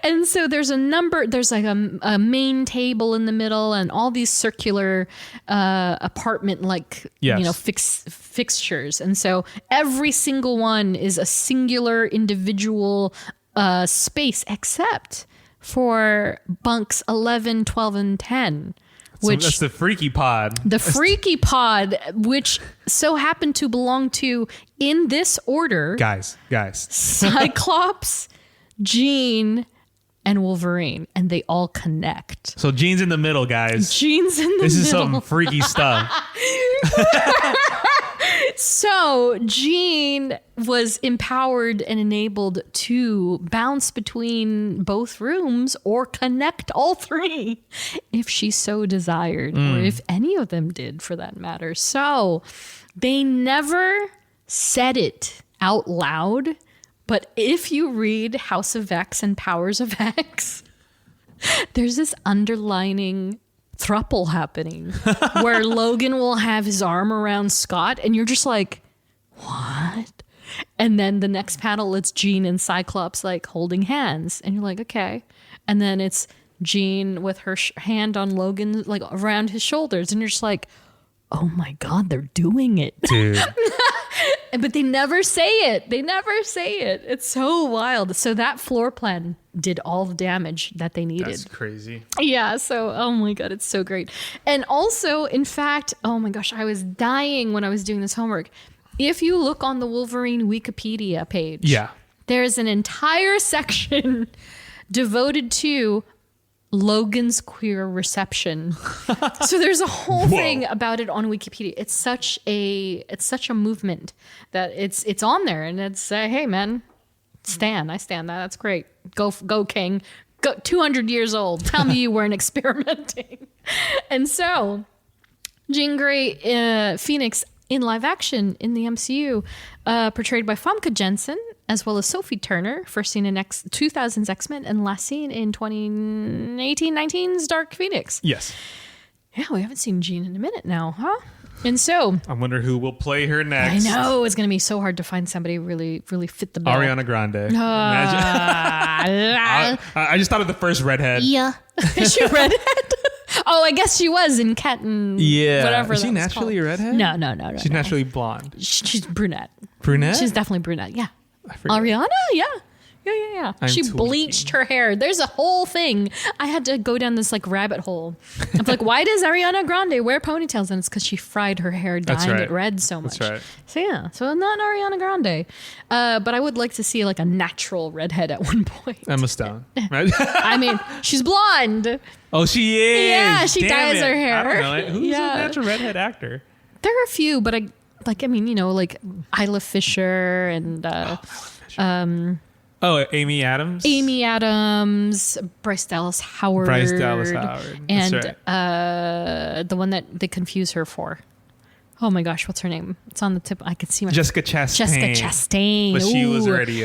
And so there's like a main table in the middle and all these circular apartment fixtures. And so every single one is a singular individual space except for bunks 11, 12, and 10. That's the freaky pod. The freaky pod, which so happened to belong to, in this order, Guys. Cyclops, Jean, and Wolverine. And they all connect. So Jean's in the middle, guys. Jean's in the middle. This is some freaky stuff. So Jean was empowered and enabled to bounce between both rooms or connect all three if she so desired, or if any of them did for that matter. So they never said it out loud, but if you read House of X and Powers of X, there's this underlining throuple happening where Logan will have his arm around Scott and you're just like, what? And then the next panel, it's Jean and Cyclops like holding hands and you're like, okay. And then it's Jean with her hand on Logan, like around his shoulders. And you're just like, oh my God, they're doing it. Dude. But they never say it. It's so wild. So that floor plan did all the damage that they needed. That's crazy. Yeah. So, oh my God, it's so great. And also, in fact, oh my gosh, I was dying when I was doing this homework. If you look on the Wolverine Wikipedia page, there's an entire section devoted to Logan's queer reception. So there's a whole thing about it on Wikipedia. It's such a movement that it's on there, and it's hey man, I stand that. That's great. Go King. Go 200 years old. Tell me you weren't experimenting. And so Jean Grey Phoenix in live action in the MCU, portrayed by Famke Janssen, as well as Sophie Turner, first seen in 2000's X-Men and last seen in 2018-19's Dark Phoenix. Yes. Yeah, we haven't seen Jean in a minute now, huh? And so I wonder who will play her next. I know it's going to be so hard to find somebody really, really fit the bill. Ariana Grande. Imagine. I just thought of the first redhead. Yeah. Is she redhead? Oh, I guess she was in Cat and whatever. Is she naturally a redhead? No. She's naturally blonde. She's brunette. Brunette? She's definitely brunette. Yeah. I forget. Ariana? Yeah. She tweaking. bleached her hair. There's a whole thing. I had to go down this like rabbit hole. I'm like, why does Ariana Grande wear ponytails? And it's because she fried her hair, dyeing it red so much. That's right. So yeah, so not Ariana Grande. But I would like to see like a natural redhead at one point. Emma Stone. I mean, she's blonde. Oh, she is. Yeah, she dyes her hair. I don't know it. Who's a natural redhead actor? There are a few, but like Isla Fisher and Amy Adams. Bryce Dallas Howard. And the one that they confuse her for. Oh my gosh, what's her name? It's on the tip. I could see my Jessica Chastain. But she was already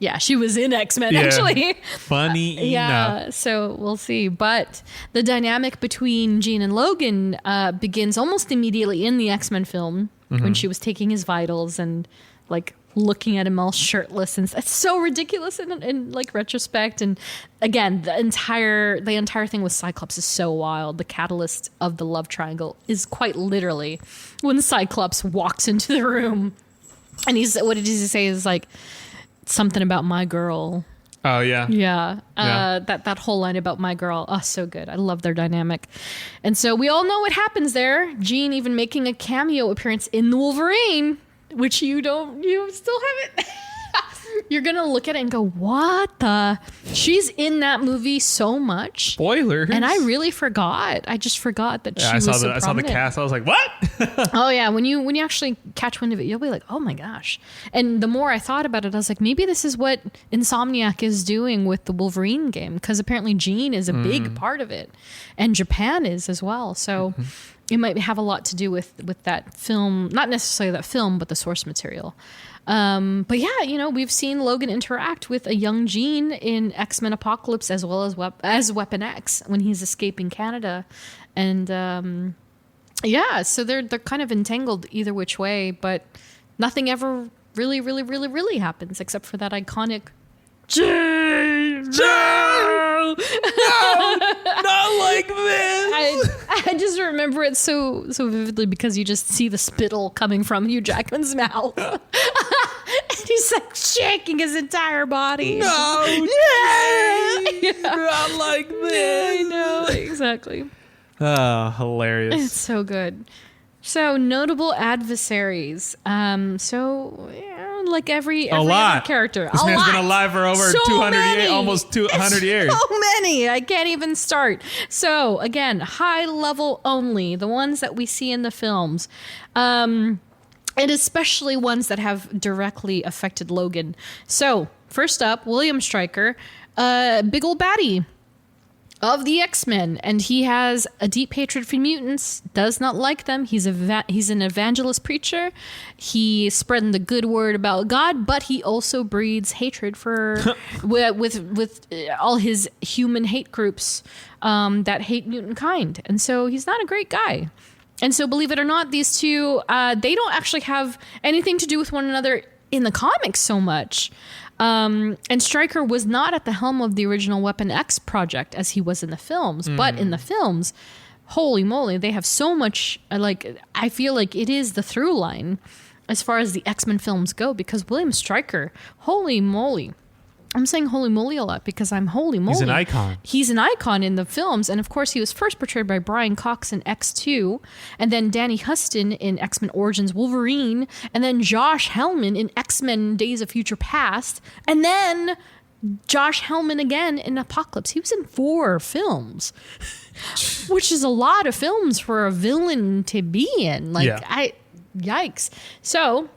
Yeah, she was in X-Men actually. Funny enough. So we'll see. But the dynamic between Jean and Logan begins almost immediately in the X-Men film when she was taking his vitals and like looking at him all shirtless, and it's so ridiculous in like retrospect. And again, the entire thing with Cyclops is so wild. The catalyst of the love triangle is quite literally when Cyclops walks into the room, and what did he say? Is like something about my girl. Oh yeah. Yeah. That whole line about my girl. Oh, so good. I love their dynamic. And so we all know what happens there. Jean even making a cameo appearance in the Wolverine, which you still haven't. You're going to look at it and go, what the? She's in that movie so much. Spoilers. And I really forgot. I just forgot that she was so prominent. I saw the cast. I was like, what? Oh yeah, when you actually catch wind of it, you'll be like, oh my gosh. And the more I thought about it, I was like, maybe this is what Insomniac is doing with the Wolverine game, because apparently Jean is a big part of it, and Japan is as well. So it might have a lot to do with that film, not necessarily that film, but the source material. But yeah, we've seen Logan interact with a young Jean in X-Men Apocalypse, as well as Weapon X when he's escaping Canada. And yeah, so they're kind of entangled either which way, but nothing ever really, really, really, really happens except for that iconic Jean! No, not like this. I just remember it so vividly because you just see the spittle coming from Hugh Jackman's mouth. And he's like shaking his entire body. No, yeah. not like this. I know, exactly. Oh, hilarious. It's so good. So notable adversaries. Like every other character. This man's been alive for over 200 years, almost 200 years. So many. I can't even start. So again, high level only, the ones that we see in the films. And especially ones that have directly affected Logan. So first up, William Stryker, big old baddie of the X-Men, and he has a deep hatred for mutants, does not like them. He's an evangelist preacher. He's spreading the good word about God, but he also breeds hatred for with all his human hate groups that hate mutant kind. And so he's not a great guy. And so believe it or not, these two, they don't actually have anything to do with one another in the comics so much. And Stryker was not at the helm of the original Weapon X project as he was in the films. But in the films, holy moly, they have so much, I feel like it is the through line as far as the X-Men films go, because William Stryker, holy moly. I'm saying holy moly a lot because I'm holy moly. He's an icon. He's an icon in the films. And of course, he was first portrayed by Brian Cox in X2, and then Danny Huston in X-Men Origins Wolverine, and then Josh Hellman in X-Men Days of Future Past, and then Josh Hellman again in Apocalypse. He was in 4 films, which is a lot of films for a villain to be in. Yikes. So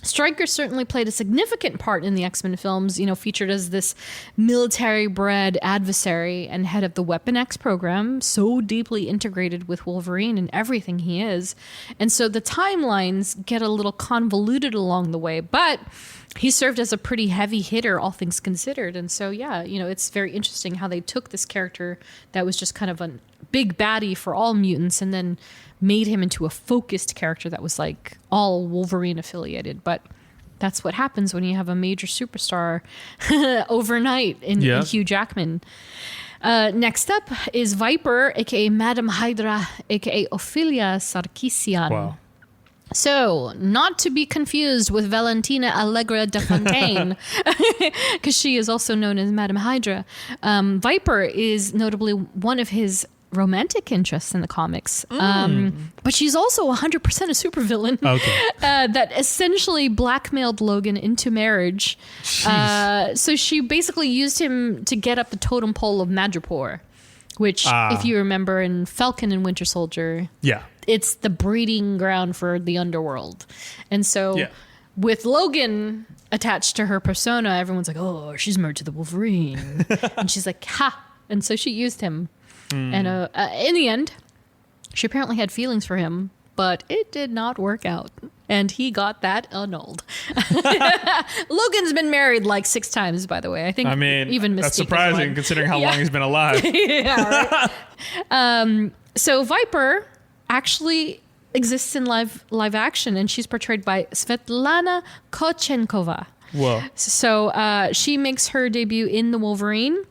Stryker certainly played a significant part in the X-Men films, featured as this military-bred adversary and head of the Weapon X program, so deeply integrated with Wolverine and everything he is. And so the timelines get a little convoluted along the way, but he served as a pretty heavy hitter, all things considered. And so, yeah, it's very interesting how they took this character that was just kind of a big baddie for all mutants and then made him into a focused character that was like all Wolverine affiliated. But that's what happens when you have a major superstar overnight in Hugh Jackman. Next up is Viper, aka Madame Hydra, aka Ophelia Sarkisian. Wow. So, not to be confused with Valentina Allegra de Fontaine, because she is also known as Madame Hydra. Viper is notably one of his romantic interests in the comics. But she's also 100% a supervillain. Okay. That essentially blackmailed Logan into marriage. So she basically used him to get up the totem pole of Madripoor, which, if you remember in Falcon and Winter Soldier, it's the breeding ground for the underworld. And so with Logan attached to her persona, everyone's like, oh, she's married to the Wolverine. And she's like, ha. And so she used him. And in the end, she apparently had feelings for him, but it did not work out. And he got that annulled. Logan's been married like 6 times, by the way. I mean, even Mystique that's surprising considering how long he's been alive. Right? So Viper actually exists in live action, and she's portrayed by Svetlana Kochenkova. Whoa. So she makes her debut in The Wolverine.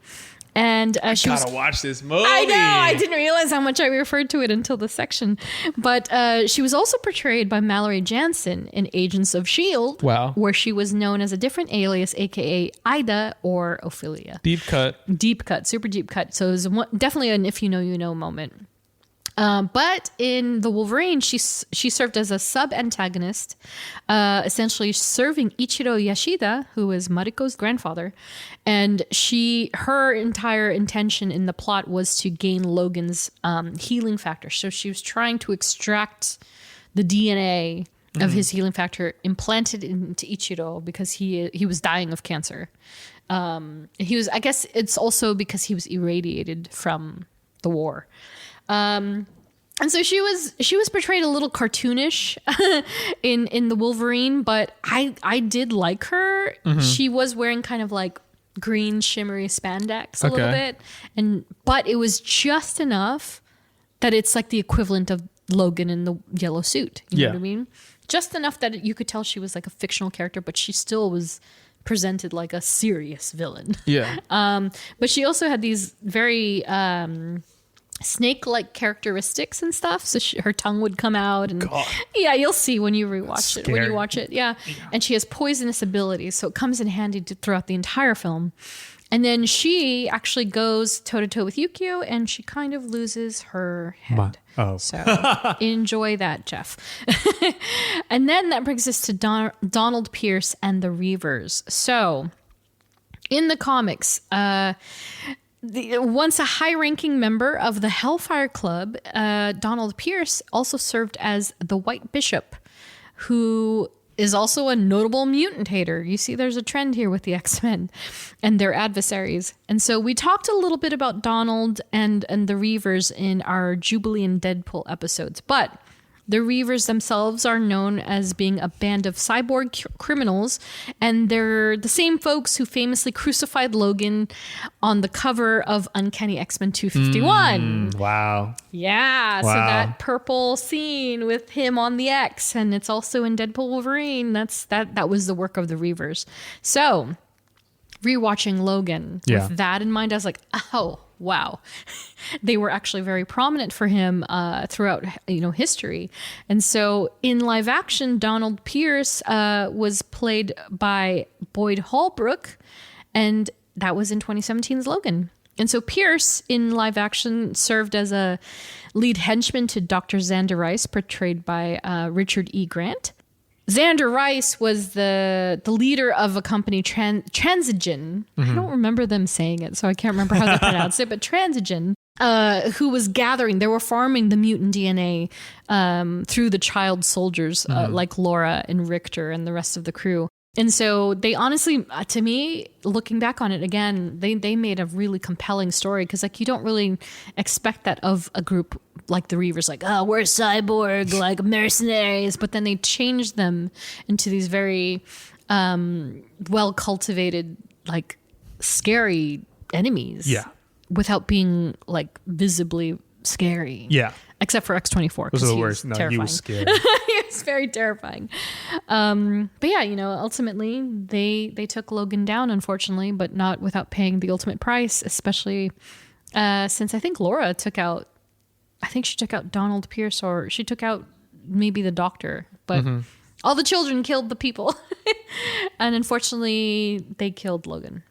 And she Gotta watch this movie. I know. I didn't realize how much I referred to it until this section. But she was also portrayed by Mallory Jansen in Agents of S.H.I.E.L.D. Wow. Where she was known as a different alias, a.k.a. Ida or Ophelia. Deep cut. Deep cut. Super deep cut. So it was definitely an if you know, you know moment. But in The Wolverine, she served as a sub-antagonist, essentially serving Ichiro Yashida, who is Mariko's grandfather. And her entire intention in the plot was to gain Logan's healing factor. So she was trying to extract the DNA of his healing factor, implanted into Ichiro because he was dying of cancer. I guess it's also because he was irradiated from the war. And so she was portrayed a little cartoonish in The Wolverine, but I did like her. She was wearing kind of like green shimmery spandex a little bit, but it was just enough that it's like the equivalent of Logan in the yellow suit. You know what I mean? Just enough that you could tell she was like a fictional character, but she still was presented like a serious villain. Yeah. But she also had these very snake-like characteristics and stuff. So her tongue would come out, and yeah, you'll see when you rewatch it. When you watch it, yeah. And she has poisonous abilities, so it comes in handy throughout the entire film. And then she actually goes toe-to-toe with Yukio, and she kind of loses her head. So enjoy that, Jeff. And then that brings us to Donald Pierce and the Reavers. So in the comics, once a high-ranking member of the Hellfire Club, Donald Pierce also served as the White Bishop, who is also a notable mutant hater. You see, there's a trend here with the X-Men and their adversaries. And so we talked a little bit about Donald and the Reavers in our Jubilee and Deadpool episodes, but the Reavers themselves are known as being a band of cyborg criminals, and they're the same folks who famously crucified Logan on the cover of Uncanny X-Men 251. Wow. Yeah, so that purple scene with him on the X, and it's also in Deadpool Wolverine. That was the work of the Reavers. So, rewatching Logan with that in mind, I was like, oh, wow. They were actually very prominent for him throughout history. And so in live action, Donald Pierce was played by Boyd Holbrook, and that was in 2017's Logan. And so Pierce in live action served as a lead henchman to Dr. Xander Rice, portrayed by Richard E. Grant. Xander Rice was the leader of a company, Transigen. I don't remember them saying it, so I can't remember how they pronounce it, but Transigen, who was gathering, they were farming the mutant DNA through the child soldiers like Laura and Richter and the rest of the crew. And so they honestly, to me, looking back on it again, they made a really compelling story, because like you don't really expect that of a group like the Reavers, like, oh, we're cyborg, like mercenaries. But then they changed them into these very well cultivated, like scary enemies. Yeah. Without being like visibly scary. Yeah. Except for X-24. Those are the worst. No, terrifying. He was scary. He was very terrifying. But yeah, ultimately they took Logan down, unfortunately, but not without paying the ultimate price, especially since I think Laura took out Donald Pierce, or she took out maybe the doctor, but all the children killed the people. And unfortunately, they killed Logan.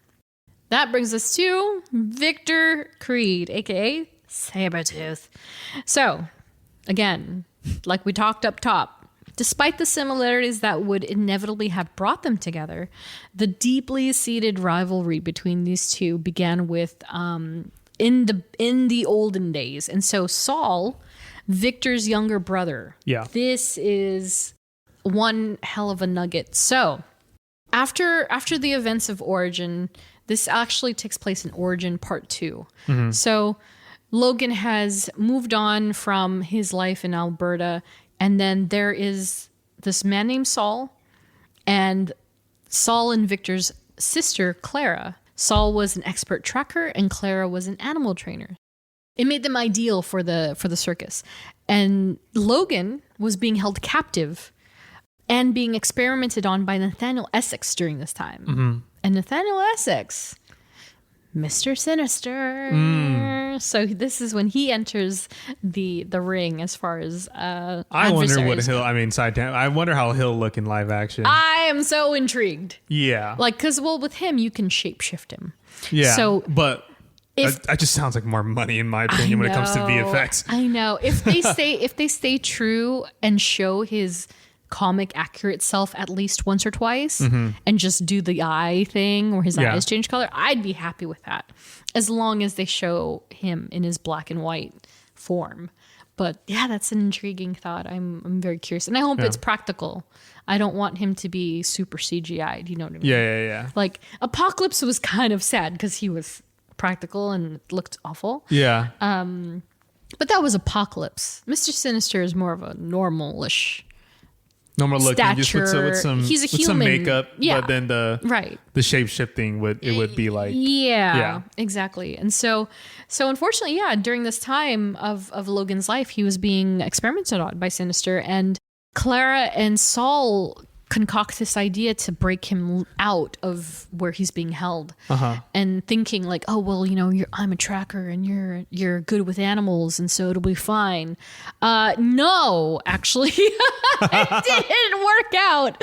That brings us to Victor Creed, aka Sabretooth. So, again, like we talked up top, despite the similarities that would inevitably have brought them together, the deeply seated rivalry between these two began with in the olden days. And so Saul, Victor's younger brother. Yeah. This is one hell of a nugget. So, after the events of Origin, this actually takes place in Origin Part 2. So Logan has moved on from his life in Alberta, and then there is this man named Saul, and Saul and Victor's sister, Clara. Saul was an expert tracker, and Clara was an animal trainer. It made them ideal for the circus. And Logan was being held captive and being experimented on by Nathaniel Essex during this time. And Nathaniel Essex, Mr. Sinister. So this is when he enters the ring as far as I wonder what adversaries go. I wonder how he'll look in live action. I am so intrigued. Yeah. Because with him, you can shapeshift him. Yeah. So but that just sounds like more money in my opinion when it comes to VFX. I know. If they stay true and show his comic accurate self at least once or twice and just do the eye thing where his eyes change color, I'd be happy with that. As long as they show him in his black and white form. But yeah, that's an intriguing thought. I'm very curious. And I hope it's practical. I don't want him to be super CGI'd, you know what I mean? Yeah. Like Apocalypse was kind of sad because he was practical and it looked awful. Yeah. But that was Apocalypse. Mr. Sinister is more of a normal-ish normal looking, stature. just with some He's a with some human. makeup, Yeah. but then the shape shifting would be like yeah, exactly. And so unfortunately, during this time of Logan's life, he was being experimented on by Sinister, and Clara and Saul concoct this idea to break him out of where he's being held, and thinking like, oh well, I'm a tracker and you're good with animals, and so it'll be fine. No, actually, it didn't work out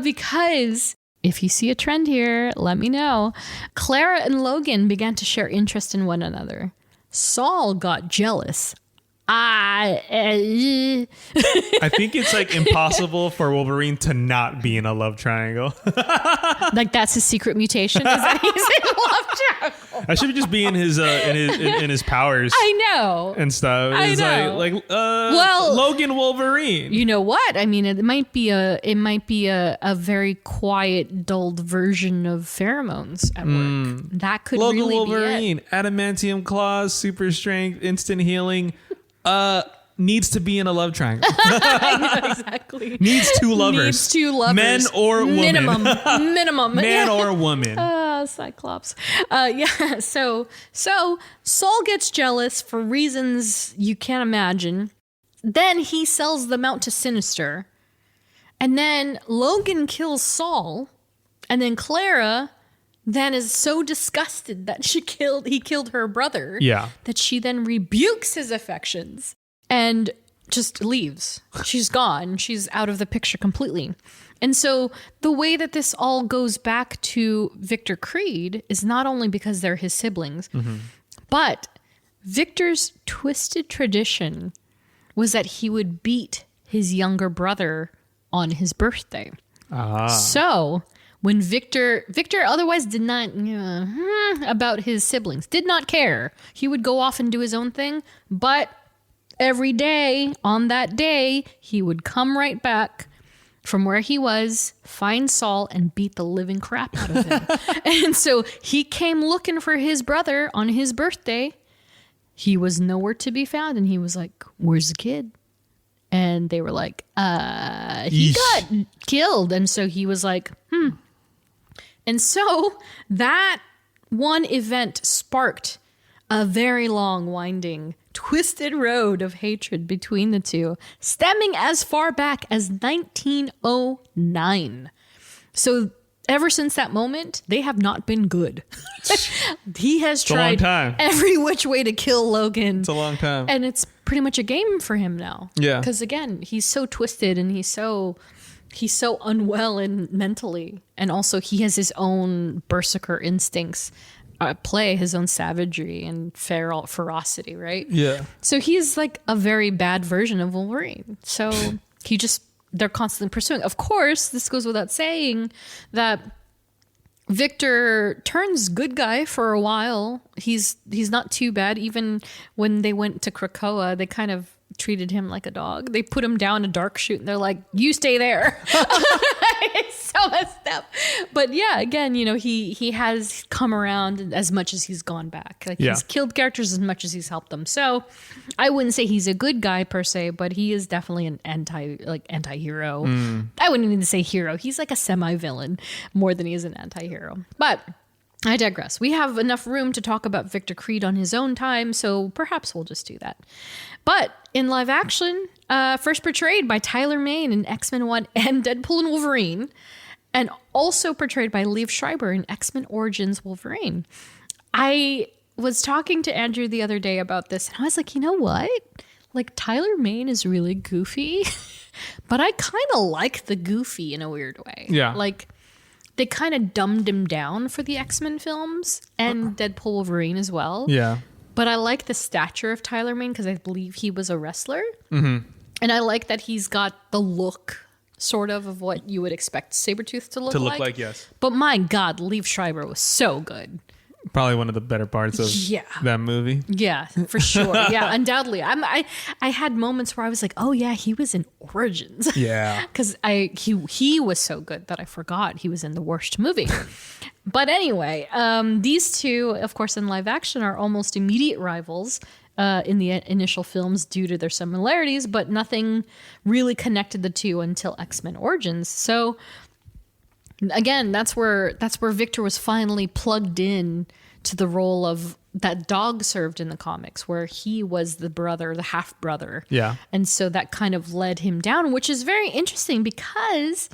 because if you see a trend here, let me know. Clara and Logan began to share interest in one another. Saul got jealous. I think it's like impossible for Wolverine to not be in a love triangle. Like that's his secret mutation, is that he's in love triangle. I should just be in his in his powers. I know And stuff. I It's know. Well, Logan Wolverine. You know what? I mean, it might be a very quiet, dulled version of pheromones at work. That could Logan really Wolverine, be it. adamantium claws, super strength, instant healing. Needs to be in a love triangle. I know, exactly. Needs two lovers. Needs two lovers. Men or woman. Minimum. Man or woman. Cyclops. So Saul gets jealous for reasons you can't imagine. Then he sells them out to Sinister. And then Logan kills Saul. And then Clara then is so disgusted that he killed her brother. Yeah. That she then rebukes his affections and just leaves. She's gone. She's out of the picture completely. And so the way that this all goes back to Victor Creed is not only because they're his siblings, but Victor's twisted tradition was that he would beat his younger brother on his birthday. So when Victor otherwise did not about his siblings, did not care. He would go off and do his own thing, but every day on that day, he would come right back from where he was, find Saul, and beat the living crap out of him. And so he came looking for his brother on his birthday. He was nowhere to be found, and he was like, "Where's the kid?" And they were like, he got killed. And so he was like, And so that one event sparked a very long, winding, twisted road of hatred between the two, stemming as far back as 1909. So ever since that moment, they have not been good. He has tried every which way to kill Logan. It's a long time. And it's pretty much a game for him now. Yeah. Because again, he's so twisted and he's so unwell and mentally. And also he has his own berserker instincts play, his own savagery and feral ferocity, right? Yeah. So he's like a very bad version of Wolverine. So they're constantly pursuing. Of course, this goes without saying that Victor turns good guy for a while. He's not too bad. Even when they went to Krakoa, they kind of treated him like a dog. They put him down a dark chute and they're like, "You stay there." It's so messed up. But yeah, again, he has come around as much as he's gone back. Like he's killed characters as much as he's helped them. So I wouldn't say he's a good guy per se, but he is definitely an anti-hero. I wouldn't even say hero. He's like a semi-villain more than he is an anti-hero. But I digress. We have enough room to talk about Victor Creed on his own time, so perhaps we'll just do that. But in live action, first portrayed by Tyler Mane in X-Men 1 and Deadpool and Wolverine, and also portrayed by Liev Schreiber in X-Men Origins Wolverine. I was talking to Andrew the other day about this, and I was like, you know what? Like, Tyler Mane is really goofy, but I kind of like the goofy in a weird way. Yeah. Like, they kind of dumbed him down for the X-Men films and Deadpool Wolverine as well. Yeah. But I like the stature of Tyler Mane because I believe he was a wrestler. Mm-hmm. And I like that he's got the look sort of what you would expect Sabretooth to look like. To look like, yes. But my God, Liev Schreiber was so good. Probably one of the better parts of that movie. Yeah, for sure. Yeah, undoubtedly. I had moments where I was like, oh yeah, he was in Origins. Yeah. Because he was so good that I forgot he was in the worst movie. But anyway, these two, of course, in live action are almost immediate rivals in the initial films due to their similarities, but nothing really connected the two until X-Men Origins. So again, that's where Victor was finally plugged in to the role of that Dog served in the comics, where he was the brother, the half brother. Yeah. And so that kind of led him down, which is very interesting because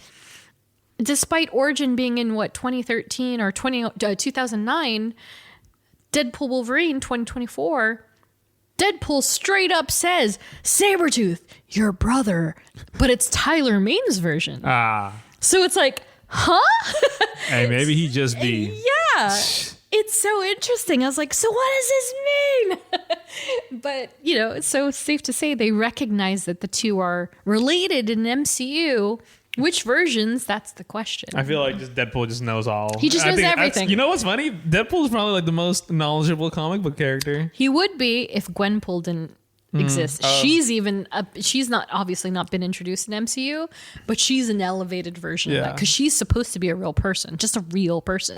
despite Origin being in 2013 or 2009, Deadpool Wolverine 2024, Deadpool straight up says, Sabretooth, your brother, but it's Tyler Mane's version. So it's like, huh? Hey, maybe he just be. Yeah. It's so interesting. I was like, so what does this mean? But, it's so safe to say they recognize that the two are related in MCU. Which versions? That's the question. I feel like just Deadpool just knows all. He just knows everything. You know what's funny? Deadpool's probably like the most knowledgeable comic book character. He would be if Gwenpool didn't exist. She's not obviously not been introduced in MCU, but she's an elevated version of that because she's supposed to be a real person, just a real person.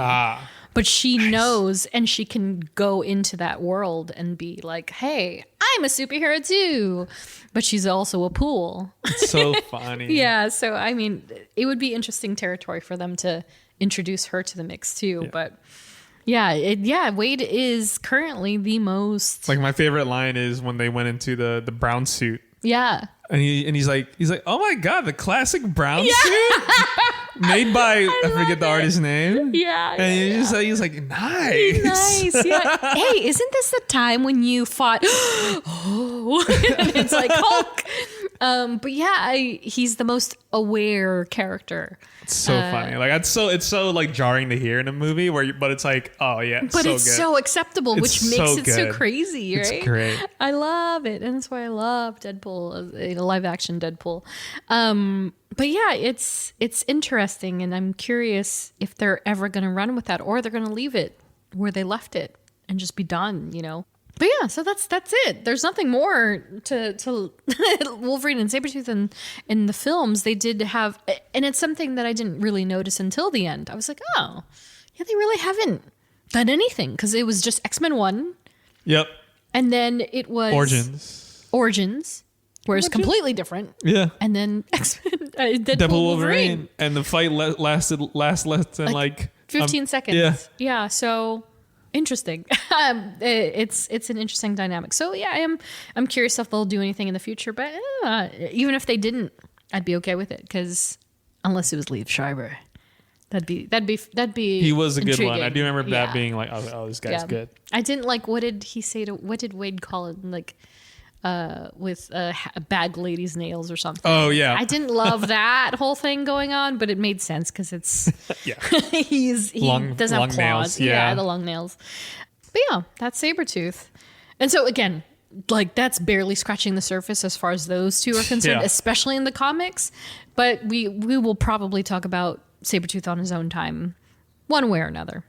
But she knows, and she can go into that world and be like, hey, I'm a superhero too. But she's also a pool. It's so funny. Yeah. So, I mean, it would be interesting territory for them to introduce her to the mix too. Yeah. But Wade is currently the most. Like, my favorite line is when they went into the brown suit. Yeah. And he's like, oh my God, the classic brown suit made by, I forget the artist's name. Yeah. And he's like, nice. Nice. Yeah. Hey, isn't this the time when you fought? Oh, and it's like Hulk. But yeah, he's the most aware character. It's so funny. Like, it's so like jarring to hear in a movie but it's like, oh yeah, but it's good. so acceptable, which makes it so good. crazy, right? It's great. I love it, and that's why I love Deadpool, live action Deadpool. But yeah, it's interesting, and I'm curious if they're ever going to run with that, or they're going to leave it where they left it and just be done, But yeah, so that's it. There's nothing more to Wolverine and Sabretooth in the films. They did have, and it's something that I didn't really notice until the end. I was like, oh, yeah, they really haven't done anything, because it was just X-Men 1. Yep. And then it was Origins, where it's completely different. Yeah. And then X-Men, Deadpool Wolverine. And the fight lasted less than like 15 seconds. Yeah. Yeah, so interesting. It's an interesting dynamic. So yeah, I'm curious if they'll do anything in the future, but even if they didn't, I'd be okay with it, because unless it was Liev Schreiber, that'd be he was a good intriguing. one. I do remember that being like, oh, this guy's good. I didn't like, what did Wade call it, like with a bag lady's nails or something. Oh yeah, I didn't love that whole thing going on, but it made sense because it's he doesn't have claws. Nails, yeah, the long nails. But yeah, that's Sabretooth. And so again, like, that's barely scratching the surface as far as those two are concerned, especially in the comics. But we will probably talk about Sabretooth on his own time, one way or another.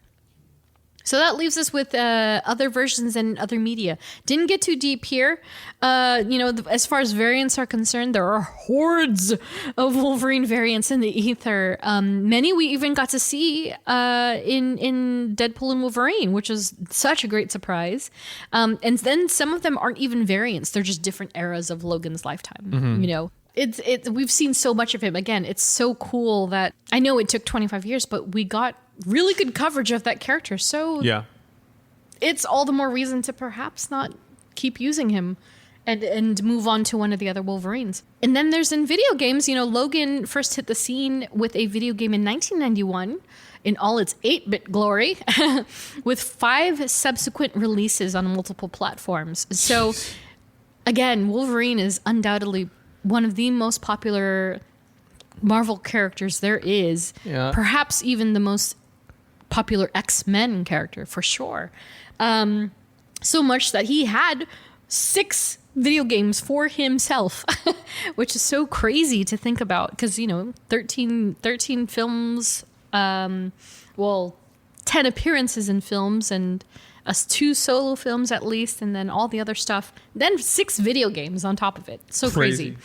So that leaves us with other versions and other media. Didn't get too deep here. As far as variants are concerned, there are hordes of Wolverine variants in the ether. Many we even got to see in Deadpool and Wolverine, which is such a great surprise. And then some of them aren't even variants. They're just different eras of Logan's lifetime, We've seen so much of him. Again, it's so cool that I know it took 25 years, but we got really good coverage of that character. So Yeah. it's all the more reason to perhaps not keep using him and move on to one of the other Wolverines. And then there's in video games, Logan first hit the scene with a video game in 1991 in all its 8-bit glory with 5 subsequent releases on multiple platforms. So again, Wolverine is undoubtedly one of the most popular Marvel characters there is. Yeah. Perhaps even the most popular X-Men character for sure. So much that he had 6 video games for himself, which is so crazy to think about because, 13 films, 10 appearances in films and 2 solo films at least, and then all the other stuff. Then 6 video games on top of it. So crazy.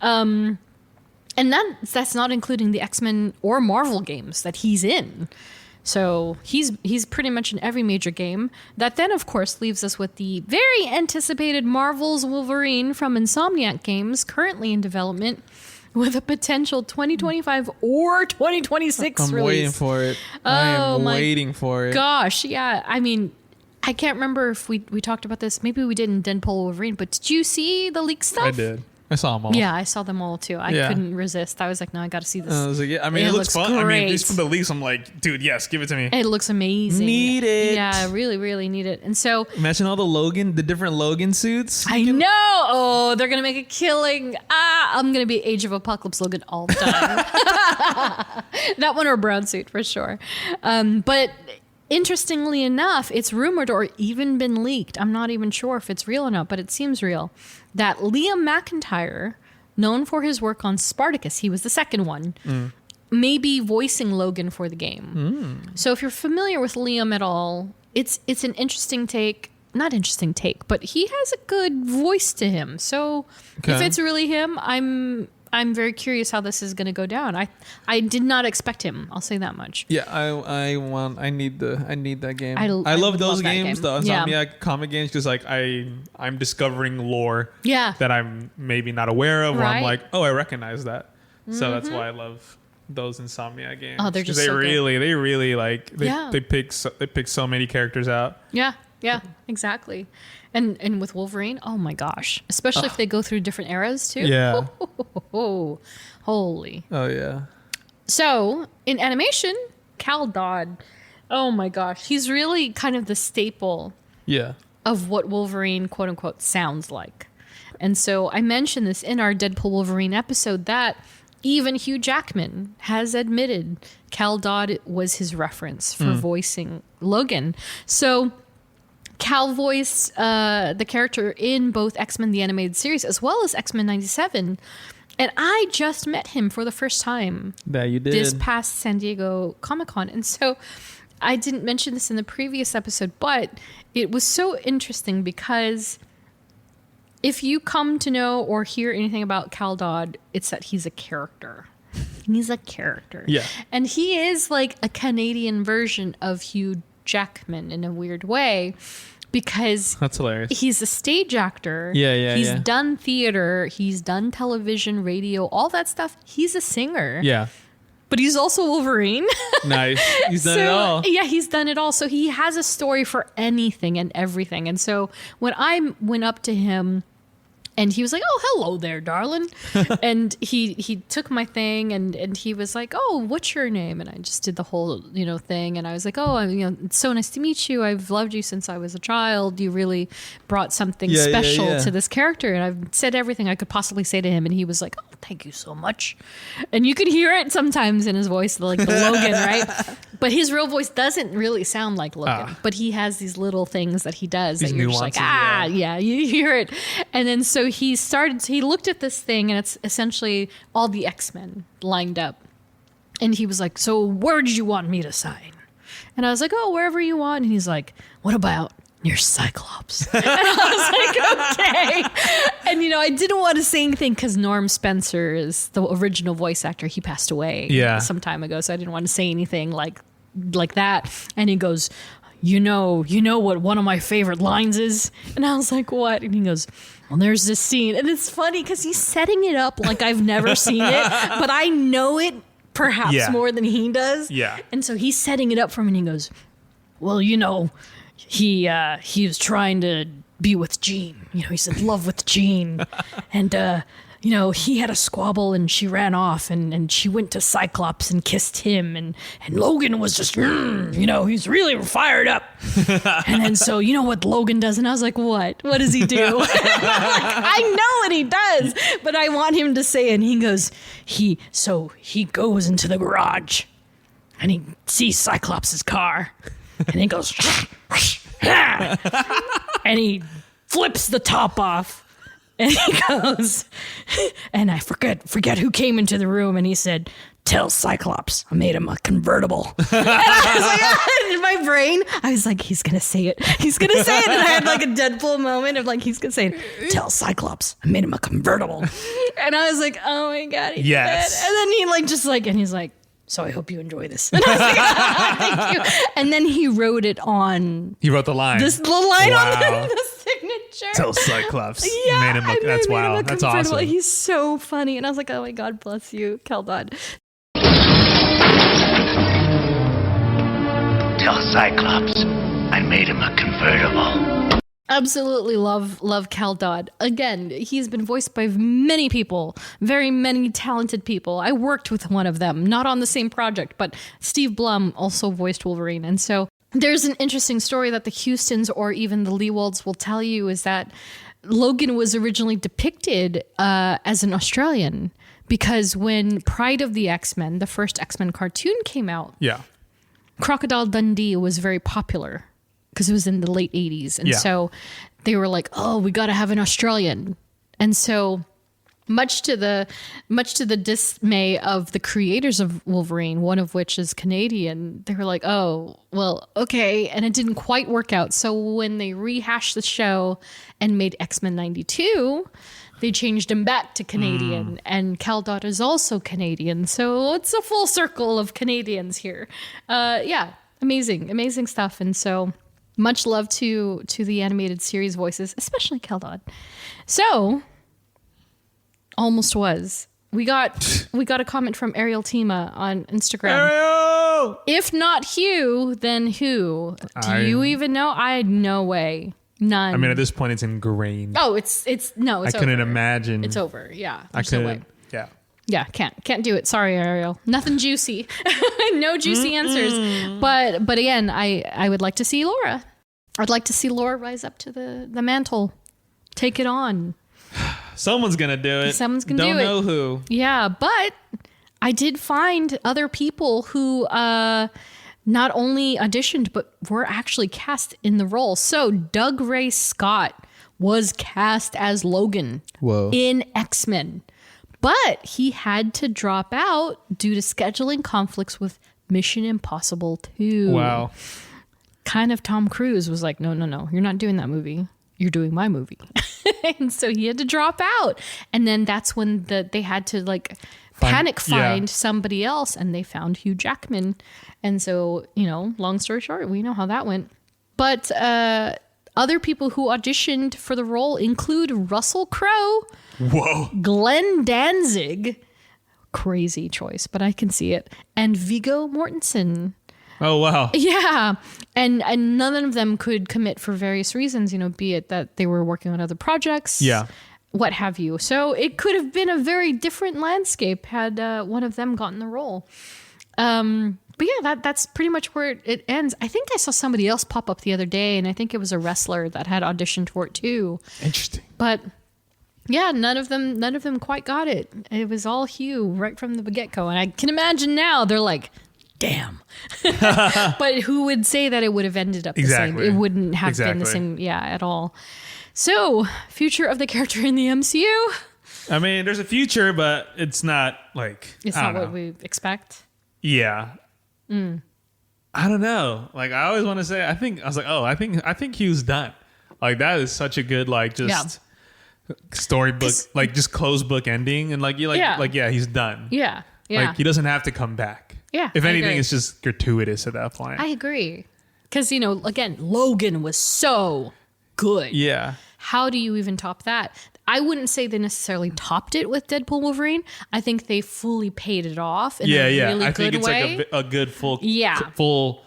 And that's not including the X-Men or Marvel games that he's in. So he's pretty much in every major game. That then, of course, leaves us with the very anticipated Marvel's Wolverine from Insomniac Games, currently in development, with a potential 2025 or 2026 I'm release. waiting for it. I am waiting for it. Gosh, yeah. I mean, I can't remember if we talked about this. Maybe we did in Deadpool Wolverine, but did you see the leaked stuff? I did. I saw them all. Yeah, I saw them all too. I couldn't resist. I was like, no, I got to see this. I was like, yeah, I mean, It it looks looks fun. I mean, great. just from the leaks, I'm like, dude, yes, give it to me. It looks amazing. Need it. Yeah, I really, really need it. And so Imagine all the different Logan suits. I know. Oh, they're gonna make a killing. I'm gonna be Age of Apocalypse Logan all the time. That one or a brown suit for sure. But interestingly enough, it's rumored or even been leaked. I'm not even sure if it's real or not, but it seems real. That Liam McIntyre, known for his work on Spartacus, he was the second one, may be voicing Logan for the game. So if you're familiar with Liam at all, it's an interesting take. Not interesting take, but he has a good voice to him. So if Okay. it's really him, I'm very curious how this is going to go down. I did not expect him. I'll say that much. Yeah, I need that game. I love would those love that games, game. the Yeah. Insomniac comic games, because like I'm discovering lore Yeah. that I'm maybe not aware of, or I'm Right. like, oh, I recognize that. So that's why I love those Insomnia games. Oh, they're 'Cause just they so good. really like Yeah. they pick so many characters out. Yeah, exactly. And with Wolverine, oh my gosh. Especially if they go through different eras too. Yeah. Oh, holy. oh yeah. So, in animation, Cal Dodd, oh my gosh, he's really kind of the staple Yeah. of what Wolverine, quote unquote, sounds like. And so I mentioned this in our Deadpool Wolverine episode that even Hugh Jackman has admitted Cal Dodd was his reference for voicing Logan. So Cal voiced the character in both X-Men the Animated Series as well as X-Men 97. And I just met him for the first time That you did. this past San Diego Comic-Con. And so I didn't mention this in the previous episode, but it was so interesting because if you come to know or hear anything about Cal Dodd, it's that he's a character. He's a character. Yeah. And he is like a Canadian version of Hugh Jackman in a weird way because That's hilarious. he's a stage actor. Yeah, He's yeah. done theater. He's done television, radio, all that stuff. He's a singer. Yeah. But he's also Wolverine. Nice. He's done it all. Yeah, he's done it all. So he has a story for anything and everything. And so when I went up to him and he was like, "Oh, hello there, darling." And he took my thing and he was like, "Oh, what's your name?" And I just did the whole, thing. And I was like, "Oh, it's so nice to meet you. I've loved you since I was a child. You really brought something Yeah, yeah, special yeah. to this character." And I've said everything I could possibly say to him. And he was like, "Oh, thank you so much." And you could hear it sometimes in his voice, like the Logan, right? But his real voice doesn't really sound like Logan. But he has these little things that he does These that you're just like, nuances, yeah, you hear it. And then so he looked at this thing and it's essentially all the X-Men lined up. And he was like, "So where did you want me to sign?" And I was like, "Oh, wherever you want." And he's like, "What about your Cyclops?" And I was like, "Okay." And I didn't want to say anything because Norm Spencer is the original voice actor. He passed away some time ago, so I didn't want to say anything like that. And he goes, you know what one of my favorite lines is?" And I was like, "What?" And he goes, "Well, there's this scene." And it's funny because he's setting it up like I've never seen it, but I know it perhaps Yeah. more than he does. Yeah. And so he's setting it up for him, and he goes, well, you know, he was trying to be with Jean. You know, he's in love with Jean. And, you know, he had a squabble and she ran off and she went to Cyclops and kissed him. And Logan was just, you know, he's really fired up. And then so, you know what Logan does? And I was like, what? What does he do? I know what he does, but I want him to say it. And he goes, he goes into the garage and he sees Cyclops' car and he goes, and he flips the top off. And he goes, and I forget who came into the room, and he said, tell Cyclops I made him a convertible. And I was like, in my brain, I was like, he's going to say it. He's going to say it. And I had like a Deadpool moment of like, he's going to say it. Tell Cyclops I made him a convertible. And I was like, oh my God. He did Yes. it. And then he like, just like, and he's like, so I hope you enjoy this. And I was like, thank you. And then he wrote it on He wrote the line. this little line Wow. on the signature. Tell Cyclops. Yeah, Made him look, and that's they made him wow. look That's comfortable. awesome. He's so funny. And I was like, oh my God, bless you, Keldon. Tell Cyclops I made him a convertible. Absolutely love Cal Dodd. Again, he's been voiced by many people, very many talented people. I worked with one of them, not on the same project, but Steve Blum also voiced Wolverine. And so there's an interesting story that the Houstons or even the Leewalds will tell you is that Logan was originally depicted as an Australian because when Pride of the X-Men, the first X-Men cartoon came out, Yeah. Crocodile Dundee was very popular because it was in the late 80s. And Yeah. so they were like, oh, we got to have an Australian. And so much to the dismay of the creators of Wolverine, one of which is Canadian, they were like, oh, well, okay. And it didn't quite work out. So when they rehashed the show and made X-Men 92, they changed him back to Canadian. And Cal Dodd is also Canadian. So it's a full circle of Canadians here. Yeah, amazing stuff. And so much love to the animated series voices, especially Cal Dodd. So almost was. We got a comment from Ariel Tima on Instagram. Ariel! If not Hugh, then who? Do you even know? I had no way. None. I mean, at this point, it's ingrained. Oh, it's I couldn't over. imagine. It's over. Yeah. I There's no way. couldn't. Yeah. Yeah, can't do it. Sorry, Ariel. Nothing juicy. No juicy answers. But again, I would like to see Laura. I'd like to see Laura rise up to the mantle. Take it on. Someone's going to do it. Someone's gonna Don't do it. know who. Yeah, but I did find other people who not only auditioned, but were actually cast in the role. So Doug Ray Scott was cast as Logan in X-Men. But he had to drop out due to scheduling conflicts with Mission Impossible 2. Wow. Kind of Tom Cruise was like, no, you're not doing that movie. You're doing my movie. And so he had to drop out. And then that's when they had to like panic find somebody else, and they found Hugh Jackman. And so, long story short, we know how that went. But other people who auditioned for the role include Russell Crowe, Whoa. Glenn Danzig, crazy choice, but I can see it, and Viggo Mortensen. Oh, wow. Yeah. And none of them could commit for various reasons, be it that they were working on other projects. Yeah. What have you. So it could have been a very different landscape had one of them gotten the role. But yeah, that's pretty much where it ends. I think I saw somebody else pop up the other day, and I think it was a wrestler that had auditioned for it too. Interesting. But yeah, none of them quite got it. It was all Hugh right from the get-go. And I can imagine now they're like, damn. But who would say that it would have ended up the same? It wouldn't have been the same, at all. So, future of the character in the MCU? I mean, there's a future, but it's not like... It's not what we expect. Yeah. I don't know. Like, I always want to say, I think Hugh's done. Like, that is such a good, storybook, just closed book ending. And he's done. Yeah. Like, he doesn't have to come back. Yeah. If I anything, agree. it's just gratuitous at that point. I agree. Because, again, Logan was so good. Yeah. How do you even top that? I wouldn't say they necessarily topped it with Deadpool Wolverine. I think they fully paid it off in a really I good think it's way. like a good full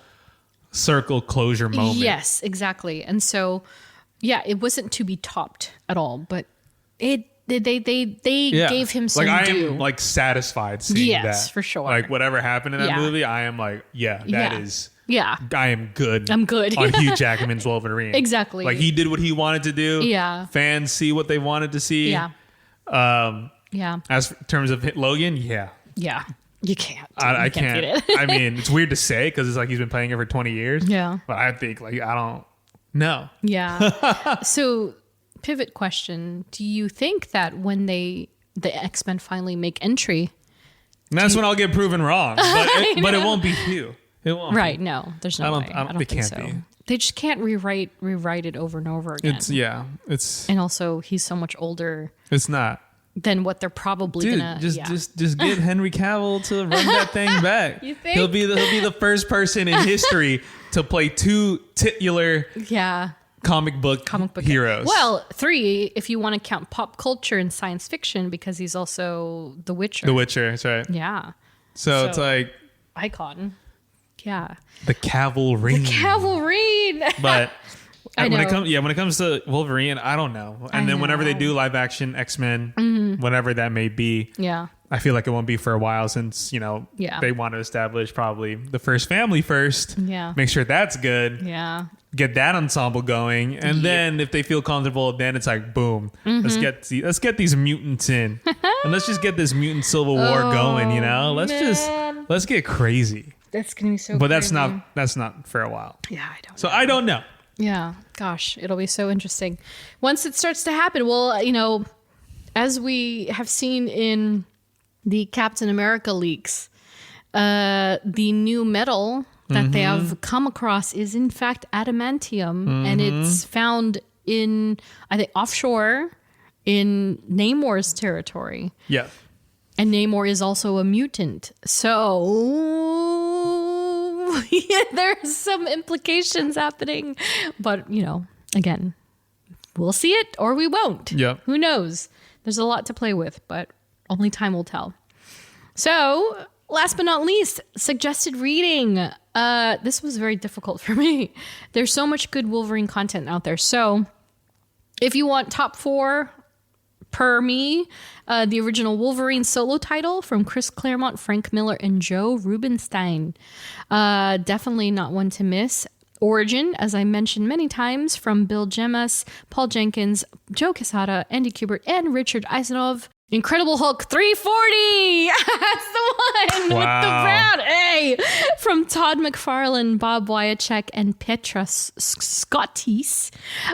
circle closure moment. Yes, exactly. And so, yeah, it wasn't to be topped at all, but they gave him some like I due. am like satisfied seeing that. Yes, for sure. Like whatever happened in that Yeah. movie, I am like, that is. Yeah. I am good. I'm good. on Hugh Jackman's Wolverine. Exactly. Like he did what he wanted to do. Yeah. Fans see what they wanted to see. Yeah. Yeah. As in terms of Logan, yeah. Yeah. You can't. I You can't. beat it. I mean, it's weird to say because it's like he's been playing it for 20 years. Yeah. But I think like I don't know. Yeah. So, pivot question: do you think that when the X-Men finally make entry, And that's when I'll get proven wrong. But it won't be Hugh. It won't. right? Be. No, there's no way. I don't they think can't so. be. They just can't rewrite it over and over again. It's and also he's so much older it's not. than what they're probably Dude, gonna. just get Henry Cavill to run that thing back. You think? He'll be the first person in history to play two titular yeah. comic book heroes. Well, 3 if you want to count pop culture and science fiction because he's also The Witcher. The Witcher, that's right. Yeah. So it's like icon. Yeah. the Cavalry. Cavalry. But I when know. it comes to Wolverine, I don't know. And then whenever they do live action X-Men, whenever that may be, Yeah. I feel like it won't be for a while since, Yeah. they want to establish probably the first family first. Yeah. Make sure that's good. Yeah. Get that ensemble going. And then if they feel comfortable, then it's like, boom, let's get these mutants in. And let's just get this mutant civil war going, let's get crazy. That's gonna be so. But crazy. that's not for a while. Yeah, I don't. So I don't know. Yeah, gosh, it'll be so interesting once it starts to happen. Well, as we have seen in the Captain America leaks, the new metal that they have come across is in fact adamantium, and it's found in I think offshore in Namor's territory. Yeah. And Namor is also a mutant. So there's some implications happening. But, again, we'll see it or we won't. Yeah. Who knows? There's a lot to play with, but only time will tell. So, last but not least, suggested reading. This was very difficult for me. There's so much good Wolverine content out there. So, if you want top 4 per me, the original Wolverine solo title from Chris Claremont, Frank Miller, and Joe Rubinstein. Definitely not one to miss. Origin, as I mentioned many times, from Bill Jemas, Paul Jenkins, Joe Quesada, Andy Kubert, and Richard Eisenov. Incredible Hulk 340! That's the one with the brown A! From Todd McFarlane, Bob Wyacek, and Petra Scottis.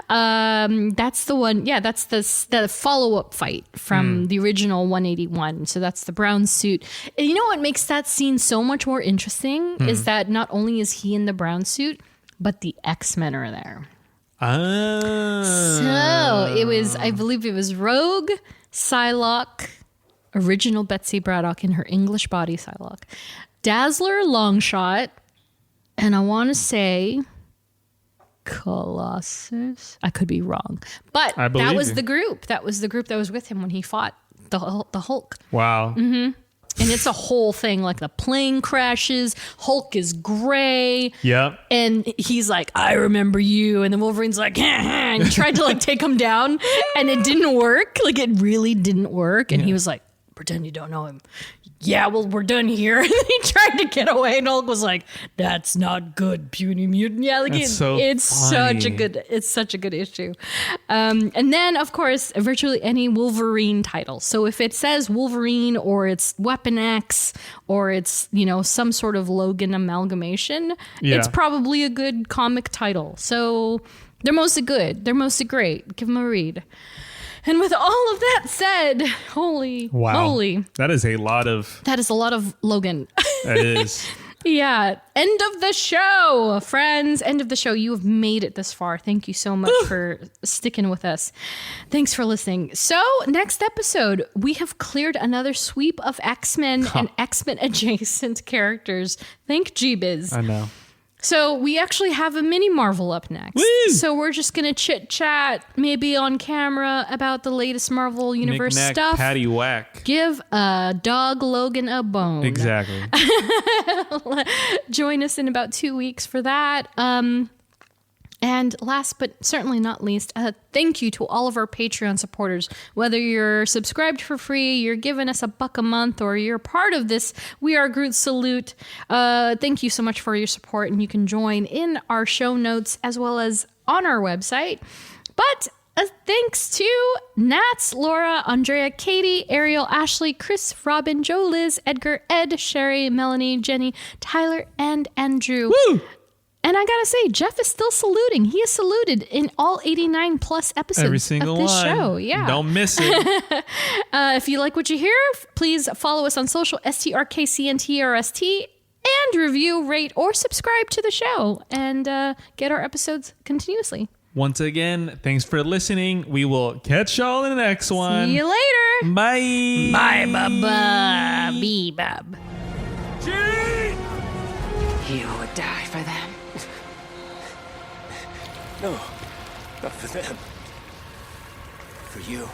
That's the one. Yeah, that's the follow-up fight from the original 181. So that's the brown suit. And you know what makes that scene so much more interesting is that not only is he in the brown suit, but the X-Men are there. So it was, I believe it was Rogue, Psylocke, original Betsy Braddock in her English body Psylocke, Dazzler, Longshot, and I want to say Colossus. I could be wrong, but I believe that was you. the group. That was the group that was with him when he fought the Hulk. Wow. And it's a whole thing, like the plane crashes, Hulk is gray. Yep. And he's like, I remember you. And then Wolverine's like, and he tried to take him down and it didn't work. Like it really didn't work. And he was like, pretend you don't know him. Yeah, well, we're done here. And he tried to get away, and Hulk was like, "That's not good, puny mutant." Yeah, like That's so it's funny. such a good issue. And then, of course, virtually any Wolverine title. So if it says Wolverine, or it's Weapon X, or it's some sort of Logan amalgamation, it's probably a good comic title. So they're mostly good. They're mostly great. Give them a read. And with all of that said, holy moly. That is a lot of... That is a lot of Logan. That is. Yeah. End of the show, friends. End of the show. You have made it this far. Thank you so much for sticking with us. Thanks for listening. So, next episode, we have cleared another sweep of X-Men and X-Men adjacent characters. Thank Jeebus. I know. So we actually have a mini Marvel up next. Woo! So we're just going to chit chat maybe on camera about the latest Marvel Universe Knick-knack, stuff. patty whack. Give a dog Logan a bone. Exactly. Join us in about 2 weeks for that. And last but certainly not least, thank you to all of our Patreon supporters. Whether you're subscribed for free, you're giving us $1 a month, or you're part of this We Are Groot salute, thank you so much for your support. And you can join in our show notes as well as on our website. But thanks to Nats, Laura, Andrea, Katie, Ariel, Ashley, Chris, Robin, Joe, Liz, Edgar, Ed, Sherry, Melanie, Jenny, Tyler, and Andrew. Woo! And I gotta say, Jeff is still saluting. He is saluted in all 89 plus episodes Every single of this one. show. Yeah. Don't miss it. If you like what you hear, please follow us on social, STRKCNTRST, and review, rate, or subscribe to the show and get our episodes continuously. Once again, thanks for listening. We will catch y'all in the next one. See you later. Bye. Bye, bub. Bee-bub. You would die for them. No, not for them. For you.